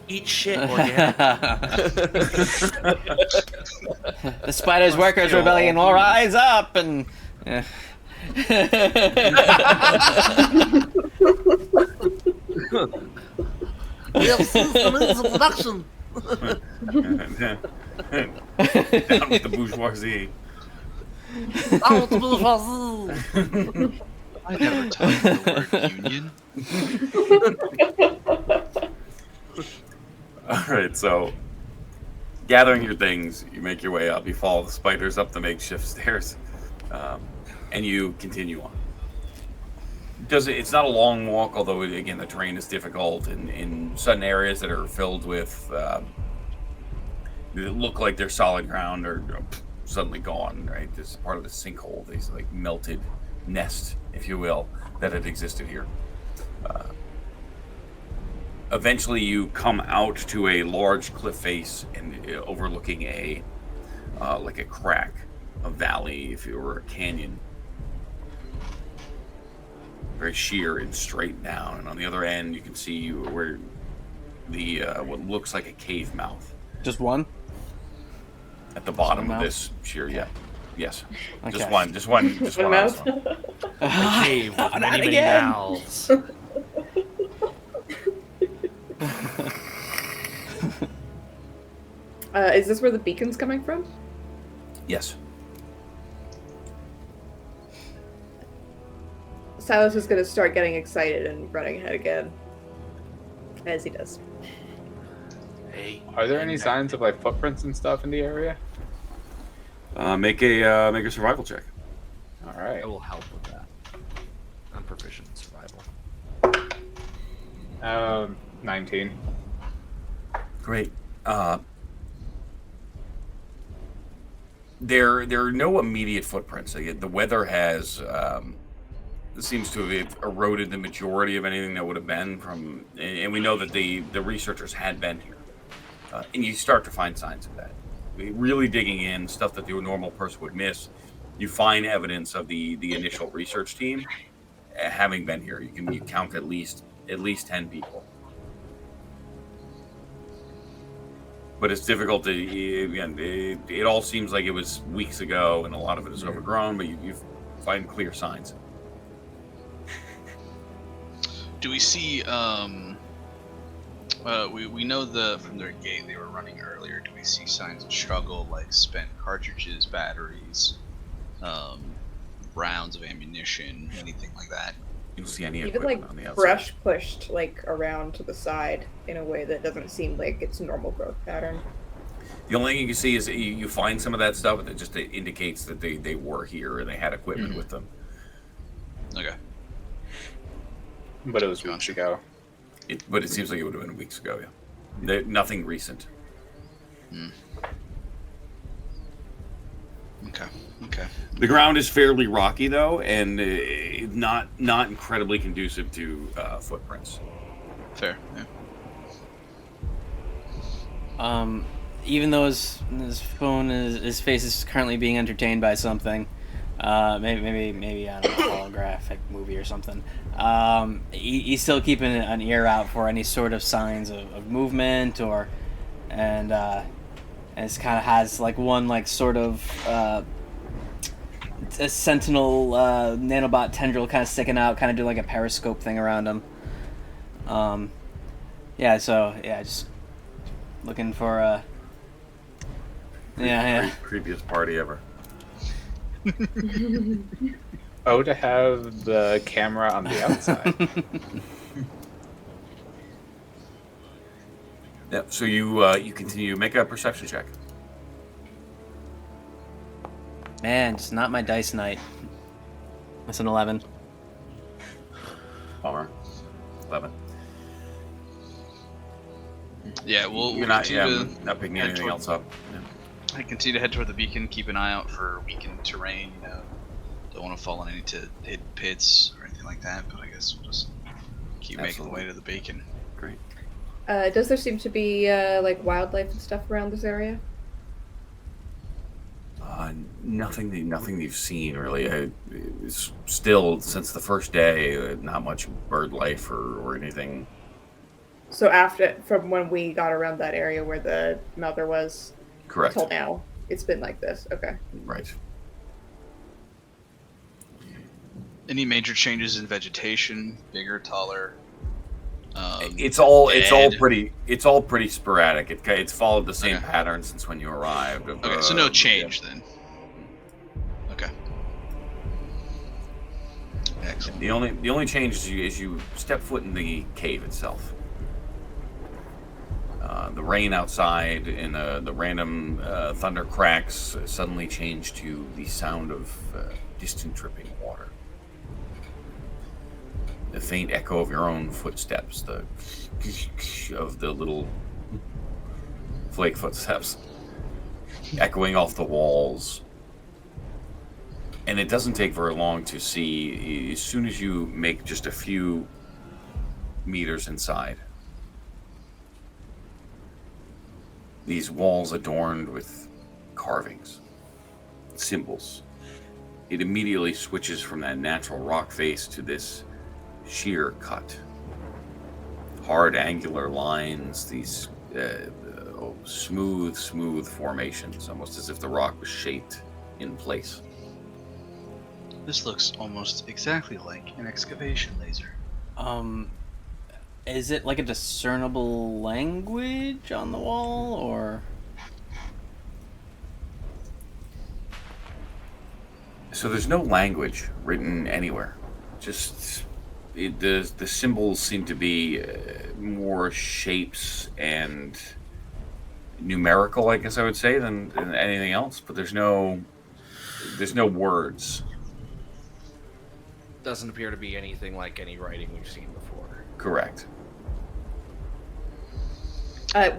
Eat shit, organic. The Spiders Workers Rebellion will rise up and. We have seized the means of production. Down with the bourgeoisie. Out the bourgeoisie. I never touched the word union. All right, so gathering your things, you make your way up. You follow the spiders up the makeshift stairs, and you continue on. It's not a long walk, although again the terrain is difficult in sudden areas that are filled with that look like they're solid ground or suddenly gone. Right, this is part of the sinkhole. These melted nest, if you will, that had existed here. Eventually, you come out to a large cliff face and overlooking a crack, a valley, if it were a canyon. Very sheer and straight down, and on the other end you can see where the what looks like a cave mouth. Just one? at the bottom of mouth? this sheer. Yeah. Yes. Okay. Just one One honest mouth. one. A cave with Not many, many again. mouths. Is this where the beacon's coming from? Yes. Silas is going to start getting excited and running ahead again, as he does. Hey, Are there any signs of like footprints and stuff in the area? Make a survival check. All right. I will help with that. I'm proficient in survival. 19. Great. There are no immediate footprints. The weather has seems to have eroded the majority of anything that would have been from, and we know that the researchers had been here, and you start to find signs of that. Really digging in, stuff that the normal person would miss, you find evidence of the initial research team having been here. You count at least 10 people. But it's difficult to, again, it all seems like it was weeks ago, and a lot of it is overgrown, but you find clear signs. Do we see? We know from their gate they were running earlier. Do we see signs of struggle, like spent cartridges, batteries, rounds of ammunition, anything like that? You don't see any Even equipment like on the outside. brush pushed like around to the side in a way that doesn't seem like its normal growth pattern. The only thing you can see is that you find some of that stuff that just indicates that they were here and they had equipment with them. Okay. But it was weeks ago. But it seems like it would have been weeks ago, yeah. Nothing recent. Okay. The ground is fairly rocky, though, and not incredibly conducive to footprints. Fair. Yeah. Even though his phone his face is currently being entertained by something, maybe I don't know, holographic movie or something. He's still keeping an ear out for any sort of signs of movement and it's kind of has like one like sort of a sentinel nanobot tendril kind of sticking out, kind of do like a periscope thing around him. Just looking for Creepiest party ever. Oh, to have the camera on the outside. Yeah. So you continue to make a perception check. Man, just not my dice night. That's an 11. Bummer. 11. Yeah, we'll You're not continue to not picking head anything toward- else up. Yeah. I continue to head toward the beacon. Keep an eye out for weakened terrain. Don't want to fall in any hidden pits or anything like that. But I guess we'll just keep making the way to the beacon. Great. Does there seem to be like wildlife and stuff around this area? Nothing you've seen really. It's still since the first day, not much bird life or anything. So from when we got around that area where the mother was, Correct. till now, it's been like this. Okay. Right. Any major changes in vegetation? Bigger, taller? It's all dead? pretty sporadic. It's followed the same pattern since when you arrived. Okay, so no change then. Okay. Excellent. The only change is you step foot in the cave itself. The rain outside and the random thunder cracks suddenly change to the sound of distant dripping water. The faint echo of your own footsteps, the of the little flake footsteps echoing off the walls. And it doesn't take very long to see, as soon as you make just a few meters inside, these walls adorned with carvings, symbols. It immediately switches from that natural rock face to this sheer cut. Hard angular lines, these smooth formations, almost as if the rock was shaped in place. This looks almost exactly like an excavation laser. Is it like a discernible language on the wall, or? So there's no language written anywhere. Just the symbols seem to be more shapes and numerical, I guess I would say, than anything else. But there's no words. Doesn't appear to be anything like any writing we've seen before. Correct.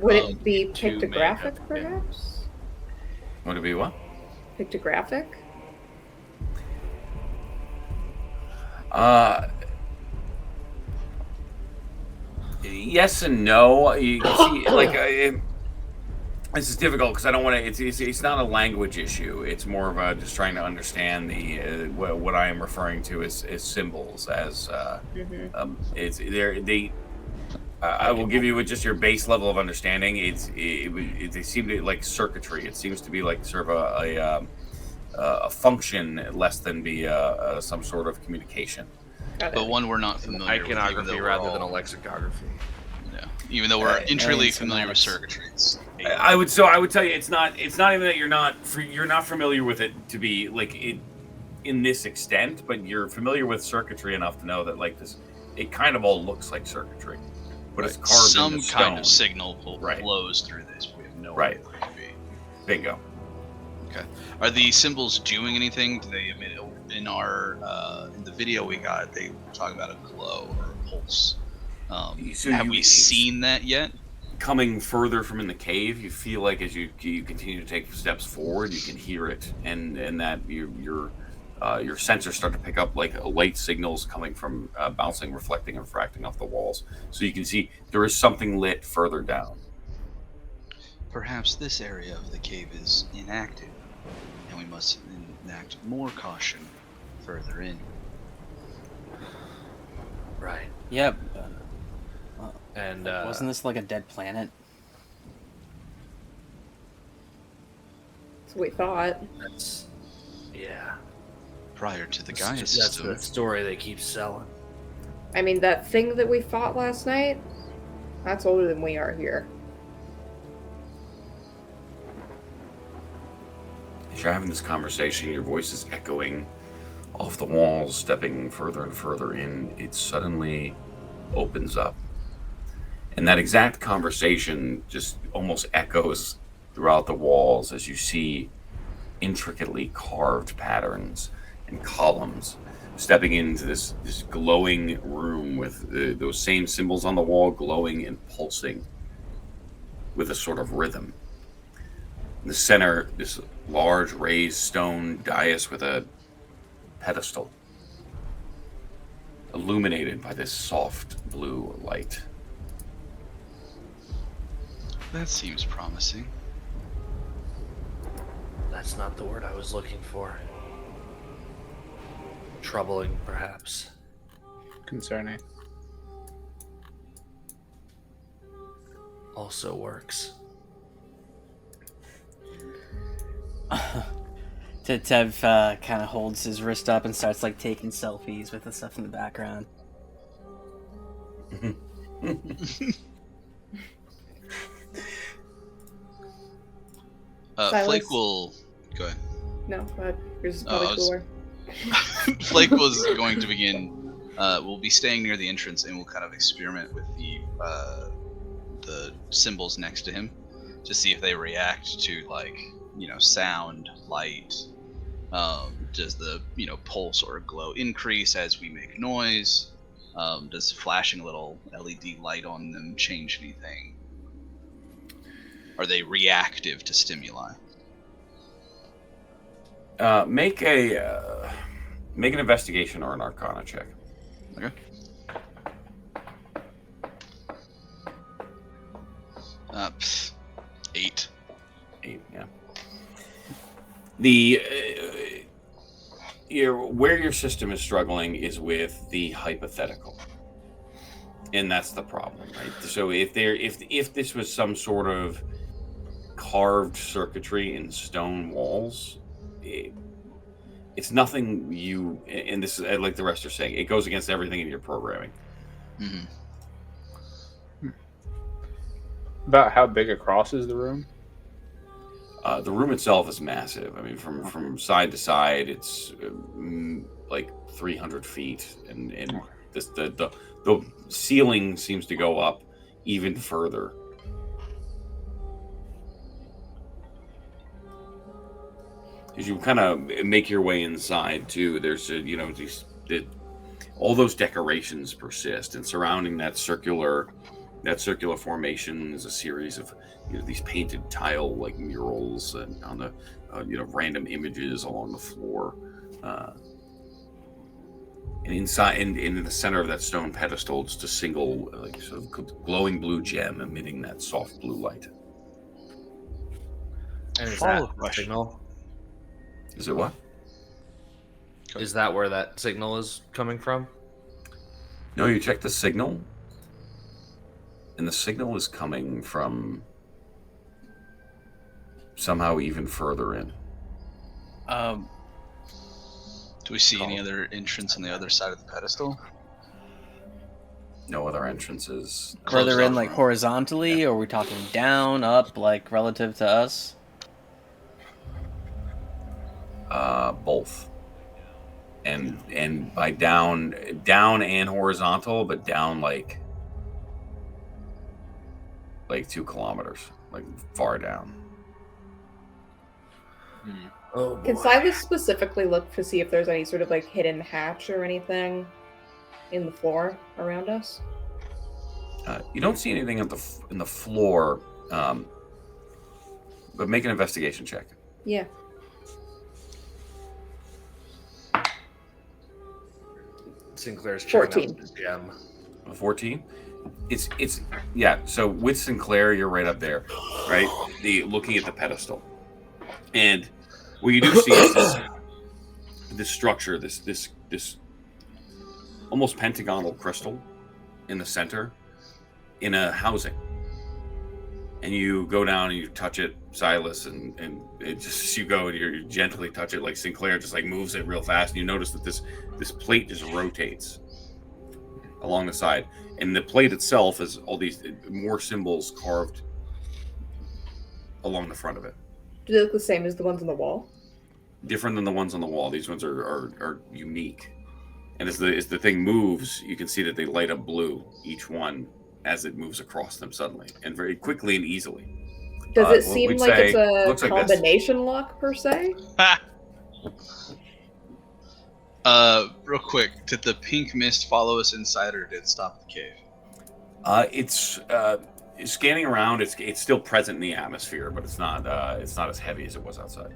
Would it be two may pictographic, have been. perhaps? Would it be what? Pictographic? Yes and no. You can see, like, this is difficult because I don't want to. It's not a language issue. It's more of a just trying to understand the what I am referring to as symbols. As it's they. I will give you just your base level of understanding. They seem to like circuitry. It seems to be like sort of a function less than be some sort of communication. But one we're not familiar with. Iconography rather than a lexicography. Yeah. Even though we're intricately familiar with circuitry. I would tell you it's not even that you're not familiar with it to be like it in this extent, but you're familiar with circuitry enough to know that like this, it kind of all looks like circuitry, but it's carved in the stone. Some kind of signal flows through this. But we have no idea what it could be. Bingo. Okay. Are the symbols doing anything? Do they emit in our in the video we got? They talk about a glow or a pulse. Have we seen that yet? Coming further from in the cave, you feel like as you continue to take steps forward, you can hear it, and that your sensors start to pick up like light signals coming from bouncing, reflecting, and refracting off the walls. So you can see there is something lit further down. Perhaps this area of the cave is inactive, and we must enact more caution further in. Right. Yep. And Wasn't this like a dead planet? That's what we thought. that's yeah. Prior to the That's GAIA the system, story they keep selling. I mean, that thing that we fought last night, that's older than we are here. As you're having this conversation, your voice is echoing off the walls, stepping further and further in. It suddenly opens up. And that exact conversation just almost echoes throughout the walls as you see intricately carved patterns and columns stepping into this glowing room with those same symbols on the wall glowing and pulsing with a sort of rhythm. In the center, this large raised stone dais with a pedestal illuminated by this soft blue light. that seems promising. That's not the word I was looking for. Troubling, perhaps. Concerning. Also works. Tev kind of holds his wrist up and starts like taking selfies with the stuff in the background. Flake will go ahead. No, go ahead. Yours is Oh, probably I was- cooler. Flake was going to begin. We'll be staying near the entrance, and we'll kind of experiment with the symbols next to him, to see if they react to sound, light. Does the pulse or glow increase as we make noise? Does flashing a little LED light on them change anything? Are they reactive to stimuli? Make an investigation or an Arcana check. Okay. Uh, 8. 8, yeah. Where your system is struggling is with the hypothetical, and that's the problem, right? So if this was some sort of carved circuitry in stone walls. It's nothing you, and this is like the rest are saying, it goes against everything in your programming. About how big across is the room? The room itself is massive. I mean, from side to side, it's like 300 feet, and the ceiling seems to go up even further. As you kind of make your way inside, too, there's all those decorations persist, and surrounding that circular formation is a series of these painted tile like murals and on the random images along the floor. And inside, in the center of that stone pedestal, just a single sort of glowing blue gem emitting that soft blue light. And is that a signal? Is it what? Is that where that signal is coming from? No, you check the signal, and the signal is coming from somehow even further in. Do we see any other entrance on the other side of the pedestal? No other entrances. Further in, like horizontally, or are we talking down, up, like relative to us? Both. And by down and horizontal, but down like 2 kilometers, like far down. Oh, boy. Can Silas specifically look to see if there's any sort of like hidden hatch or anything in the floor around us? You don't see anything in the floor, but make an investigation check. Yeah. Sinclair's checking 14. out the gem. 14. It's yeah. So with Sinclair, you're right up there, right? Looking at the pedestal, and what you do see is this structure, this almost pentagonal crystal in the center, in a housing. And you go down and you touch it, Silas, and it just you go and you gently touch it, like Sinclair just like moves it real fast, and you notice that this plate just rotates along the side, and the plate itself is all these more symbols carved along the front of it. Do they look the same as the ones on the wall? Different than the ones on the wall. These ones are unique, and as the thing moves, you can see that they light up blue, each one, as it moves across them suddenly and very quickly and easily. Does it seem like it's a like combination lock per se? Real quick, did the pink mist follow us inside, or did it stop at the cave? It's scanning around. It's still present in the atmosphere, but it's not as heavy as it was outside.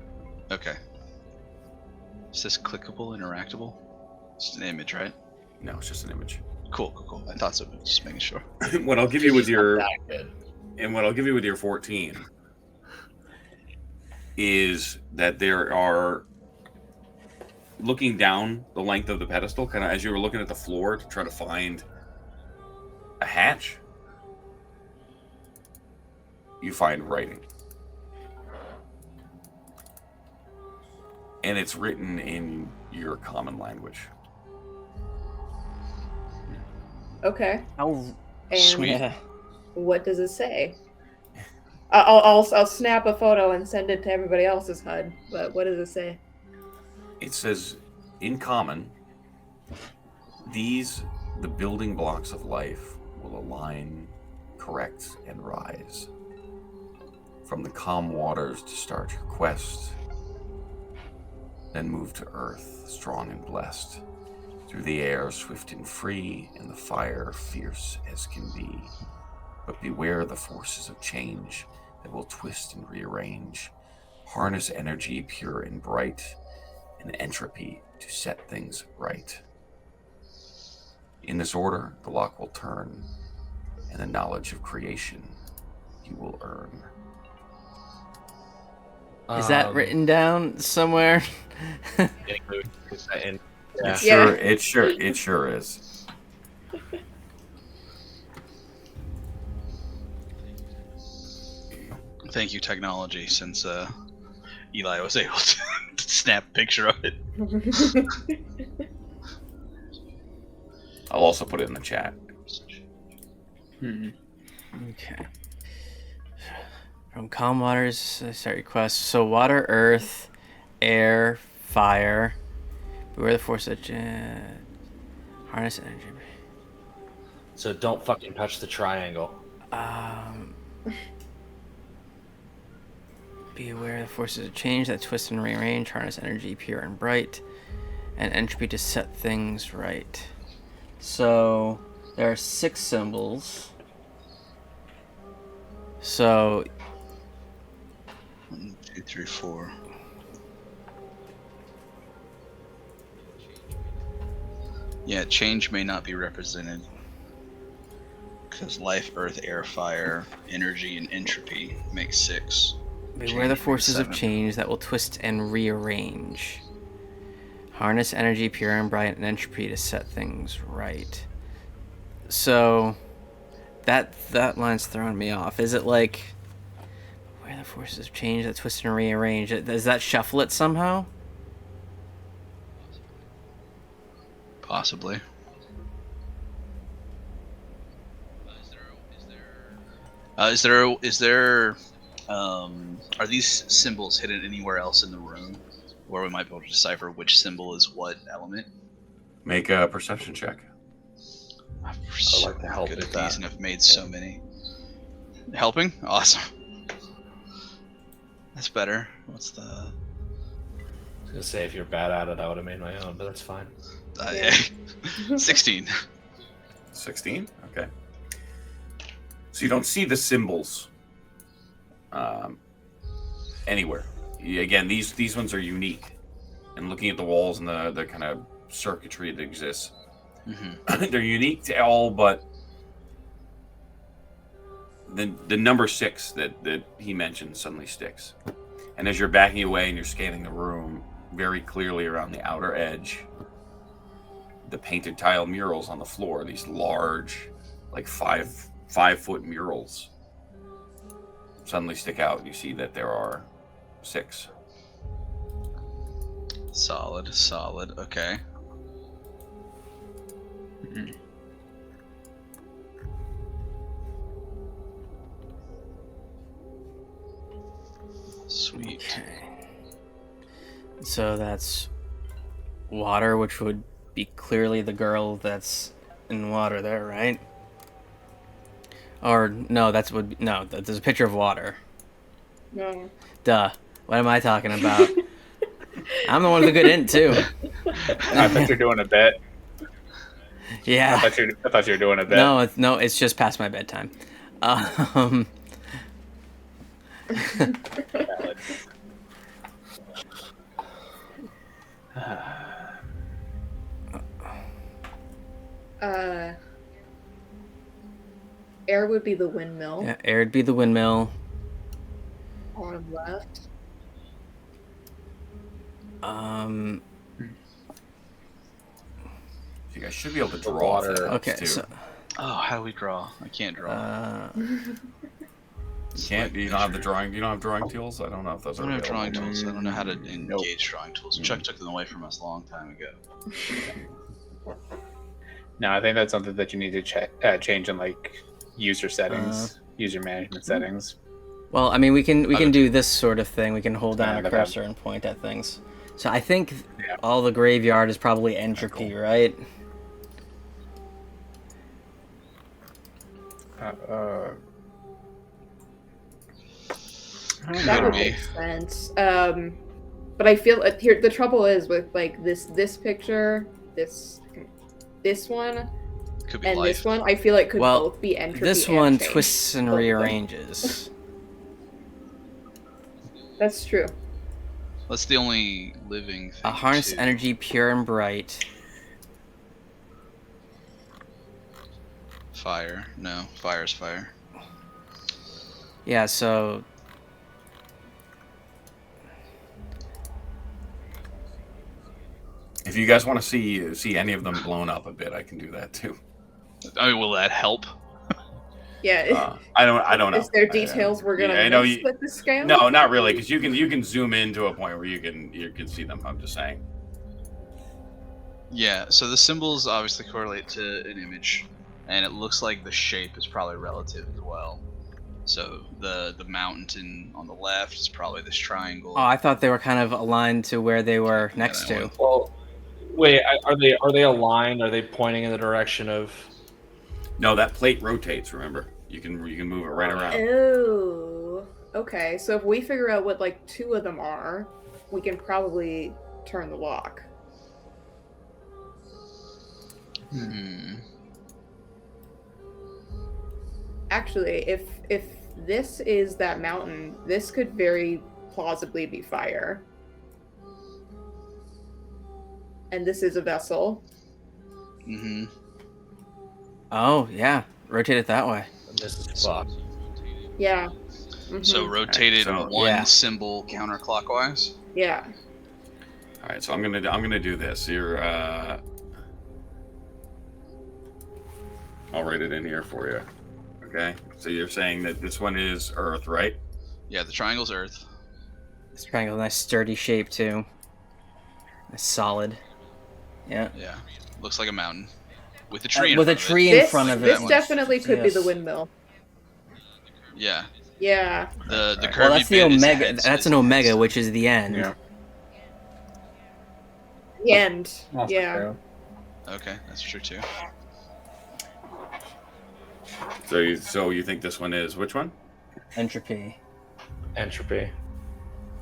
Okay. Is this clickable, interactable? It's an image, right? No, it's just an image. Cool. I thought so, but just making sure. What I'll give you with your Not that good. 14 is that there are, looking down the length of the pedestal, kind of as you were looking at the floor to try to find a hatch, you find writing. And it's written in your common language. Okay. How And Sweet. what does it say? I'll snap a photo and send it to everybody else's HUD. But what does it say? It says, in common, the building blocks of life will align, correct, and rise. From the calm waters to start your quest, then move to earth, strong and blessed, through the air swift and free, and the fire fierce as can be. But beware the forces of change that will twist and rearrange. Harness energy pure and bright, and entropy to set things right. In this order, the lock will turn, and the knowledge of creation you will earn. is that written down somewhere? Yeah. It sure is. Thank you, technology, since Eli was able to snap a picture of it. I'll also put it in the chat. Okay. From calm waters, start request. So water, earth, air, fire. Beware the force of harness energy. So don't fucking touch the triangle. Be aware of the forces of change that twist and rearrange, harness energy pure and bright, and entropy to set things right. So there are 6 symbols. So 1, 2, 3, 4. Yeah, change may not be represented because life, earth, air, fire, energy, and entropy make 6. beware the forces of change that will twist and rearrange. Harness energy pure and bright and entropy to set things right. So that line's throwing me off. Is it like beware the forces of change that twist and rearrange? Does that shuffle it somehow? Possibly. Is there are these symbols hidden anywhere else in the room where we might be able to decipher which symbol is what element? Make a perception check. I'm so like to help good with at that. these and I've made so many. Helping? Awesome. That's better. What's the... I was gonna say if you're bad at it, I would have made my own, but that's fine. Yeah. 16. 16? Okay. So you don't see the symbols anywhere. Again, these ones are unique. And looking at the walls and the kind of circuitry that exists, they're unique to all but the number 6 that he mentioned suddenly sticks. And as you're backing away and you're scanning the room very clearly around the outer edge, the painted tile murals on the floor, these large, like 5-foot murals, suddenly stick out. You see that there are 6. Solid. Okay. Sweet. Okay. So that's water, which would be clearly the girl that's in water there, right? Or no, there's a picture of water. No. Duh. What am I talking about? I'm the one with a good int too. I thought you were doing a bet. Yeah. I thought you were doing a bet. No, it's just past my bedtime. Air would be the windmill. Yeah, air would be the windmill. Bottom left. You guys should be able to draw water. that Okay, too. so Oh, how do we draw? I can't draw. You can't. You don't have the drawing. You don't have drawing tools. I don't know if those I are don't have available. drawing tools. I don't know how to engage drawing tools. Chuck took them away from us a long time ago. No, I think that's something that you need to change in like user settings, user management settings. well, I mean, we can do this sort of thing. We can hold down Yeah, a but cursor and point at things. So I think all the graveyard is probably entropy, right? That would make sense. But I feel here the trouble is with like this picture, this one, Could be and life. this one. I feel like could Well, both be entropy. This and one change. twists and Both of them. rearranges. That's true. That's the only living thing. A harness too. energy pure and bright. Fire. No, fire's fire. Yeah, so If you guys want to see any of them blown up a bit, I can do that too. I mean, will that help? Yeah. I don't know. Is there details we're gonna I know miss with the scale? No, not really, because you can zoom in to a point where you can see them. I'm just saying. Yeah, so the symbols obviously correlate to an image, and it looks like the shape is probably relative as well. So the mountain on the left is probably this triangle. Oh, I thought they were kind of aligned to where they were next to. Well, wait, are they aligned? Are they pointing in the direction of? No, that plate rotates. Remember, you can move it right around. Oh, okay. So if we figure out what like 2 of them are, we can probably turn the lock. Actually, if this is that mountain, this could very plausibly be fire. And this is a vessel. Mm-hmm. Oh, yeah. Rotate it that way. This is fucked. Yeah. So rotated So- one Yeah. symbol counterclockwise. Yeah. All right, so I'm gonna do this. I'll write it in here for you. Okay. So you're saying that this one is Earth, right? Yeah, the triangle's Earth. This triangle, nice sturdy shape too. Nice solid. Yeah. Yeah, looks like a mountain with a tree. in With a front of tree it. in This, front of this it. definitely could be the Yes. windmill. Yeah, Yeah. the Right. curvy Well, that's the bit is omega. heads, That's is an heads. omega, which is the end. Yeah. The end. Also Yeah. true. Okay, that's true too. So you think this one is which one? Entropy. Entropy.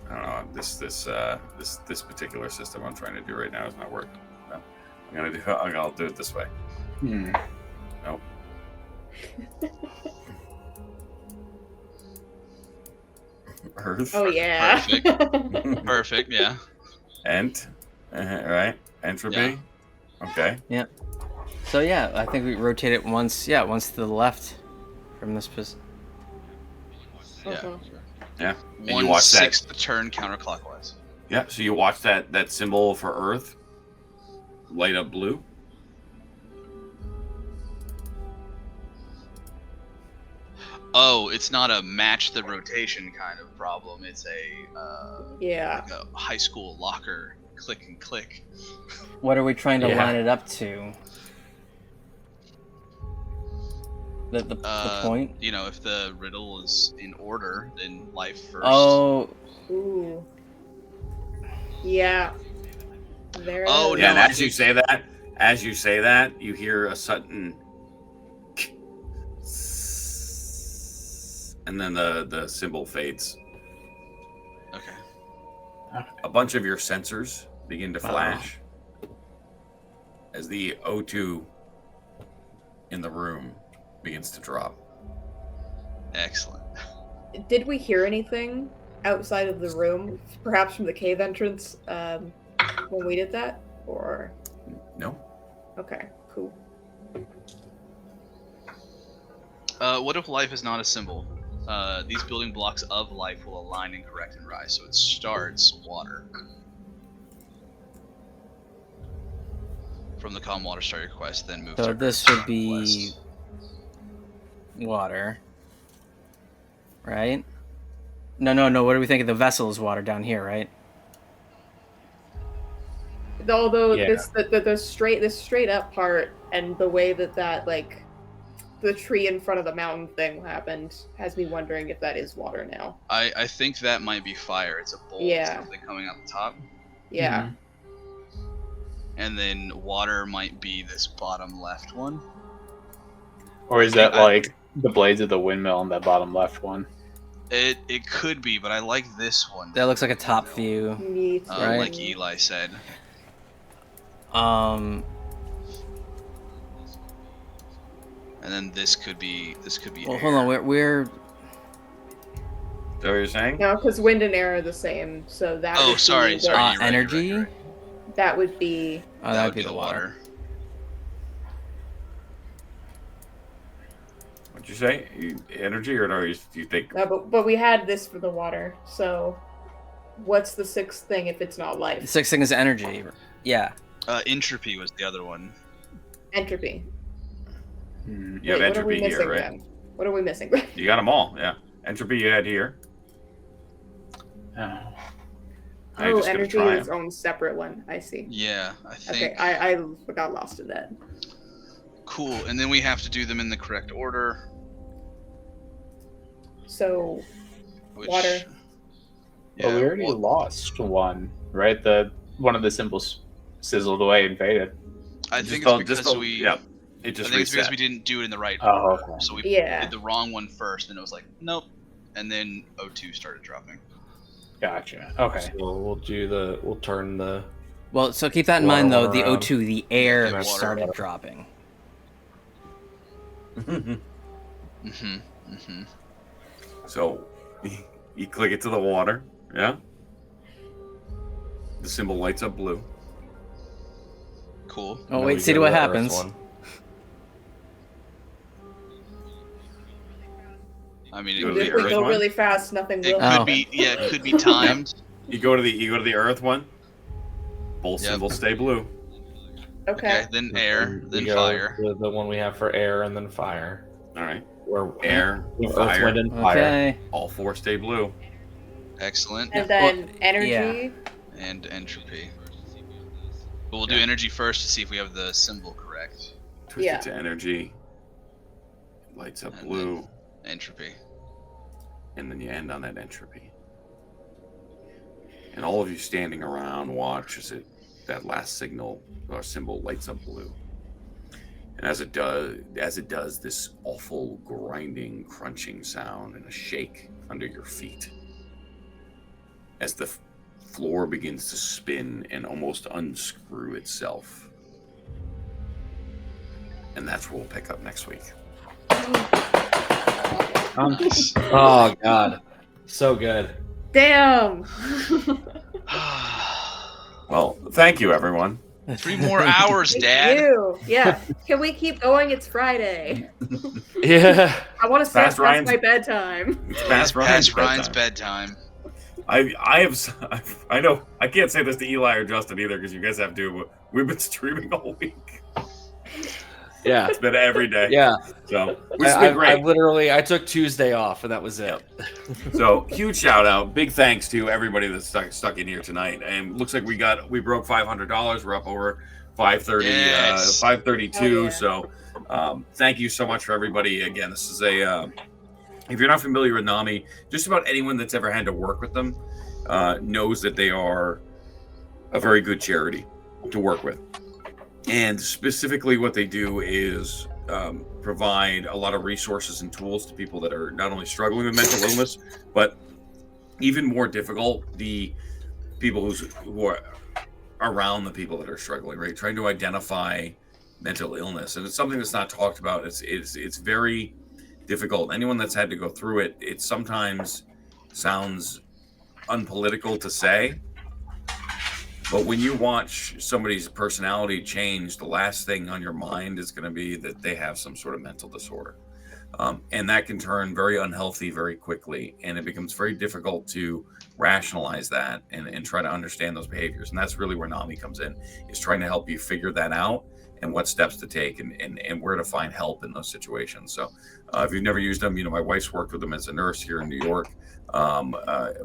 I don't know. This particular system I'm trying to do right now is not working. No. I'll do it this way. Nope. Earth. Oh yeah. Perfect. Perfect. Yeah. Right? Entropy. Okay. So yeah, I think we rotate it once. Yeah, once to the left from this position. Uh-huh. Yeah. And you watch 1/6 the turn counterclockwise. Yeah. So you watch that symbol for Earth light up blue. Oh, it's not a match the rotation kind of problem. It's a Yeah. like a high school locker click and click. What are we trying to Yeah. line it up to? The point? You know, if the riddle is in order, then life first. Oh, Ooh. Yeah. There it Oh, is. Yeah. And No, as you say that, you hear a sudden, and then the symbol fades. Okay. A bunch of your sensors begin to flash as the O2 in the room begins to drop. Excellent. Did we hear anything outside of the room, perhaps from the cave entrance, when we did that? Or No? okay, cool. What if life is not a symbol? These building blocks of life will align and correct and rise. So it starts water. From the calm water start your quest, then move so to this would be water, right? No. What do we think of the vessel is water down here, right? Although Yeah. the straight up part and the way that like the tree in front of the mountain thing happened has me wondering if that is water now. I think that might be fire. It's a bolt, Yeah. something coming out the top. Yeah. And then water might be this bottom left one. Or is that I- like the blades of the windmill on that bottom left one? It could be, but I like this one. That looks like a top view. Me too. Right. Like Eli said. Um, And then this could be well, air. hold on. We're Is that what you're saying? No, because wind and air are the same, so that. Oh, would sorry, be sorry. the- you're right, energy. you're right. That would be. Oh, That would be the water. What'd you say? Energy, or no? You think? No, but we had this for the water. So, what's the sixth thing if it's not the life? sixth thing is energy. Yeah. Entropy was the other one. Entropy. You have Wait, what are we entropy here, missing right? then? What are we missing? You got them all, yeah. Entropy you had here. Oh. Now you're Oh, just gonna energy try is its 'em. own separate one. I see. Yeah, I think. Okay, I got lost in that. Cool, and then we have to do them in the correct order. So, Which, water. Yeah, Well, we already well, lost one, right? One of the symbols sizzled away and faded. I Just think the- it's just because the- we. Yeah, it I just think it's because reset. we didn't do it in the right Oh, order. okay. So we Yeah. did the wrong one first, and it was like, nope. And then O2 started dropping. Gotcha. Okay. So we'll turn the. Well, so keep that in mind though. The Water, O2, the air water. started dropping. So you click it to the water, yeah? The symbol lights up blue. Cool. Oh Now wait, we see go to what the Earth happens. one. I mean, Go to it, the If we Earth go one? really fast, nothing it will. could Oh. be, yeah, it could be timed. You go to the Earth one. Both Yep. symbols stay blue. Okay. Then air, And we then go fire. to the one we have for air, and then fire. All right. Or Air, Earth, fire, wind, and fire. Okay. all four stay blue. Excellent. And then Well, energy. yeah. And entropy. But we'll do Yeah. energy first to see if we have the symbol correct. Twist Yeah. it to energy. Lights up And blue, Entropy. and then you end on that entropy. And all of you standing around watch as that last signal or symbol lights up blue. And as it does, this awful grinding, crunching sound and a shake under your feet. As the floor begins to spin and almost unscrew itself. And that's where we'll pick up next week. Nice. Oh god, so good. Damn. Well, thank you, everyone. 3 more hours, Thank Dad. you. Yeah. Can we keep going? It's Friday. Yeah. I want to start Past past Ryan's- my bedtime. It's past Past Ryan's Ryan's bedtime. bedtime. I know I can't say this to Eli or Justin either because you guys have to. But we've been streaming all week. Yeah. It's been every day. Yeah. So which has been great. I took Tuesday off, and that was it. So huge shout out, big thanks to everybody that's stuck in here tonight. And looks like we broke $500. We're up over 530, Yes. 532. Oh, yeah. So thank you so much for everybody. Again, this is if you're not familiar with NAMI, just about anyone that's ever had to work with them knows that they are a very good charity to work with. And specifically what they do is provide a lot of resources and tools to people that are not only struggling with mental illness, but even more difficult, the people who are around the people that are struggling, right? Trying to identify mental illness. And it's something that's not talked about. It's very difficult. Anyone that's had to go through it, it sometimes sounds unpolitical to say. But when you watch somebody's personality change, the last thing on your mind is going to be that they have some sort of mental disorder. And that can turn very unhealthy very quickly. And it becomes very difficult to rationalize that and try to understand those behaviors. And that's really where NAMI comes in, is trying to help you figure that out and what steps to take and where to find help in those situations. So if you've never used them, my wife's worked with them as a nurse here in New York.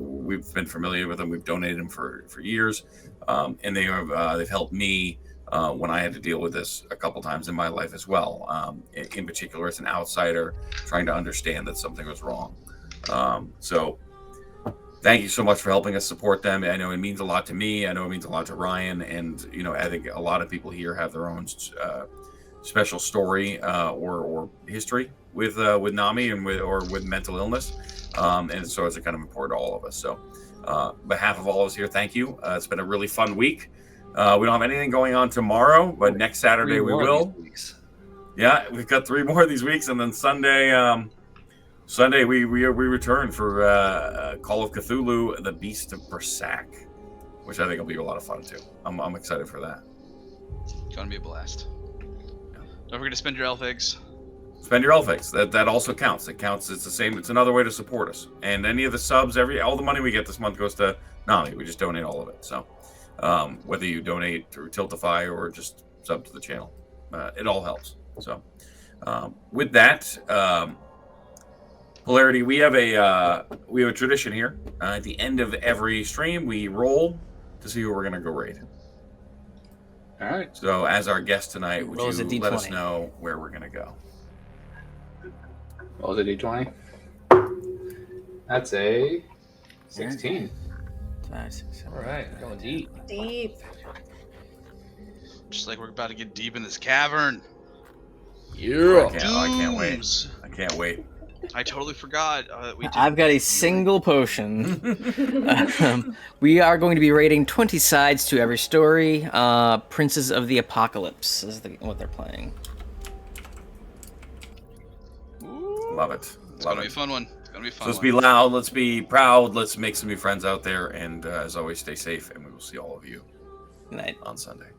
We've been familiar with them. We've donated them for years. And they've helped me when I had to deal with this a couple times in my life as well. In particular, as an outsider trying to understand that something was wrong. So thank you so much for helping us support them. I know it means a lot to me. I know it means a lot to Ryan. And, I think a lot of people here have their own special story or history with NAMI and with mental illness. And so it's kind of important to all of us. So behalf of all of us here, thank you. It's been a really fun week. We don't have anything going on tomorrow, but next Saturday we will. Yeah, we've got 3 more of these weeks, and then Sunday we return for Call of Cthulhu: The Beast of Berserk, which I think will be a lot of fun too. I'm excited for that. It's gonna be a blast. Don't forget to spend your elf eggs. Spend your elf eggs. That also counts. It counts. It's the same. It's another way to support us. And any of the subs, all the money we get this month goes to NAMI. We just donate all of it. So whether you donate through Tiltify or just sub to the channel, it all helps. So with that, Hilarity, we have a tradition here. At the end of every stream, we roll to see who we're gonna go raid. All right. So, as our guest tonight, would Rolls a you let us D20. know where we're gonna go? Roll the d20. That's a 16. 5, 6, 7. All right, going deep. Deep. Just like we're about to get deep in this cavern. Yeah. I can't wait. Dooms. I can't wait. I totally forgot. I've got a single potion. We are going to be rating 20 sides to every story. Princes of the Apocalypse is what they're playing. Love it. It's Love gonna be it. a fun one. It's gonna be a fun So let's one. be loud. Let's be proud. Let's make some new friends out there. And as always, stay safe. And we will see all of you Good night. on Sunday.